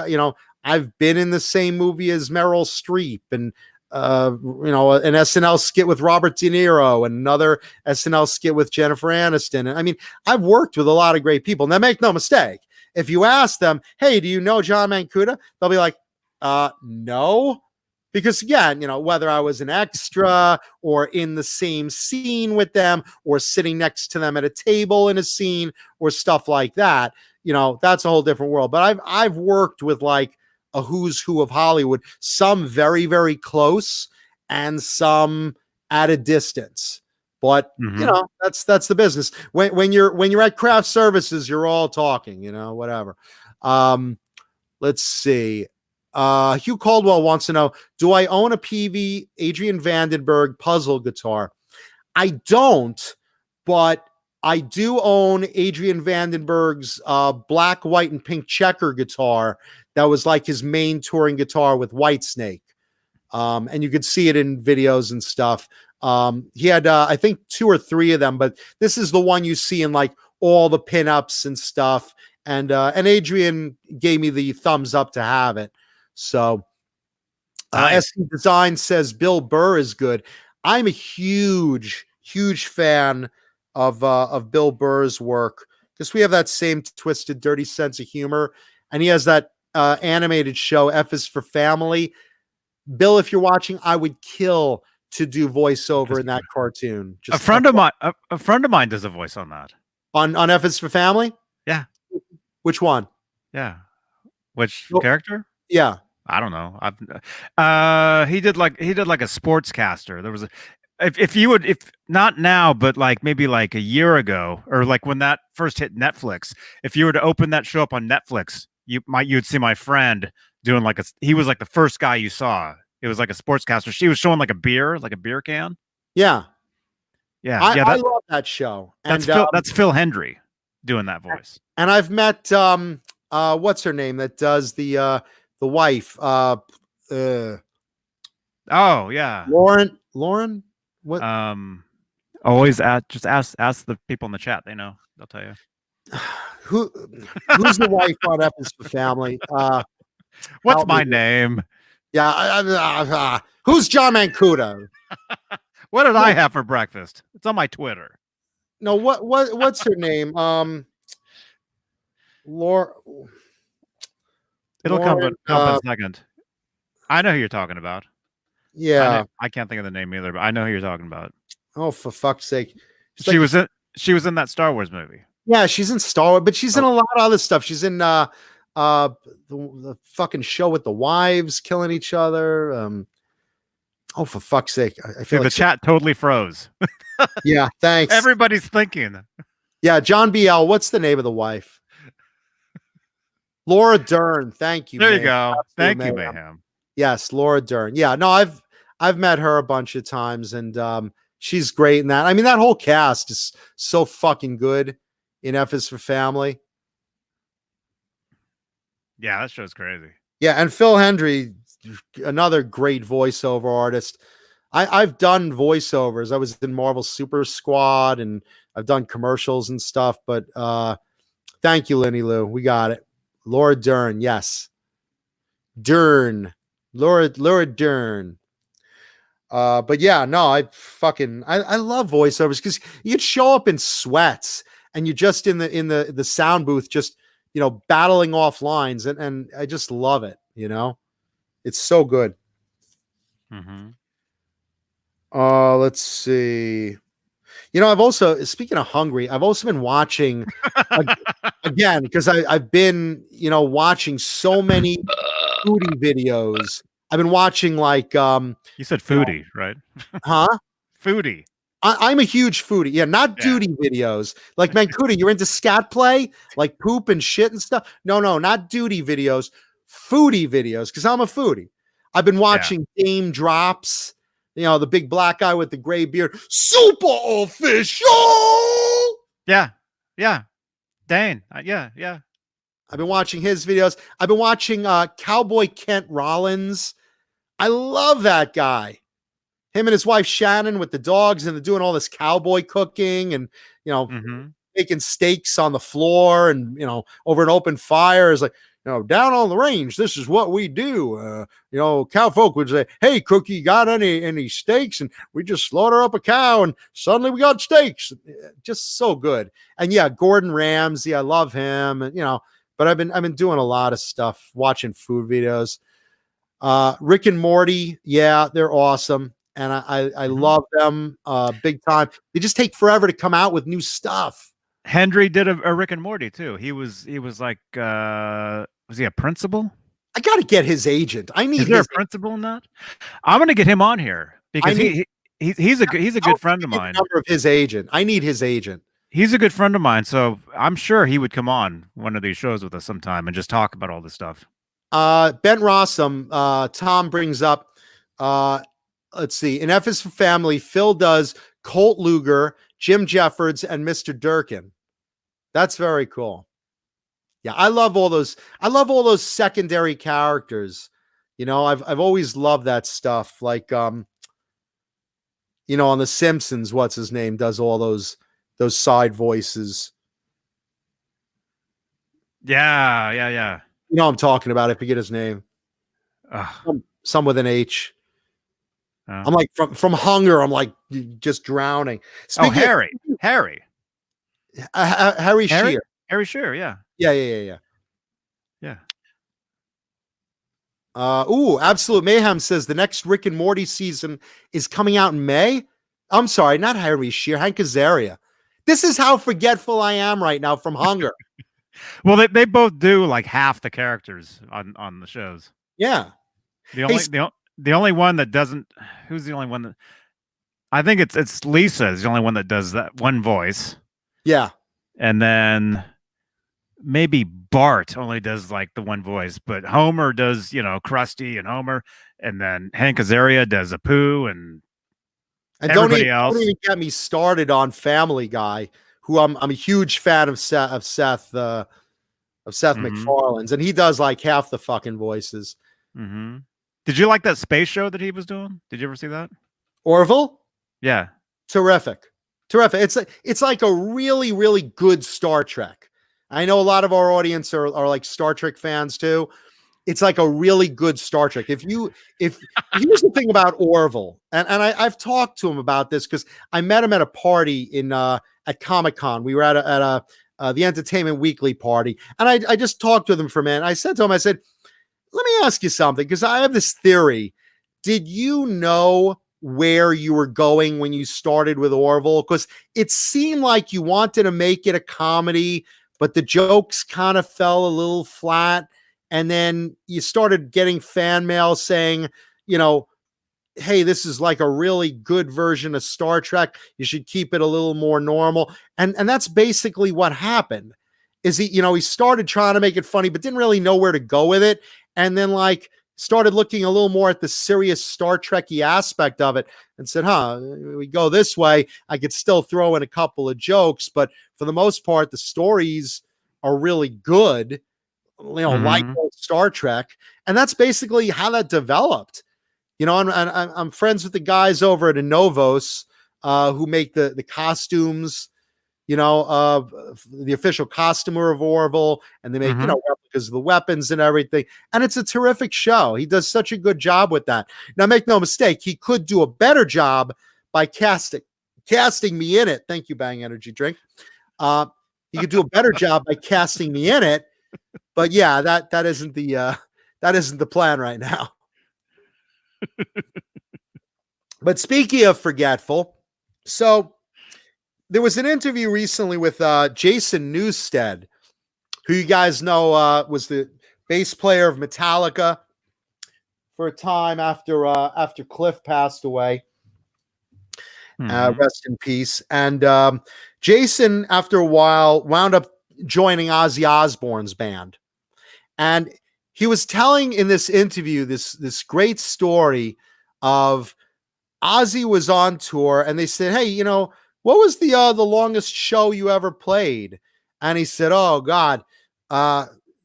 I've been in the same movie as Meryl Streep, and an SNL skit with Robert De Niro, and another SNL skit with Jennifer Aniston. And I mean, I've worked with a lot of great people. Now, make no mistake, if you ask them, hey, do you know John Mancuda? They'll be like, no. Because again, whether I was an extra or in the same scene with them or sitting next to them at a table in a scene or stuff like that, that's a whole different world. But I've worked with like a who's who of Hollywood, some very, very close and some at a distance. But that's the business. When you're at craft services, you're all talking, whatever. Let's see. Hugh Caldwell wants to know, do I own a PV Adrian Vandenberg puzzle guitar? I don't, but I do own Adrian Vandenberg's black, white, and pink checker guitar that was like his main touring guitar with Whitesnake. And you could see it in videos and stuff. He had, I think, 2 or 3 of them, but this is the one you see in like all the pinups and stuff. And Adrian gave me the thumbs up to have it. So SC Design says Bill Burr is good. I'm a huge fan of Bill Burr's work because we have that same twisted, dirty sense of humor. And he has that animated show, F is for Family. Bill, if you're watching, I would kill to do voiceover in that cartoon. Just a friend of mine does a voice on that. On F is for Family? Yeah. Which one? Yeah. Which character? Yeah. I don't know. He did like a sportscaster. There was if not now, but like maybe like a year ago, or like when that first hit Netflix, if you were to open that show up on Netflix, you'd see my friend doing he was like the first guy you saw. It was like a sportscaster. She was showing like a beer can. Yeah. I love that show. That's Phil Hendry doing that voice. And I've met what's her name that does the wife. Oh yeah. Lauren. What? Always ask the people in the chat. They know. They'll tell you. Who's the wife on F is for Family? What's my name? Yeah. Who's John Mancuda? What did I have for breakfast? It's on my Twitter. No, what's her name? Laura. It'll come in a second. I know who you're talking about. Yeah. I can't think of the name either, but I know who you're talking about. Oh, for fuck's sake. She was in that Star Wars movie. Yeah, she's in Star Wars, but she's in a lot of other stuff. She's in the fucking show with the wives killing each other. Oh, for fuck's sake. I feel like the chat totally froze. Yeah, thanks. Everybody's thinking. Yeah, John BL, what's the name of the wife? Laura Dern. Thank you. There you go. Thank you, Mayhem. Yes, Laura Dern. Yeah, no, I've met her a bunch of times, and she's great in that. I mean, that whole cast is so fucking good in F is for Family. Yeah, that show's crazy. Yeah, and Phil Hendry, another great voiceover artist. I've done voiceovers. I was in Marvel Super Squad, and I've done commercials and stuff. But thank you, Lenny Lou. We got it. Laura Dern, yes. Dern. Laura Dern. But yeah, no, I love voiceovers because you'd show up in sweats and you're just in the sound booth, just battling off lines, and I just love it. It's so good. Mm-hmm. Let's see. I've also, speaking of hungry, I've also been watching again because I've been watching so many foodie videos. I've been watching like You said foodie, right? huh? Foodie. I'm a huge foodie. Yeah, not duty videos. Like Mancuda, you're into scat play, like poop and shit and stuff. No, not duty videos, foodie videos, because I'm a foodie. I've been watching Game Drops, the big black guy with the gray beard. Super official. Yeah. Dane. Yeah. I've been watching his videos. I've been watching Cowboy Kent Rollins. I love that guy. Him and his wife Shannon with the dogs, and they're doing all this cowboy cooking and making steaks on the floor and over an open fire. Is like, down on the range, this is what we do. Cow folk would say, "Hey, Cookie, got any steaks?" And we just slaughter up a cow, and suddenly we got steaks. Just so good. And yeah, Gordon Ramsay, I love him. And but I've been doing a lot of stuff, watching food videos. Rick and Morty, yeah, they're awesome. And I love them big time. They just take forever to come out with new stuff. Hendry did a Rick and Morty too. He was like, was he a principal? I got to get his agent. Is there a principal in that? I'm going to get him on here because he's a good friend of mine. Number of his agent. I need his agent. He's a good friend of mine, so I'm sure he would come on one of these shows with us sometime and just talk about all this stuff. Ben Rossum, Tom brings up. Let's see. In F is for Family, Phil does Colt Luger, Jim Jeffords, and Mr. Durkin. That's very cool. Yeah, I love all those. I love all those secondary characters. I've always loved that stuff. Like on The Simpsons, what's his name does all those side voices. Yeah. You know what I'm talking about. I forget his name. Some with an H. I'm like from hunger. I'm like just drowning. Harry Shearer. Harry Shearer. Yeah. Yeah. Absolute Mayhem says the next Rick and Morty season is coming out in May. I'm sorry, not Harry Shearer, Hank Azaria. This is how forgetful I am right now from hunger. Well, they both do like half the characters on the shows. Yeah. The only one that doesn't. Who's the only one that? I think it's Lisa is the only one that does that one voice. Yeah. And then maybe Bart only does like the one voice, but Homer does Krusty and Homer, and then Hank Azaria does Apu and everybody else. Don't even get me started on Family Guy, who I'm a huge fan of Seth MacFarlane's, and he does like half the fucking voices. Mm-hmm. Did you like that space show that he was doing? Did you ever see that? Orville? Yeah. Terrific. It's like a really, really good Star Trek. I know a lot of our audience are like Star Trek fans too. It's like a really good Star Trek. If here's the thing about Orville, and I've talked to him about this because I met him at a party at Comic-Con. We were at the Entertainment Weekly party, and I just talked with him for a minute. I said to him, I said, let me ask you something, because I have this theory. Did you know where you were going when you started with Orville? Because it seemed like you wanted to make it a comedy, but the jokes kind of fell a little flat. And then you started getting fan mail saying, hey, this is like a really good version of Star Trek. You should keep it a little more normal. And that's basically what happened. Is he started trying to make it funny, but didn't really know where to go with it. And then started looking a little more at the serious Star Trek-y aspect of it and said, we go this way. I could still throw in a couple of jokes, but for the most part, the stories are really good, like Star Trek. And that's basically how that developed. And I'm friends with the guys over at Innovos who make the costumes, the official costumer of Orville, and they make, replicas of the weapons and everything. And it's a terrific show. He does such a good job with that. Now, make no mistake, he could do a better job by casting me in it. Thank you, Bang Energy Drink. He could do a better job by casting me in it. But yeah, that isn't the plan right now. But speaking of forgetful, so there was an interview recently with Jason Newsted, who you guys know was the bass player of Metallica for a time after Cliff passed away. Rest in peace. And Jason, after a while, wound up joining Ozzy Osbourne's band. And he was telling in this interview this great story of Ozzy was on tour, and they said, "Hey, what was the longest show you ever played?" And he said, "Oh God,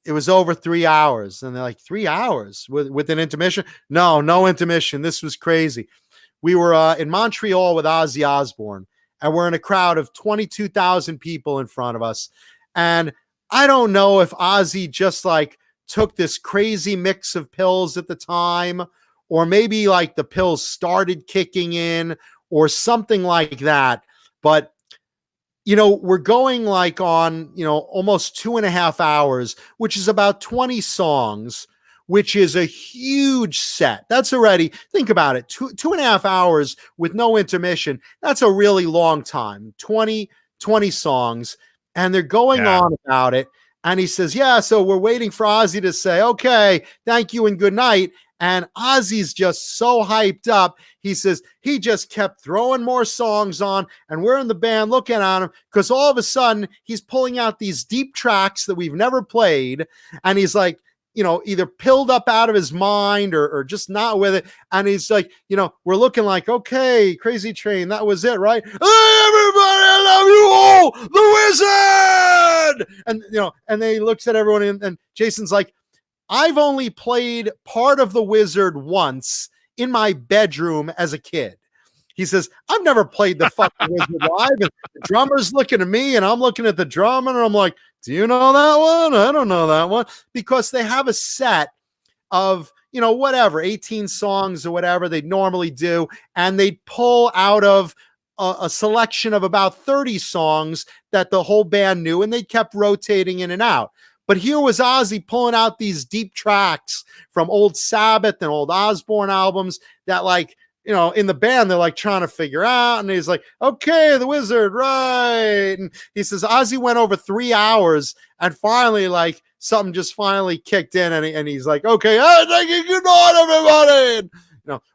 it was over 3 hours." And they're like, 3 hours with an intermission? No intermission. This was crazy. We were in Montreal with Ozzy Osbourne, and we're in a crowd of 22,000 people in front of us. And I don't know if Ozzy just like took this crazy mix of pills at the time, or maybe like the pills started kicking in or something like that. But, we're going like on, almost 2.5 hours, which is about 20 songs, which is a huge set. That's already, think about it, 2.5 hours with no intermission. That's a really long time, 20 songs. And they're going on about it. And he says, yeah, so we're waiting for Ozzy to say, okay, thank you and good night. And Ozzy's just so hyped up. He says he just kept throwing more songs on, and we're in the band looking at him because all of a sudden he's pulling out these deep tracks that we've never played. And he's like, either pilled up out of his mind or just not with it. And he's like, we're looking like, okay, Crazy Train, that was it, right? Hey, everybody, I love you all, the Wizard! And, and then he looks at everyone and Jason's like, I've only played part of the Wizard once in my bedroom as a kid. He says, I've never played the fucking Wizard live. And the drummer's looking at me and I'm looking at the drummer and I'm like, do you know that one? I don't know that one. Because they have a set of, whatever, 18 songs or whatever they normally do. And they pull out of a selection of about 30 songs that the whole band knew, and they kept rotating in and out. But here was Ozzy pulling out these deep tracks from old Sabbath and old Osbourne albums that, like, in the band, they're like trying to figure out. And he's like, okay, the Wizard, right. And he says, Ozzy went over 3 hours and finally, like, something just finally kicked in. And he's like, okay, thank you, good night, everybody. And,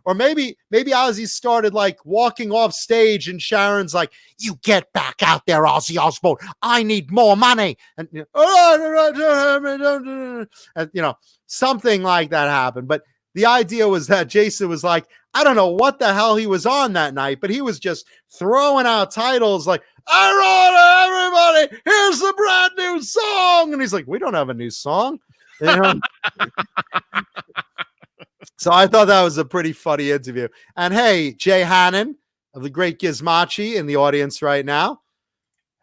or maybe Ozzy started like walking off stage and Sharon's like, you get back out there, Ozzy Osbourne. I need more money. And, something like that happened. But the idea was that Jason was like, I don't know what the hell he was on that night, but he was just throwing out titles like, all right, everybody, here's the brand new song. And he's like, we don't have a new song. So I thought that was a pretty funny interview. And hey, Jay Hannon of the Great Gizmochi in the audience right now.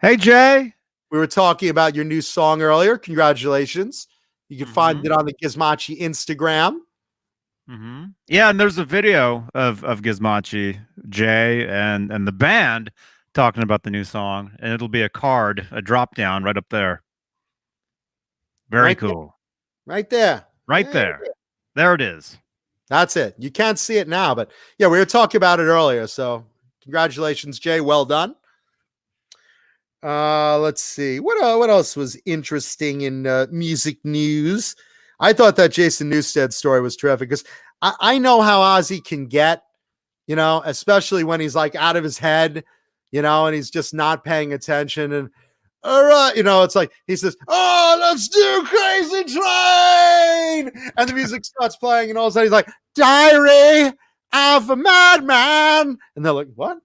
Hey, Jay. We were talking about your new song earlier. Congratulations. You can find it on the Gizmochi Instagram. Yeah, and there's a video of Gizmochi, Jay, and the band talking about the new song. And it'll be a card, a drop down right up there. Very right cool. There. Right there. Right there. There it is. That's it. You can't see it now, but yeah, we were talking about it earlier. So congratulations, Jay. Well done. Let's see. What else was interesting in music news? I thought that Jason Newsted story was terrific because I know how Ozzy can get, especially when he's like out of his head, and he's just not paying attention. And all right, it's like he says, oh, let's do Crazy Train. And the music starts playing, and all of a sudden he's like, Diary of a Madman. And they're like, what?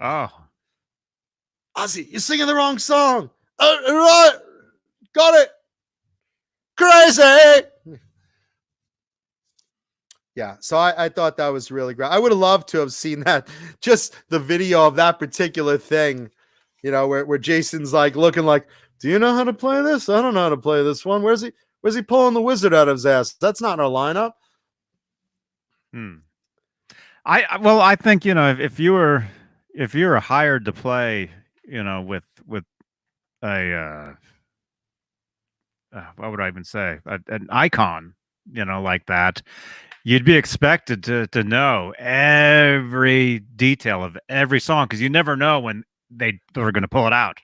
Oh. Ozzy, you're singing the wrong song. Right. Got it. Crazy. Yeah, so I thought that was really great. I would have loved to have seen that, just the video of that particular thing You know, where Jason's like looking like, do you know how to play this? I don't know how to play this one. Where's he pulling the wizard out of his ass? That's not in our lineup. I think, you know, if you were hired to play, you know, with a what would I even say, an icon, you know, like that, you'd be expected to know every detail of every song, because you never know when they're going to pull it out.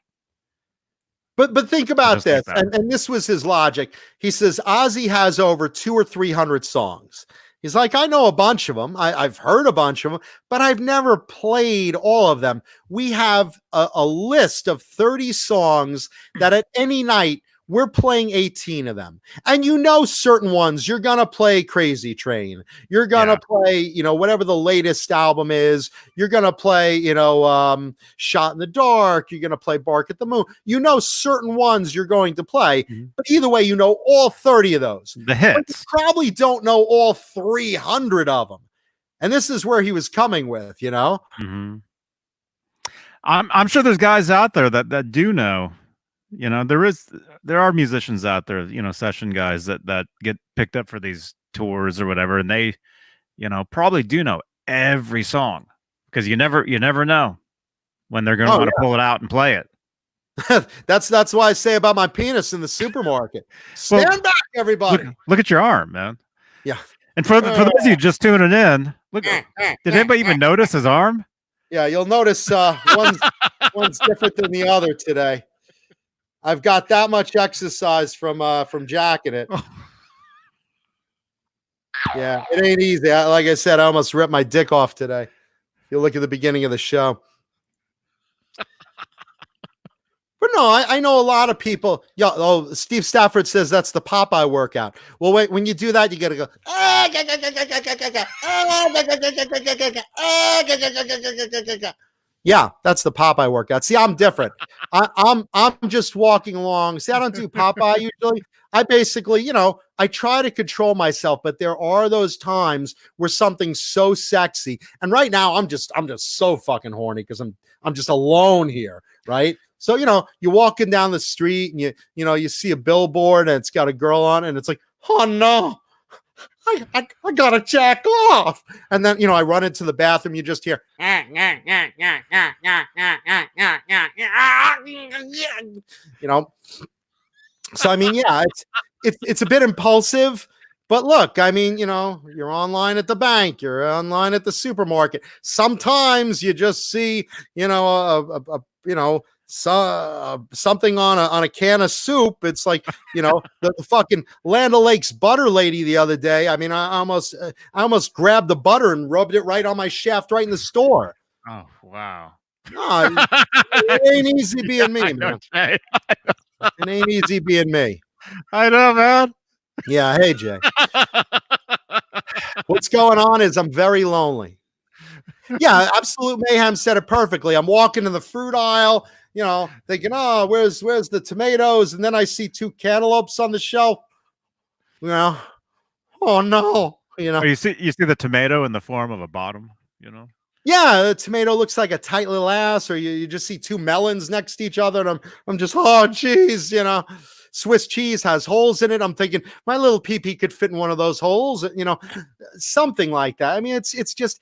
But think about Just like this, that. and this was his logic. He says Ozzy has over 200 or 300 songs. He's like, I know a bunch of them. I've heard a bunch of them, but I've never played all of them. We have a list of 30 songs that at any night we're playing 18 of them. And you know, certain ones you're going to play Crazy Train. You're going to play, you know, whatever the latest album is. You're going to play, you know, Shot in the Dark. You're going to play Bark at the Moon. You know, certain ones you're going to play. But either way, you know all 30 of those. The hits. But you probably don't know all 300 of them. And this is where he was coming with, you know? I'm sure there's guys out there that do know. You know, there are musicians out there, you know, session guys that get picked up for these tours or whatever, and they, you know, probably do know every song, because you never know when they're going to want to pull it out and play it. That's why I say about my penis in the supermarket. Stand back, everybody. Look at your arm, man. Yeah. And for those of you just tuning in, look, did anybody even notice his arm? Yeah, you'll notice one's different than the other today. I've got that much exercise from jacking it. Yeah, it ain't easy. Like I said, I almost ripped my dick off today. If you look at the beginning of the show. But no, I know a lot of people. Steve Stafford says that's the Popeye workout. Well, wait, when you do that, you got to go. Yeah, that's the Popeye workout. See, I'm different. I'm just walking along. See, I don't do Popeye usually. I basically, you know, I try to control myself, but there are those times where something's so sexy. And right now, I'm just so fucking horny because I'm just alone here, right? So, you know, you're walking down the street and you see a billboard and it's got a girl on it, and it's like, oh no, I gotta jack off. And then, you know, I run into the bathroom, you just hear, you know. So I mean, yeah, it's a bit impulsive. But look, I mean, you know, you're online at the bank, you're online at the supermarket. Sometimes you just see, you know, something on a can of soup. It's like, you know, the fucking Land O'Lakes butter lady the other day. I mean, I almost grabbed the butter and rubbed it right on my shaft right in the store. Oh, wow. No, it ain't easy being me, man. It ain't easy being me. I know, man. Yeah, hey Jay. What's going on is I'm very lonely. Yeah, Absolute Mayhem said it perfectly. I'm walking in the fruit aisle, you know, thinking, oh, where's the tomatoes? And then I see 2 cantaloupes on the shelf. You know, oh no, you know. Oh, you see the tomato in the form of a bottom, you know. Yeah, the tomato looks like a tight little ass, or you just see 2 melons next to each other, and I'm just, oh geez, you know. Swiss cheese has holes in it. I'm thinking my little pee-pee could fit in one of those holes, you know, something like that. I mean, it's just,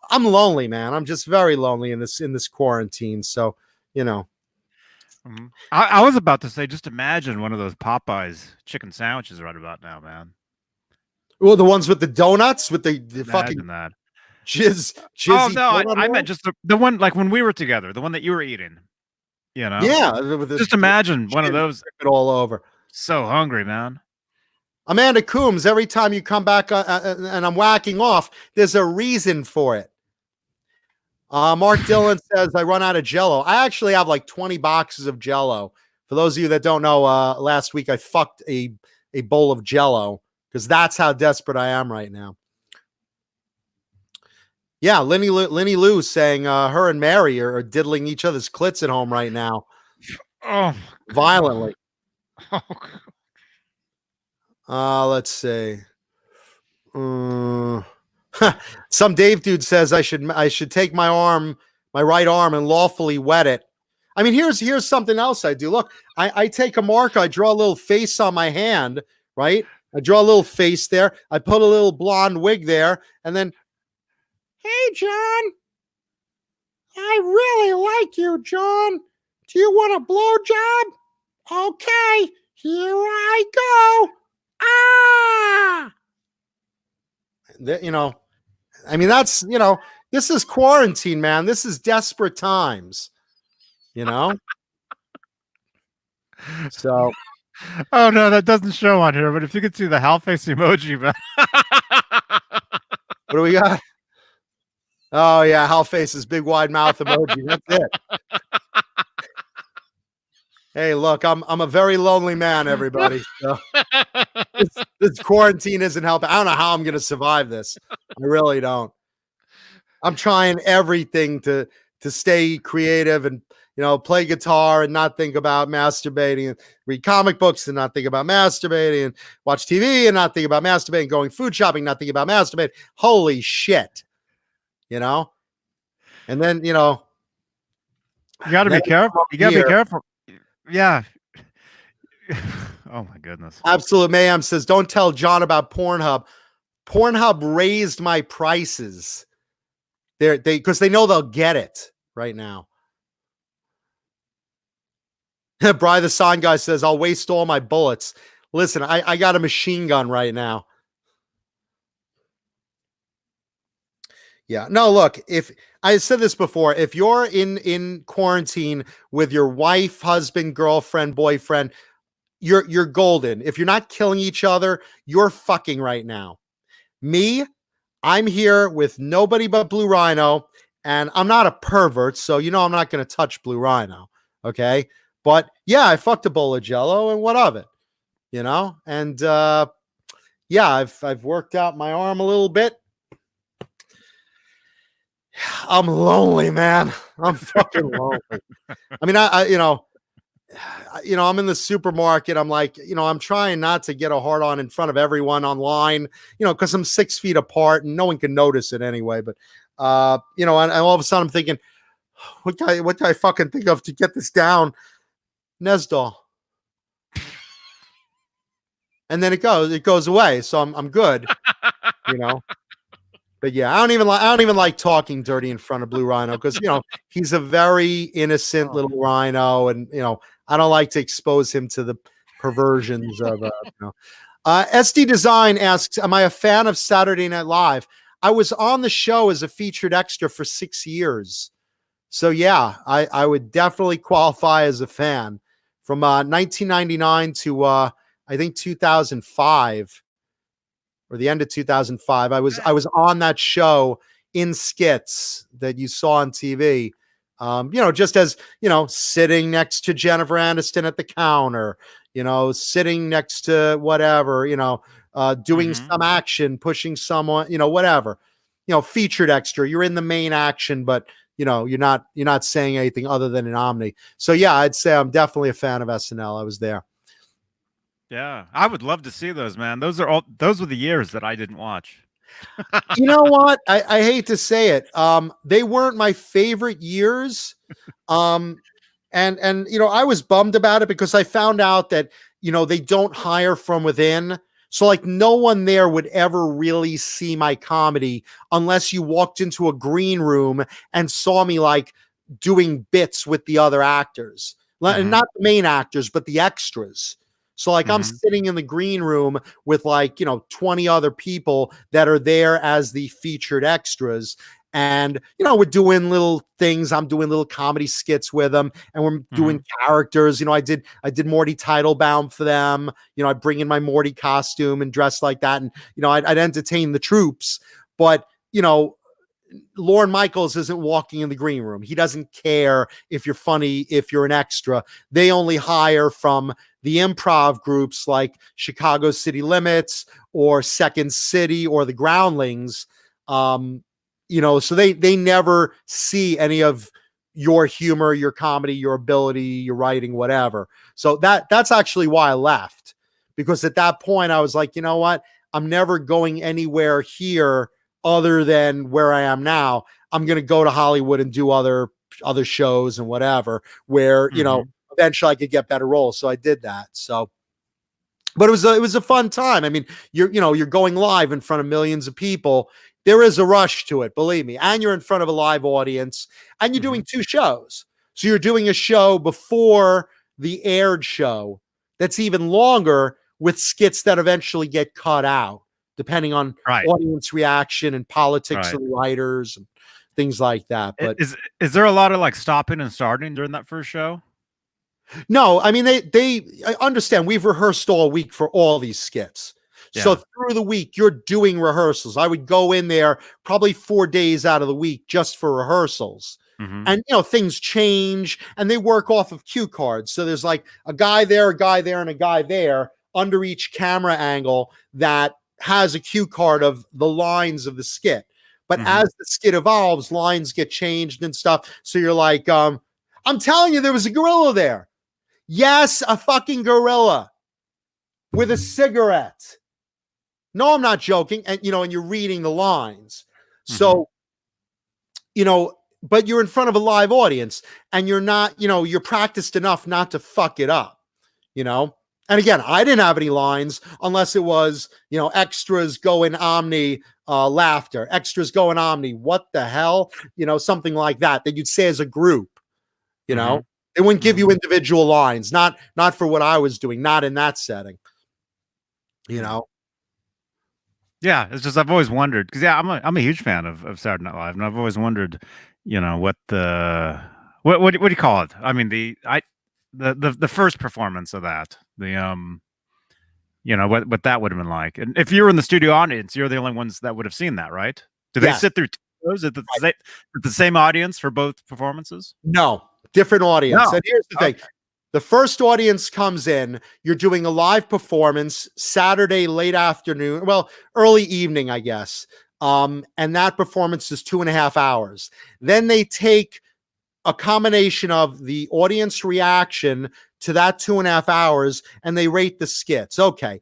I'm lonely, man. I'm just very lonely in this quarantine. So, you know. I was about to say, just imagine one of those Popeyes chicken sandwiches right about now, man. Well, the ones with the donuts with the fucking that. Jizzy. Oh no, I meant just the one like when we were together, the one that you were eating. You know, yeah. Just imagine one of those all over. So hungry, man. Amanda Coombs. Every time you come back and I'm whacking off, there's a reason for it. Mark Dillon says I run out of Jell-O. I actually have like 20 boxes of Jell-O. For those of you that don't know, last week I fucked a bowl of Jell-O because that's how desperate I am right now. Yeah, Lenny Lou saying her and Mary are diddling each other's clits at home right now. Oh, violently. Oh. Let's see. Some Dave dude says I should take my right arm and lawfully wet it. I mean, here's something else I do. Look, I take a marker, I draw a little face on my hand, right? I draw a little face there. I put a little blonde wig there, and then, hey, John, I really like you, John. Do you want a blowjob? Okay, here I go. Ah! You know, I mean, that's, you know, this is quarantine, man. This is desperate times, you know? So, Oh no, that doesn't show on here. But if you could see the howl face emoji, man. what do we got? Oh yeah, Hal faces big wide mouth emoji. That's it. Hey, look, I'm a very lonely man, everybody. So this quarantine isn't helping. I don't know how I'm going to survive this. I really don't. I'm trying everything to stay creative and, you know, play guitar and not think about masturbating, and read comic books and not think about masturbating, and watch TV and not think about masturbating, going food shopping, not thinking about masturbating. Holy shit. You know? And then, you know, You got to be careful. You got to be careful. Yeah. Oh my goodness. Absolute Mayhem says, don't tell John about Pornhub. Pornhub raised my prices. Because they know they'll get it right now. Bry the Sign Guy says, I'll waste all my bullets. Listen, I got a machine gun right now. Yeah. No, look, if I said this before, if you're in quarantine with your wife, husband, girlfriend, boyfriend, you're golden. If you're not killing each other, you're fucking right now. Me, I'm here with nobody but Blue Rhino, and I'm not a pervert, so you know I'm not going to touch Blue Rhino, okay? But yeah, I fucked a bowl of Jello, and what of it, you know? And yeah, I've worked out my arm a little bit. I'm lonely, man. I'm fucking lonely. I mean, I you know, I'm in the supermarket. I'm like, you know, I'm trying not to get a hard on in front of everyone online, you know, because I'm 6 feet apart and no one can notice it anyway. But, you know, and all of a sudden I'm thinking, what can I fucking think of to get this down? Nesdol. And then it goes away. So I'm good, you know. But yeah, I don't even like talking dirty in front of Blue Rhino because, you know, he's a very innocent little rhino, and, you know, I don't like to expose him to the perversions of, you know. SD Design asks, am I a fan of Saturday Night Live? I was on the show as a featured extra for 6 years. So yeah, I would definitely qualify as a fan from 1999 to I think 2005. Or the end of 2005. I was on that show in skits that you saw on TV. You know, just as, you know, sitting next to Jennifer Aniston at the counter, you know, sitting next to whatever, you know, doing some action, pushing someone, you know, whatever. You know, featured extra. You're in the main action, but, you know, you're not saying anything other than an Omni. So yeah, I'd say I'm definitely a fan of SNL. I was there. Yeah, I would love to see those, man. Those were the years that I didn't watch. You know what? I hate to say it. They weren't my favorite years. And you know, I was bummed about it because I found out that, you know, they don't hire from within. So like no one there would ever really see my comedy unless you walked into a green room and saw me like doing bits with the other actors. Not the main actors, but the extras. So like I'm sitting in the green room with like, you know, 20 other people that are there as the featured extras. And, you know, we're doing little things. I'm doing little comedy skits with them, and we're doing characters. You know, I did Morty Titlebaum for them. You know, I bring in my Morty costume and dress like that. And, you know, I'd entertain the troops, but, you know, Lorne Michaels isn't walking in the green room. He doesn't care if you're funny, if you're an extra. They only hire from the improv groups like Chicago City Limits or Second City or the Groundlings. You know, so they never see any of your humor, your comedy, your ability, your writing, whatever. So that's actually why I left, because at that point I was like, you know what? I'm never going anywhere here other than where I am now. I'm going to go to Hollywood and do other other shows and whatever, where, you know, eventually I could get better roles. So I did that. So, but it was a fun time. I mean, you're going live in front of millions of people. There is a rush to it, believe me. And you're in front of a live audience, and you're doing 2 shows. So you're doing a show before the aired show that's even longer, with skits that eventually get cut out, depending on audience reaction and politics of the writers and things like that. But is there a lot of like stopping and starting during that first show? No, I mean, they understand we've rehearsed all week for all these skits. Yeah. So through the week, you're doing rehearsals. I would go in there probably 4 days out of the week just for rehearsals. And, you know, things change and they work off of cue cards. So there's like a guy there, and a guy there under each camera angle that has a cue card of the lines of the skit. But as the skit evolves, lines get changed and stuff. So you're like, I'm telling you, there was a gorilla there. Yes, a fucking gorilla with a cigarette. No, I'm not joking. And, you know, and you're reading the lines. So, you know, but you're in front of a live audience and you're not, you know, you're practiced enough not to fuck it up, you know? And again, I didn't have any lines unless it was, you know, extras going omni, laughter, extras going omni. What the hell? You know, something like that you'd say as a group, you know? They wouldn't give you individual lines, not for what I was doing, not in that setting, you know? Yeah, it's just I've always wondered, because I'm a huge fan of Saturday Night Live, and I've always wondered, you know, what do you call it? I mean, the first performance of that, you know, what that would have been like. And if you were in the studio audience, you're the only ones that would have seen that, right? Do they sit through those at the same audience for both performances? No, different audience. No. And here's the thing. The first audience comes in, you're doing a live performance Saturday, late afternoon, well, early evening, I guess. And that performance is 2.5 hours. Then they take a combination of the audience reaction to that 2.5 hours, and they rate the skits. Okay,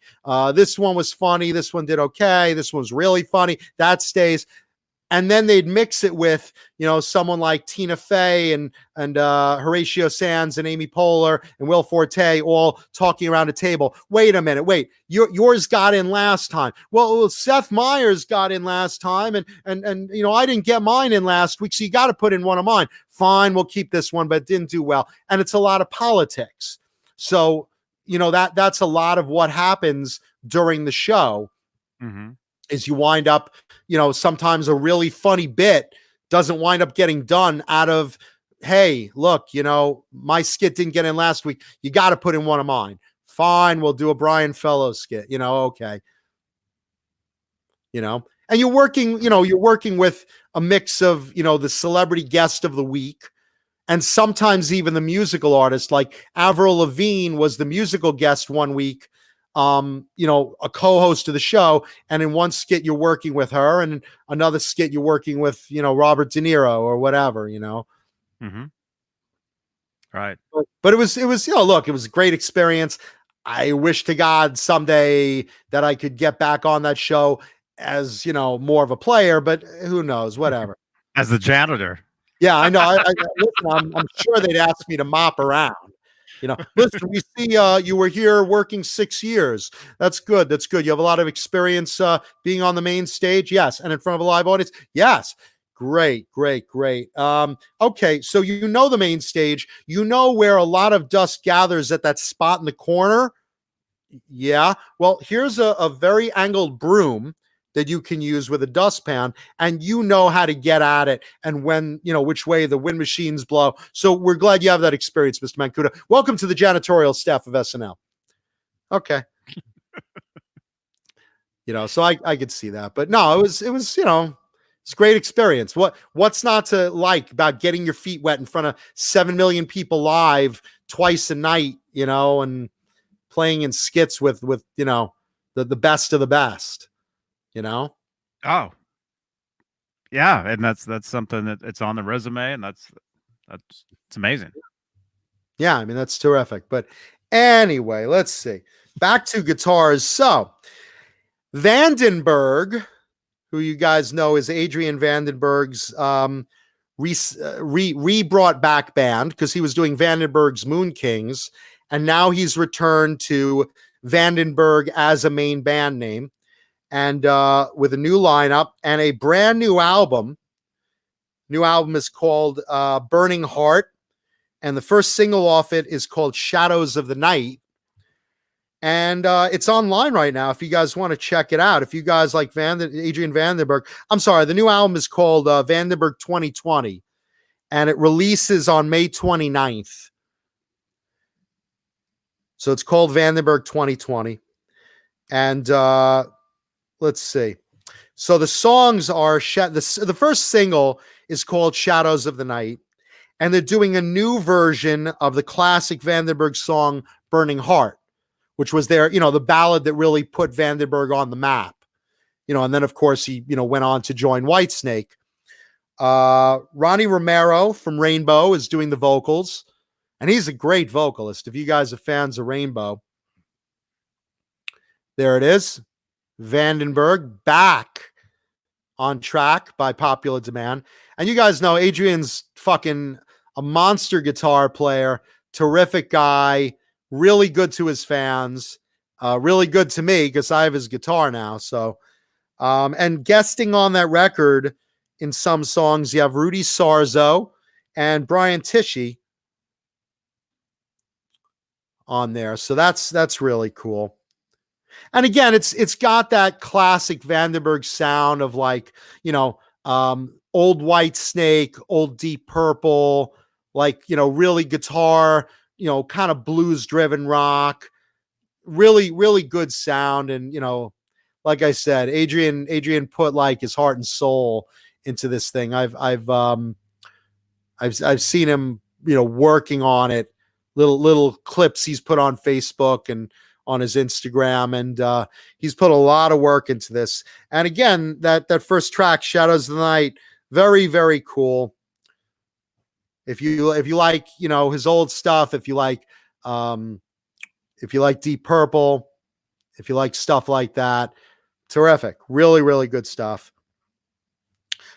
this one was funny. This one did okay. This one's really funny. That stays. And then they'd mix it with, you know, someone like Tina Fey and Horatio Sands and Amy Poehler and Will Forte all talking around a table. Wait a minute, yours got in last time. Well, Seth Meyers got in last time, and you know, I didn't get mine in last week, so you got to put in one of mine. Fine, we'll keep this one, but it didn't do well. And it's a lot of politics. So, you know, that's a lot of what happens during the show. Is you wind up, you know, sometimes a really funny bit doesn't wind up getting done out of, hey, look, you know, my skit didn't get in last week. You got to put in one of mine. Fine, we'll do a Brian Fellows skit, you know, okay. You know, and you're working with a mix of, you know, the celebrity guest of the week, and sometimes even the musical artist. Like Avril Lavigne was the musical guest one week, you know, a co-host of the show, and in one skit you're working with her, and another skit you're working with, you know, Robert De Niro or whatever, you know. Right. But it was, you know, look, it was a great experience. I wish to God someday that I could get back on that show as, you know, more of a player, but who knows, whatever. As the janitor. Yeah, I know. Listen, I'm sure they'd ask me to mop around. You know, listen, we see you were here working 6 years. That's good. That's good. You have a lot of experience being on the main stage. Yes. And in front of a live audience. Yes. Great. Okay. So, you know, the main stage, you know, where a lot of dust gathers at that spot in the corner. Yeah. Well, here's a very angled broom that you can use with a dustpan, and you know how to get at it and when, you know, which way the wind machines blow. So we're glad you have that experience, Mr. Mancuda. Welcome to the janitorial staff of SNL. Okay. You know, so I could see that, but no, it was, you know, it's a great experience. What's not to like about getting your feet wet in front of 7 million people live twice a night, you know, and playing in skits with, you know, the best of the best. You know? Oh, yeah. And that's something that it's on the resume, and it's amazing. Yeah. I mean, that's terrific. But anyway, let's see. Back to guitars. So Vandenberg, who you guys know is Adrian Vandenberg's brought back band because he was doing Vandenberg's Moon Kings, and now he's returned to Vandenberg as a main band name, and with a new lineup and a brand new album. New album is called Burning Heart, and the first single off it is called Shadows of the Night. And it's online right now if you guys want to check it out. If you guys like Adrian Vandenberg, I'm sorry, the new album is called Vandenberg 2020, and it releases on May 29th. So it's called Vandenberg 2020. And let's see. So the songs are, the first single is called Shadows of the Night, and they're doing a new version of the classic Vandenberg song Burning Heart, which was their, the ballad that really put Vandenberg on the map, and then of course he, went on to join Whitesnake. Ronnie Romero from Rainbow is doing the vocals, and he's a great vocalist. If you guys are fans of Rainbow, there it is. Vandenberg back on track by popular demand. And you guys know Adrian's fucking a monster guitar player, terrific guy, really good to his fans, really good to me because I have his guitar now. So, and guesting on that record in some songs, you have Rudy Sarzo and Brian Tichy on there. So that's really cool. And again, it's got that classic Vandenberg sound of like, old Whitesnake, old Deep Purple, like, really guitar, kind of blues driven rock, really, really good sound. And, like I said, Adrian put like his heart and soul into this thing. I've seen him, working on it, little clips he's put on Facebook and on his Instagram, and he's put a lot of work into this. And again, that first track, Shadows of the Night, very, very cool. If you like, his old stuff, if you like Deep Purple, if you like stuff like that, terrific. Really, really good stuff.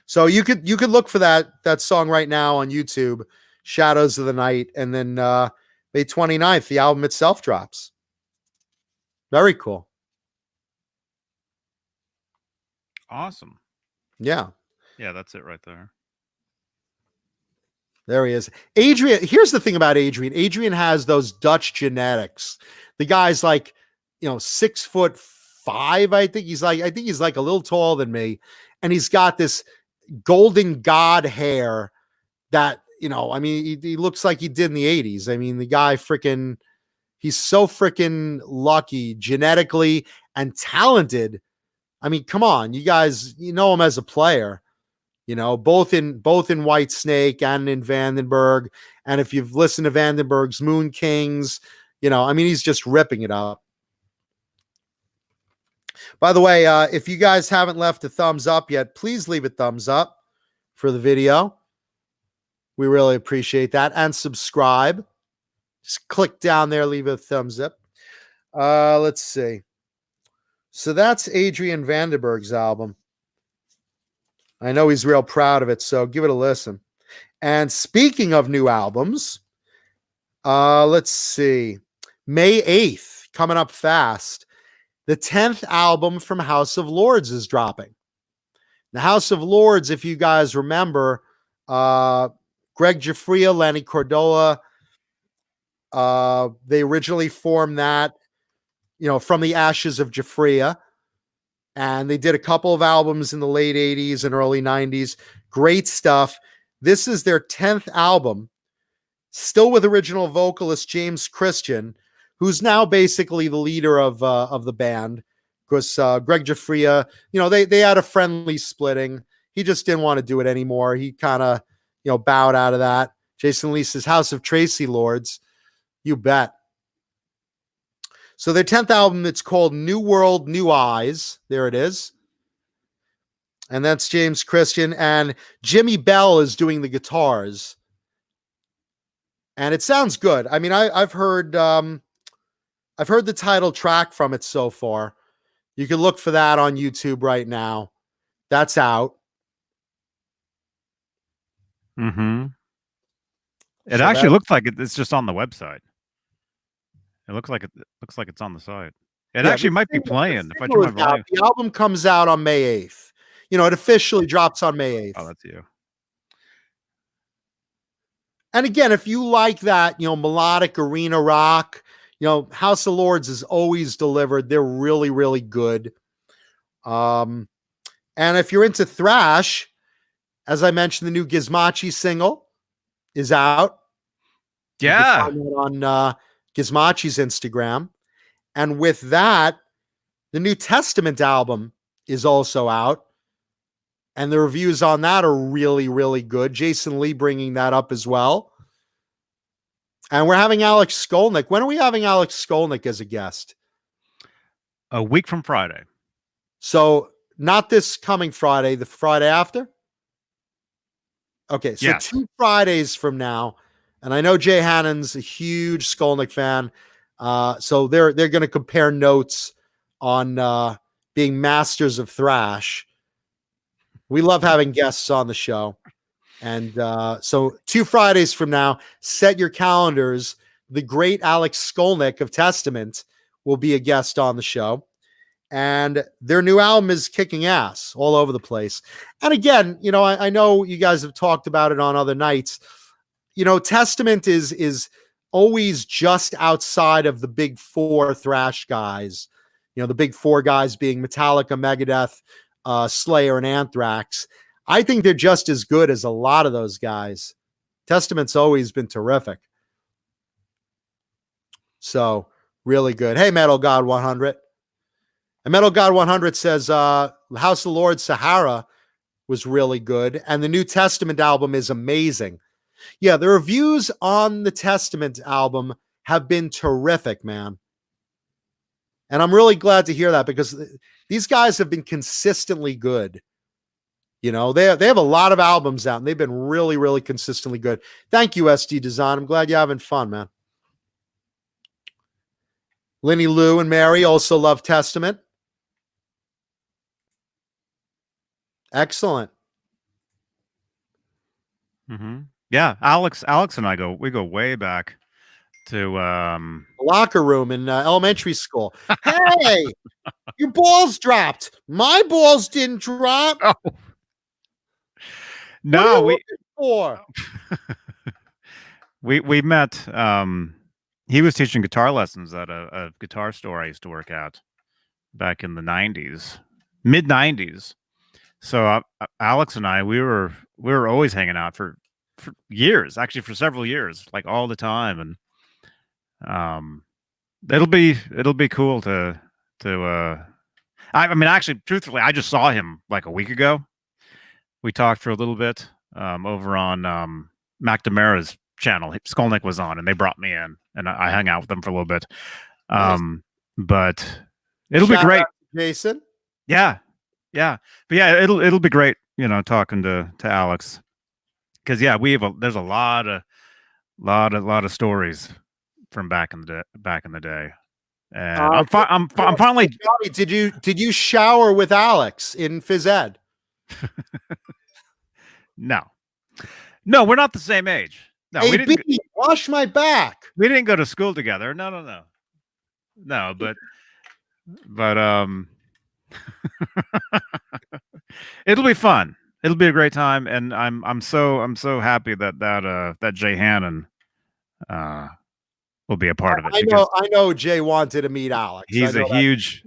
So you could look for that song right now on YouTube, Shadows of the Night, and then May 29th, the album itself drops. Very cool. Awesome. Yeah. Yeah, that's it right there. There he is. Adrian, here's the thing about Adrian. Adrian has those Dutch genetics. The guy's like, 6'5", I think he's like a little taller than me. And he's got this golden god hair that, he looks like he did in the 80s. I mean, the guy he's so freaking lucky genetically and talented. I mean, come on, you guys, him as a player, both in Whitesnake and in Vandenberg. And if you've listened to Vandenberg's Moon Kings, he's just ripping it up. By the way, if you guys haven't left a thumbs up yet, please leave a thumbs up for the video. We really appreciate that. And subscribe. Just click down there, leave a thumbs up. Let's see. So that's Adrian Vandenberg's album. I know he's real proud of it, so give it a listen. And speaking of new albums, let's see. May 8th, coming up fast. The 10th album from House of Lords is dropping. The House of Lords, if you guys remember, Greg Giuffria, Lenny Cordola, they originally formed that, from the ashes of Giuffria. And they did a couple of albums in the late 80s and early 90s. Great stuff. This is their 10th album, still with original vocalist James Christian, who's now basically the leader of the band. Because Greg Giuffria, they had a friendly splitting. He just didn't want to do it anymore. He kind of, bowed out of that. Jason Lee says, House of Tracy Lords. You bet. So their 10th album, it's called New World, New Eyes. There it is. And that's James Christian. And Jimmy Bell is doing the guitars. And it sounds good. I mean, I've heard the title track from it so far. You can look for that on YouTube right now. That's out. Mm-hmm. It So actually that- looks like it's just on the website. It looks like it's on the site. It yeah, actually the might be single- the playing if I single turn my is out. volume. The album comes out on May 8th. You know, it officially drops on May 8th. Oh, that's you. And again, if you like that, you know, melodic arena rock, you know, House of Lords is always delivered. They're really, really good. And if you're into thrash, as I mentioned, the new Gizmachi single is out. You can Yeah. find that on Gizmachi's Instagram. And with that, the New Testament album is also out. And the reviews on that are really, really good. Jason Lee bringing that up as well. And we're having Alex Skolnick. When are we having Alex Skolnick as a guest? A week from Friday. So not this coming Friday, the Friday after? Okay, so Yes. 2 Fridays from now. And I know Jay Hannon's a huge Skolnick fan. So they're going to compare notes on being masters of thrash. We love having guests on the show. And so 2 Fridays from now, set your calendars. The great Alex Skolnick of Testament will be a guest on the show. And their new album is kicking ass all over the place. And again, you know, I know you guys have talked about it on other nights. You know, Testament is always just outside of the big 4 thrash guys. You know, the big 4 guys being Metallica, Megadeth, Slayer, and Anthrax. I think they're just as good as a lot of those guys. Testament's always been terrific. So, really good. Hey, Metal God 100. And Metal God 100 says House of the Lord Sahara was really good. And the New Testament album is amazing. Yeah, the reviews on the Testament album have been terrific, man. And I'm really glad to hear that because these guys have been consistently good. You know, they have a lot of albums out and they've been really, really consistently good. Thank you, SD Design. I'm glad you're having fun, man. Lenny Lou and Mary also love Testament. Excellent. Mm-hmm. Yeah, Alex and I go way back to Locker room in elementary school. Hey, your balls dropped. My balls didn't drop. Oh. No, what are you looking for? we met. He was teaching guitar lessons at a guitar store I used to work at back in the 90s, mid 90s. So Alex and I, we were always hanging out for years, actually for several years, like all the time. And it'll be cool to I mean, actually, truthfully, I just saw him like a week ago. We talked for a little bit over on McNamara's channel. Skolnick was on, and they brought me in, and I hung out with them for a little bit. Nice. But it'll be Shout great, out to Jason. yeah, but yeah, it'll be great, you know, talking to Alex, because yeah, there's a lot of stories from back in the day, and I'm finally. Johnny, did you shower with Alex in phys ed? No, we're not the same age. No, hey, we didn't. Beane, wash my back. We didn't go to school together. No. But it'll be fun. It'll be a great time, and I'm so happy that Jay Hannon will be a part of it. I know Jay wanted to meet Alex. He's a huge,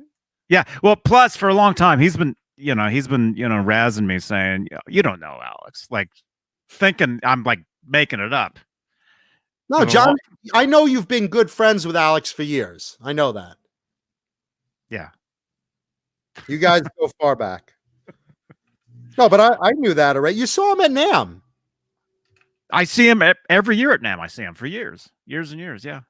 yeah. Well, plus for a long time he's been razzing me saying, you don't know Alex, like thinking I'm like making it up. No, John, I know you've been good friends with Alex for years. I know that. Yeah. You guys go far back. No, but I knew that already. You saw him at NAMM. I see him every year at NAMM. I see him for years and years. Yeah.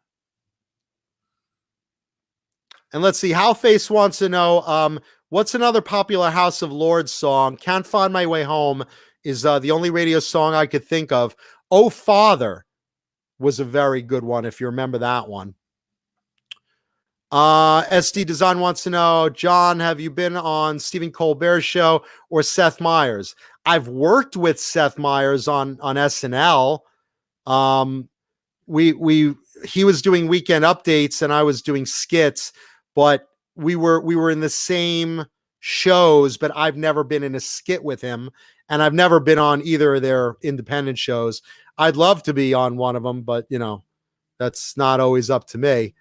And let's see. Howface wants to know what's another popular House of Lords song. Can't Find My Way Home is the only radio song I could think of. Oh Father was a very good one, if you remember that one. SD Design wants to know, John, have you been on Stephen Colbert's show or Seth Meyers? I've worked with Seth Meyers on SNL. He was doing weekend updates and I was doing skits, but we were in the same shows, but I've never been in a skit with him, and I've never been on either of their independent shows. I'd love to be on one of them, but that's not always up to me.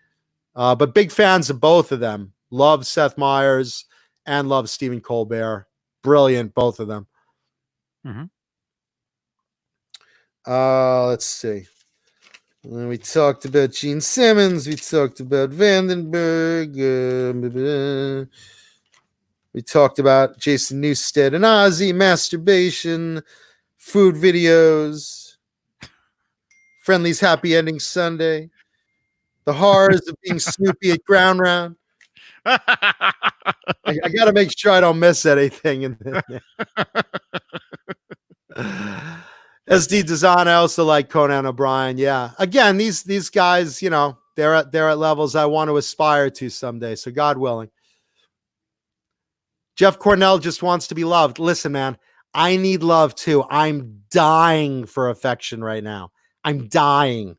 But big fans of both of them. Love Seth Meyers and love Stephen Colbert. Brilliant, both of them. Mm-hmm. Let's see. We talked about Gene Simmons. We talked about Vandenberg. We talked about Jason Newsted and Ozzy, masturbation, food videos, Friendly's Happy Ending Sunday, the horrors of being Snoopy at Ground Round. I got to make sure I don't miss anything. SD Design, I also like Conan O'Brien. Yeah. Again, these guys, they're at levels I want to aspire to someday. So God willing. Jeff Cornell just wants to be loved. Listen, man, I need love too. I'm dying for affection right now. I'm dying.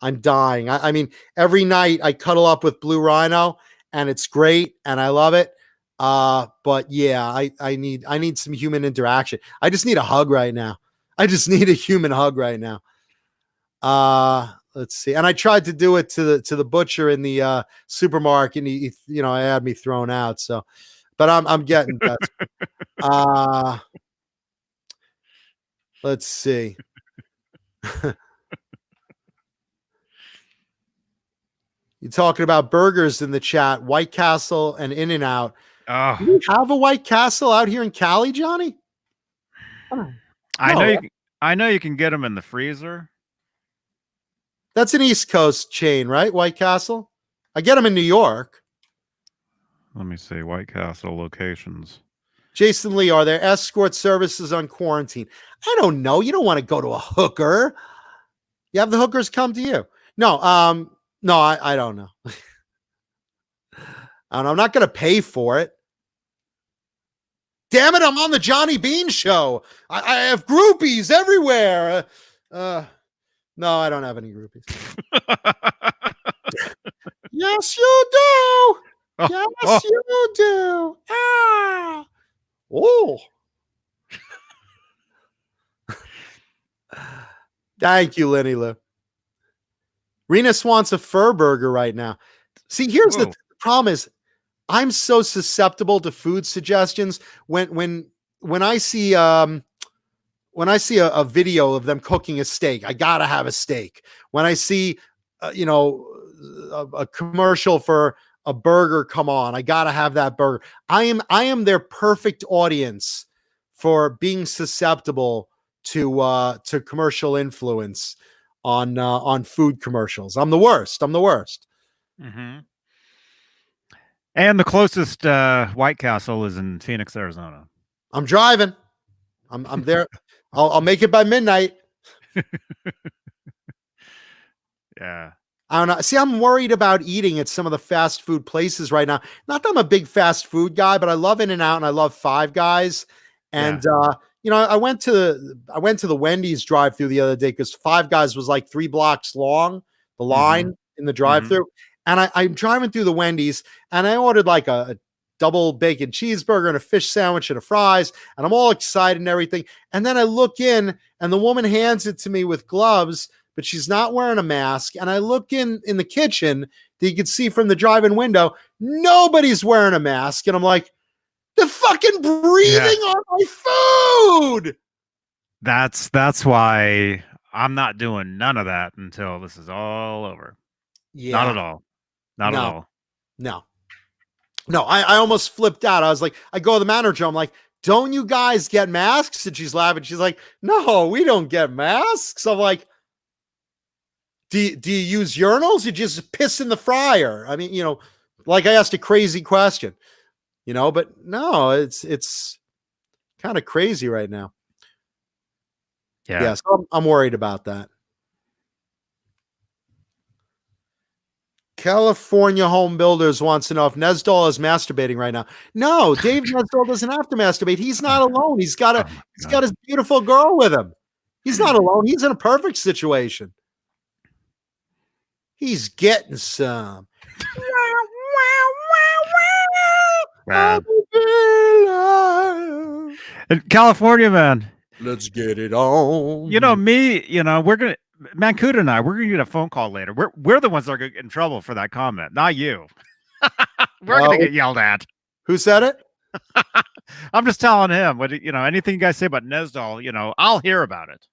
I mean, every night I cuddle up with Blue Rhino and it's great and I love it. But yeah, I need some human interaction. I just need a hug right now. I just need a human hug right now. Let's see. And I tried to do it to the butcher in the supermarket, and he I had me thrown out. So, but I'm getting that. Let's see. You're talking about burgers in the chat, White Castle and In-N-Out. Oh. Do you have a White Castle out here in Cali, Johnny? I know you can get them in the freezer. That's an East Coast chain, right? White Castle. I get them in New York. Let me see. White Castle locations. Jason Lee, are there escort services on quarantine? I don't know. You don't want to go to a hooker. You have the hookers come to you. No, I don't know. I'm not going to pay for it. Damn it, I'm on the Johnny Beane show. I have groupies everywhere. No, I don't have any groupies. Yes, you do. Yes, you do. Ah. Oh. Thank you, Lenny Lou. Renus wants a fur burger right now. See, here's the problem is I'm so susceptible to food suggestions when I see a video of them cooking a steak, I gotta have a steak. When I see a commercial for a burger come on, I gotta have that burger. I am their perfect audience for being susceptible to commercial influence on food commercials. I'm the worst. Mm-hmm. And the closest White Castle is in Phoenix, Arizona. I'm driving. I'm there. I'll make it by midnight. Yeah. I don't know. See, I'm worried about eating at some of the fast food places right now. Not that I'm a big fast food guy, but I love In-N-Out and I love Five Guys. And I went to the Wendy's drive-through the other day because Five Guys was like 3 blocks long, the line in the drive-through. And I'm driving through the Wendy's and I ordered like a double bacon cheeseburger and a fish sandwich and a fries. And I'm all excited and everything. And then I look in and the woman hands it to me with gloves, but she's not wearing a mask. And I look in the kitchen that you can see from the drive-in window. Nobody's wearing a mask. And I'm like, they're fucking breathing on my food. That's why I'm not doing none of that until this is all over. Yeah. Not at all. Not at all. No, I almost flipped out. I was like, I go to the manager. I'm like, don't you guys get masks? And she's laughing. She's like, no, we don't get masks. I'm like, do you use urinals? You just piss in the fryer. I mean, like I asked a crazy question, but no, it's kind of crazy right now. Yeah. So I'm worried about that. California Home Builders wants to know if Nesdall is masturbating right now. No, Dave Nesdall doesn't have to masturbate. He's not alone. He's got his beautiful girl with him. He's not alone. He's in a perfect situation. He's getting some. In California, man. Let's get it on. You know me. Mancuda and we're gonna get a phone call later. We're the ones that are gonna get in trouble for that comment, not you. We're gonna get yelled at. Who said it? I'm just telling him. Anything you guys say about Nesdall, I'll hear about it.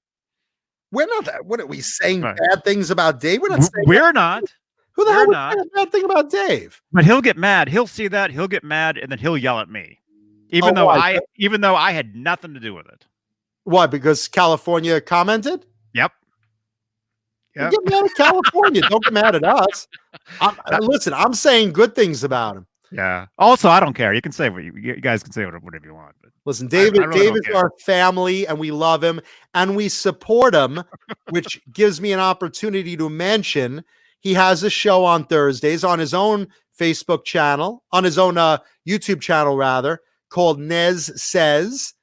We're not that. What are we saying? Bad things about Dave? We're not saying. We're not. Who the hell would say a bad thing about Dave? But he'll get mad. He'll see that. He'll get mad, and then he'll yell at me, even though I had nothing to do with it. Why? Because California commented? Yep. Get mad at California. Don't get mad at us. Listen, I'm saying good things about him. Yeah. Also, I don't care. You can say what you guys can say whatever you want. But listen, David is our family, and we love him, and we support him, which gives me an opportunity to mention he has a show on Thursdays on his own Facebook channel, on his own YouTube channel, rather, called Nez Says,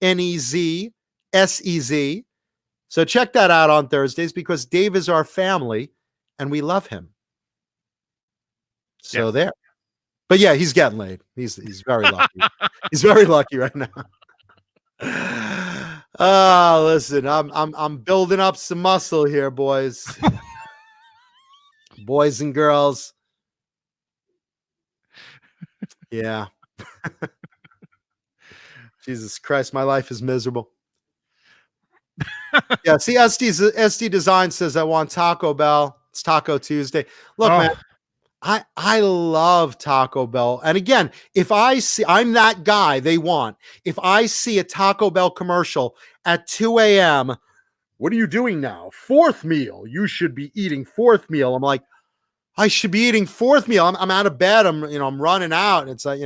Nezsez. So check that out on Thursdays because Dave is our family and we love him. So there. But yeah, he's getting laid. He's very lucky. He's very lucky right now. Oh, listen, I'm building up some muscle here, boys. Boys and girls. Yeah. Jesus Christ, my life is miserable. Yeah, see, SD Design says I want Taco Bell. It's Taco Tuesday. Look, man, I love Taco Bell. And again, if I see, I'm that guy they want. If I see a Taco Bell commercial at 2 a.m., what are you doing now? Fourth meal. You should be eating fourth meal. I'm like, I should be eating fourth meal. I'm out of bed. I'm running out. And it's like,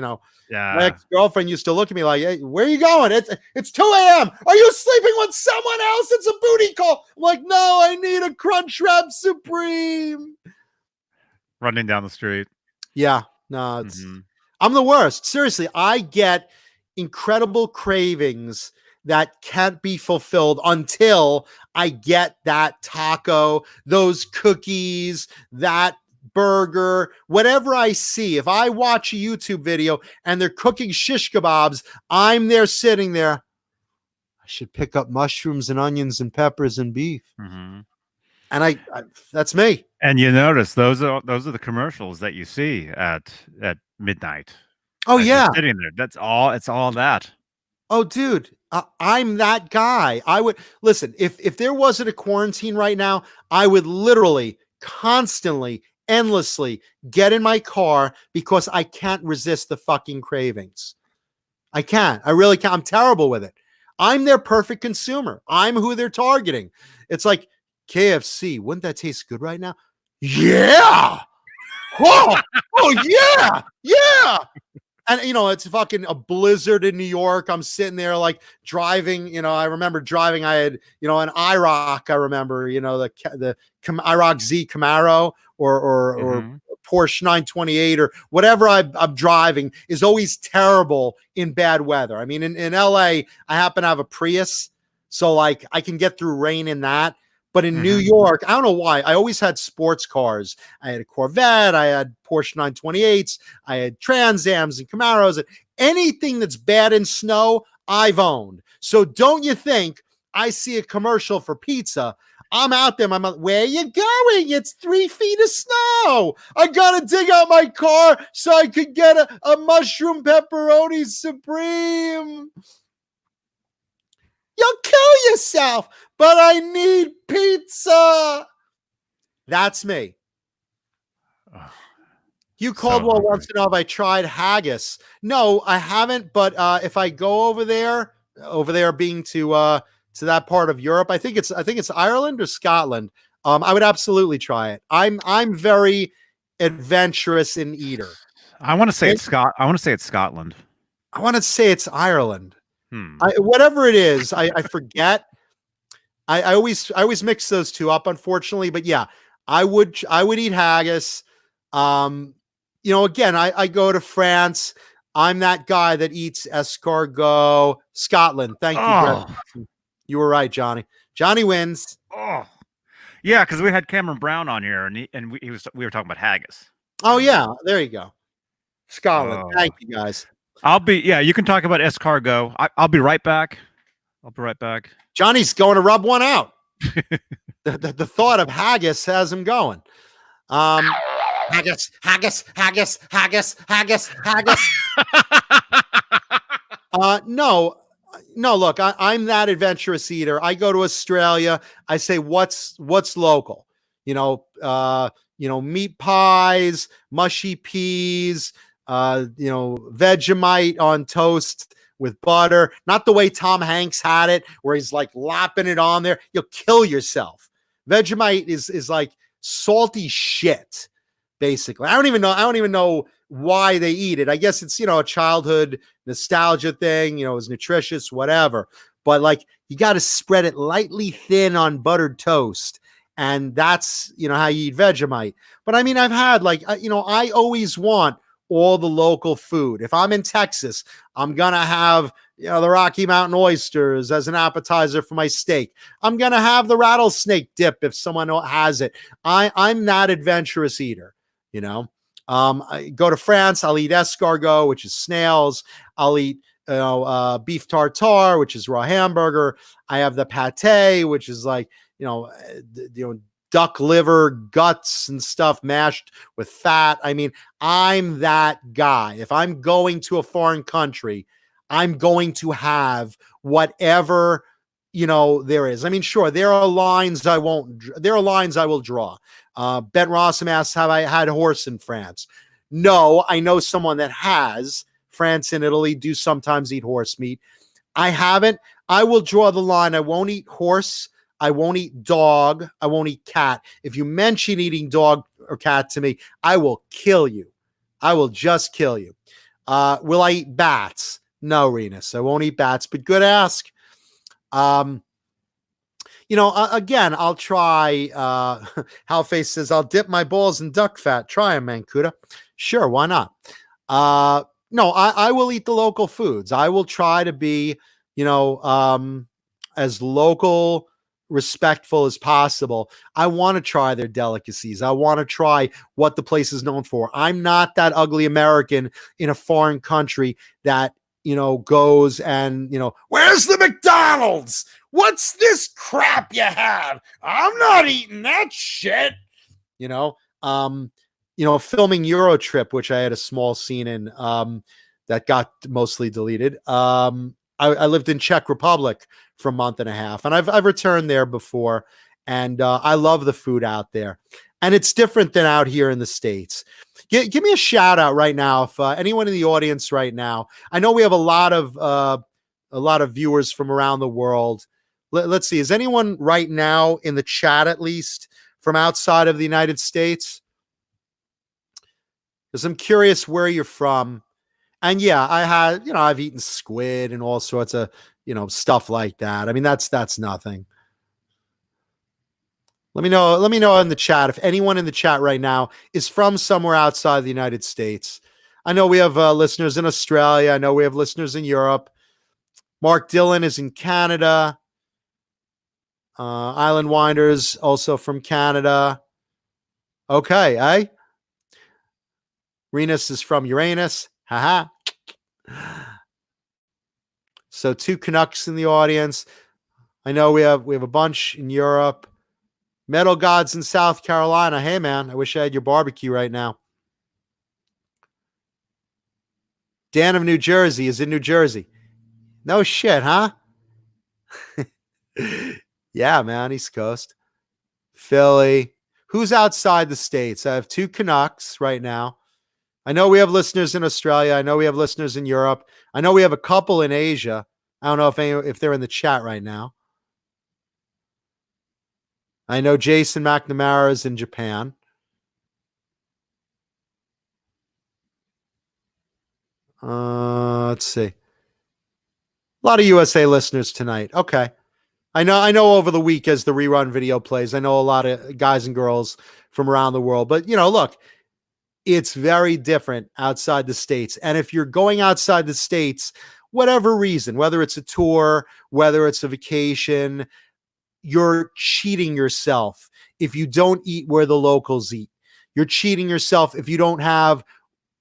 my ex-girlfriend used to look at me like, hey, where are you going? It's 2 a.m. Are you sleeping with someone else? It's a booty call. I'm like, no, I need a Crunchwrap Supreme. Running down the street. Yeah, no, I'm the worst. Seriously, I get incredible cravings that can't be fulfilled until I get that taco, those cookies, that burger, whatever I see. If I watch a YouTube video and they're cooking shish kebabs, I'm there sitting there. I should pick up mushrooms and onions and peppers and beef. And I that's me. And you notice those are the commercials that you see at midnight. Oh yeah, sitting there. That's all. It's all that. Oh, dude, I'm that guy. I would listen if there wasn't a quarantine right now. I would literally, constantly, endlessly get in my car because I can't resist the fucking cravings. I can't. I really can't. I'm terrible with it. I'm their perfect consumer. I'm who they're targeting. It's like KFC. Wouldn't that taste good right now? Yeah. Oh yeah. Yeah. And, it's fucking a blizzard in New York. I'm sitting there like driving, I remember driving. I had, an IROC. I remember, the IROC Z Camaro or Porsche 928 or whatever I'm driving is always terrible in bad weather. I mean, in LA, I happen to have a Prius. So like I can get through rain in that. But in New York, I don't know why. I always had sports cars. I had a Corvette. I had Porsche 928s. I had Trans Ams and Camaros. Anything that's bad in snow, I've owned. So don't you think I see a commercial for pizza? I'm out there. I'm like, where are you going? It's 3 feet of snow. I got to dig out my car so I could get a mushroom pepperoni supreme. You'll kill yourself, but I need pizza. That's me. You called once to know if I tried haggis. No, I haven't. But if I go over there being to that part of Europe, I think it's Ireland or Scotland. I would absolutely try it. I'm very adventurous in eater. I want to say it's Scotland. I want to say it's Ireland. Whatever it is, I forget. I always mix those two up, unfortunately. But yeah, I would eat haggis. Again, I go to France. I'm that guy that eats escargot. Scotland. Thank you, Greg. Oh, You were right, Johnny. Johnny wins. oh, yeah, because we had Cameron Brown on here, and we were talking about haggis. Oh yeah, there you go. Scotland. Oh. Thank you, guys. You can talk about escargot. I'll be right back. I'll be right back. Johnny's going to rub one out. The thought of haggis has him going. Haggis. No, look, I'm that adventurous eater. I go to Australia. I say, what's local? Meat pies, mushy peas, Vegemite on toast with butter. Not the way Tom Hanks had it, where he's like lopping it on there. You'll kill yourself. Vegemite is like salty shit, basically. I don't even know why they eat it. I guess it's, a childhood nostalgia thing, it's nutritious, whatever. But like, you got to spread it lightly thin on buttered toast. And that's, how you eat Vegemite. But I mean, I've had I always want all the local food. If I'm in Texas, I'm going to have, the Rocky Mountain oysters as an appetizer for my steak. I'm going to have the rattlesnake dip if someone has it. I'm that adventurous eater, I go to France, I'll eat escargot, which is snails. I'll eat, beef tartare, which is raw hamburger. I have the pate, which is like, duck liver, guts and stuff mashed with fat. I mean, I'm that guy. If I'm going to a foreign country, I'm going to have whatever, there is. I mean, sure, there are lines I will draw. Ben Rossum asks, have I had horse in France? No, I know someone that has. France and Italy do sometimes eat horse meat. I haven't. I will draw the line. I won't eat horse. I won't eat dog. I won't eat cat. If you mention eating dog or cat to me, I will kill you. I will just kill you. Will I eat bats? No, Renus. I won't eat bats, but good ask. Again, I'll try. Halface says, I'll dip my balls in duck fat. Try them, Mancuda. Sure, why not? No, I will eat the local foods. I will try to be, as local, respectful as possible. I want to try their delicacies. I want to try what the place is known for. I'm not that ugly American in a foreign country that, goes and, where's the McDonald's? What's this crap you have? I'm not eating that shit. Filming Eurotrip, which I had a small scene in, that got mostly deleted. I lived in Czech Republic for a month and a half, and I've returned there before, and I love the food out there, and it's different than out here in the States. Give me a shout out right now if anyone in the audience right now. I know we have a lot of viewers from around the world. Let's see, is anyone right now in the chat at least from outside of the United States? Because I'm curious where you're from. And yeah, I had, I've eaten squid and all sorts of, stuff like that. I mean, that's nothing. Let me know in the chat if anyone in the chat right now is from somewhere outside the United States. I know we have listeners in Australia. I know we have listeners in Europe. Mark Dillon is in Canada. Island Winders also from Canada. Okay, eh? Renus is from Uranus. Haha. So 2 Canucks in the audience. I know we have a bunch in Europe. Metal Gods in South Carolina. Hey man, I wish I had your barbecue right now. Dan of New Jersey is in New Jersey. No shit, huh? Yeah, man, East Coast. Philly. Who's outside the States? I have 2 Canucks right now. I know we have listeners in Australia. I know we have listeners in Europe. I know we have a couple in Asia. I don't know if they're in the chat right now. I know Jason McNamara is in Japan. Let's see. A lot of USA listeners tonight. Okay. I know over the week as the rerun video plays, I know a lot of guys and girls from around the world. But, look, It's very different outside the States. And if you're going outside the States, whatever reason, whether it's a tour, whether it's a vacation, you're cheating yourself if you don't eat where the locals eat. You're cheating yourself if you don't have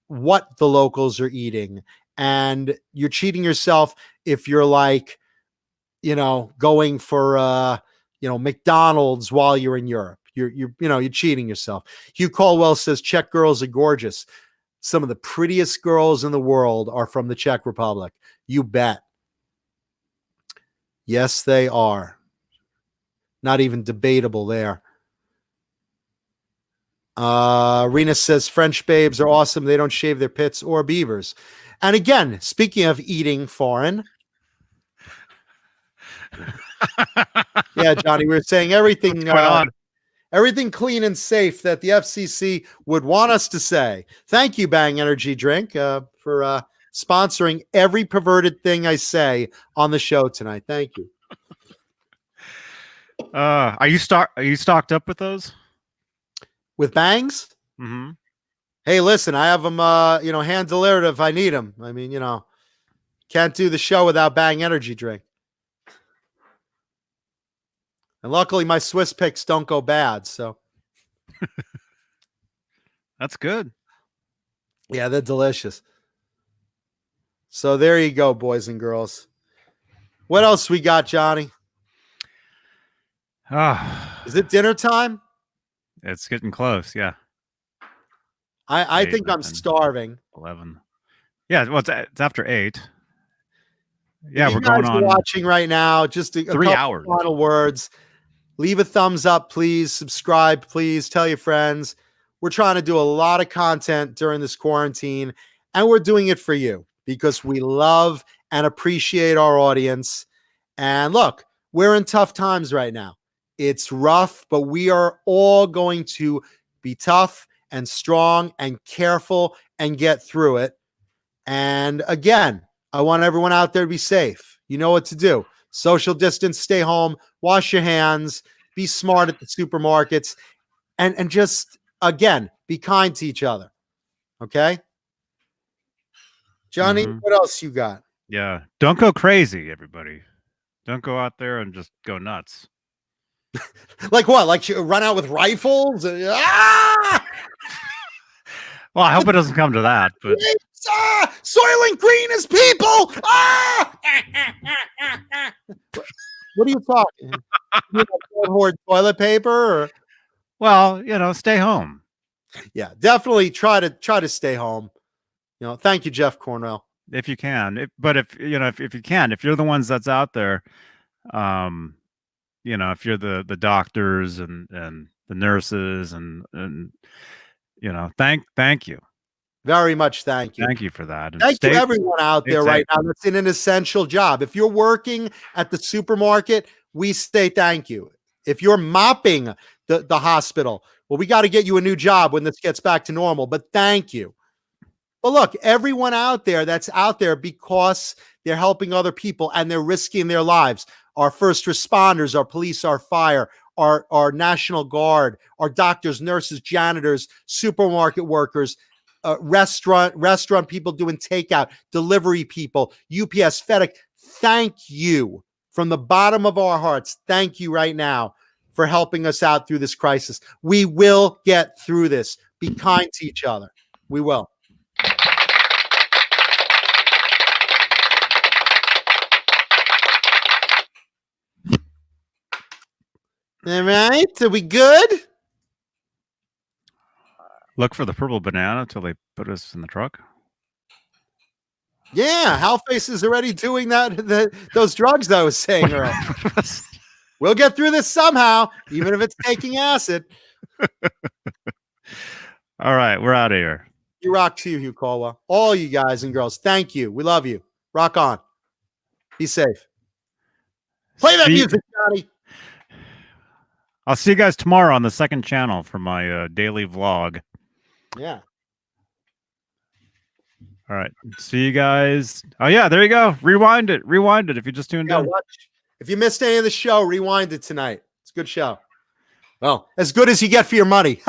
what the locals are eating. And you're cheating yourself if you're like, going for McDonald's while you're in Europe. You're cheating yourself. Hugh Caldwell says Czech girls are gorgeous. Some of the prettiest girls in the world are from the Czech Republic. You bet. Yes, they are. Not even debatable there. Rena says French babes are awesome. They don't shave their pits or beavers. And again, speaking of eating foreign. Yeah, Johnny, we were saying everything clean and safe that the FCC would want us to say. Thank you, Bang Energy Drink, for sponsoring every perverted thing I say on the show tonight. Thank you. Are you stocked up with those? With Bangs? Mm-hmm. Hey, listen, I have them, hand delivered if I need them. I mean, can't do the show without Bang Energy Drink. And luckily, my Swiss picks don't go bad, so. That's good. Yeah, they're delicious. So there you go, boys and girls. What else we got, Johnny? Is it dinner time? It's getting close, yeah. I think I'm starving. 11. Yeah, well, it's after 8. Yeah, we're going on. Watching right now, just a 3 hours. Final words. Leave a thumbs up, please. Subscribe, please. Tell your friends. We're trying to do a lot of content during this quarantine, and we're doing it for you because we love and appreciate our audience. And look, we're in tough times right now. It's rough, but we are all going to be tough and strong and careful and get through it. And again, I want everyone out there to be safe. You know what to do. Social distance, stay home, wash your hands, be smart at the supermarkets, and just, again, be kind to each other. Okay? Johnny, What else you got? Yeah. Don't go crazy, everybody. Don't go out there and just go nuts. Like what? Like you run out with rifles? Ah! Well, I hope it doesn't come to that. But Soylent Green is people. Ah! What are you talking? Hoard toilet paper? Or? Well, stay home. Yeah, definitely try to stay home. Thank you, Jeff Cornell. If you can, but if you can, if you're the ones that's out there, if you're the doctors and the nurses and thank you. Very much thank you. Thank you for that. And thank you everyone out there right now that's in an essential job. If you're working at the supermarket, we say thank you. If you're mopping the hospital, well, we got to get you a new job when this gets back to normal, but thank you. But look, everyone out there that's out there because they're helping other people and they're risking their lives. Our first responders, our police, our fire, our National Guard, our doctors, nurses, janitors, supermarket workers, restaurant people doing takeout, delivery people, UPS, FedEx. Thank you from the bottom of our hearts. Thank you right now for helping us out through this crisis. We will get through this. Be kind to each other. We will. All right. Are we good? Look for the purple banana till they put us in the truck. Yeah, Halface is already doing those drugs I was saying earlier. We'll get through this somehow, even if it's taking acid. All right, we're out of here. You rock too, Hugh Caldwell. All you guys and girls, thank you. We love you. Rock on. Be safe. Play that music, Johnny. I'll see you guys tomorrow on the second channel for my daily vlog. Yeah. All right. See you guys. Oh, yeah. There you go. Rewind it. Rewind it if you just tuned in. If you missed any of the show, rewind it tonight. It's a good show. Well, as good as you get for your money.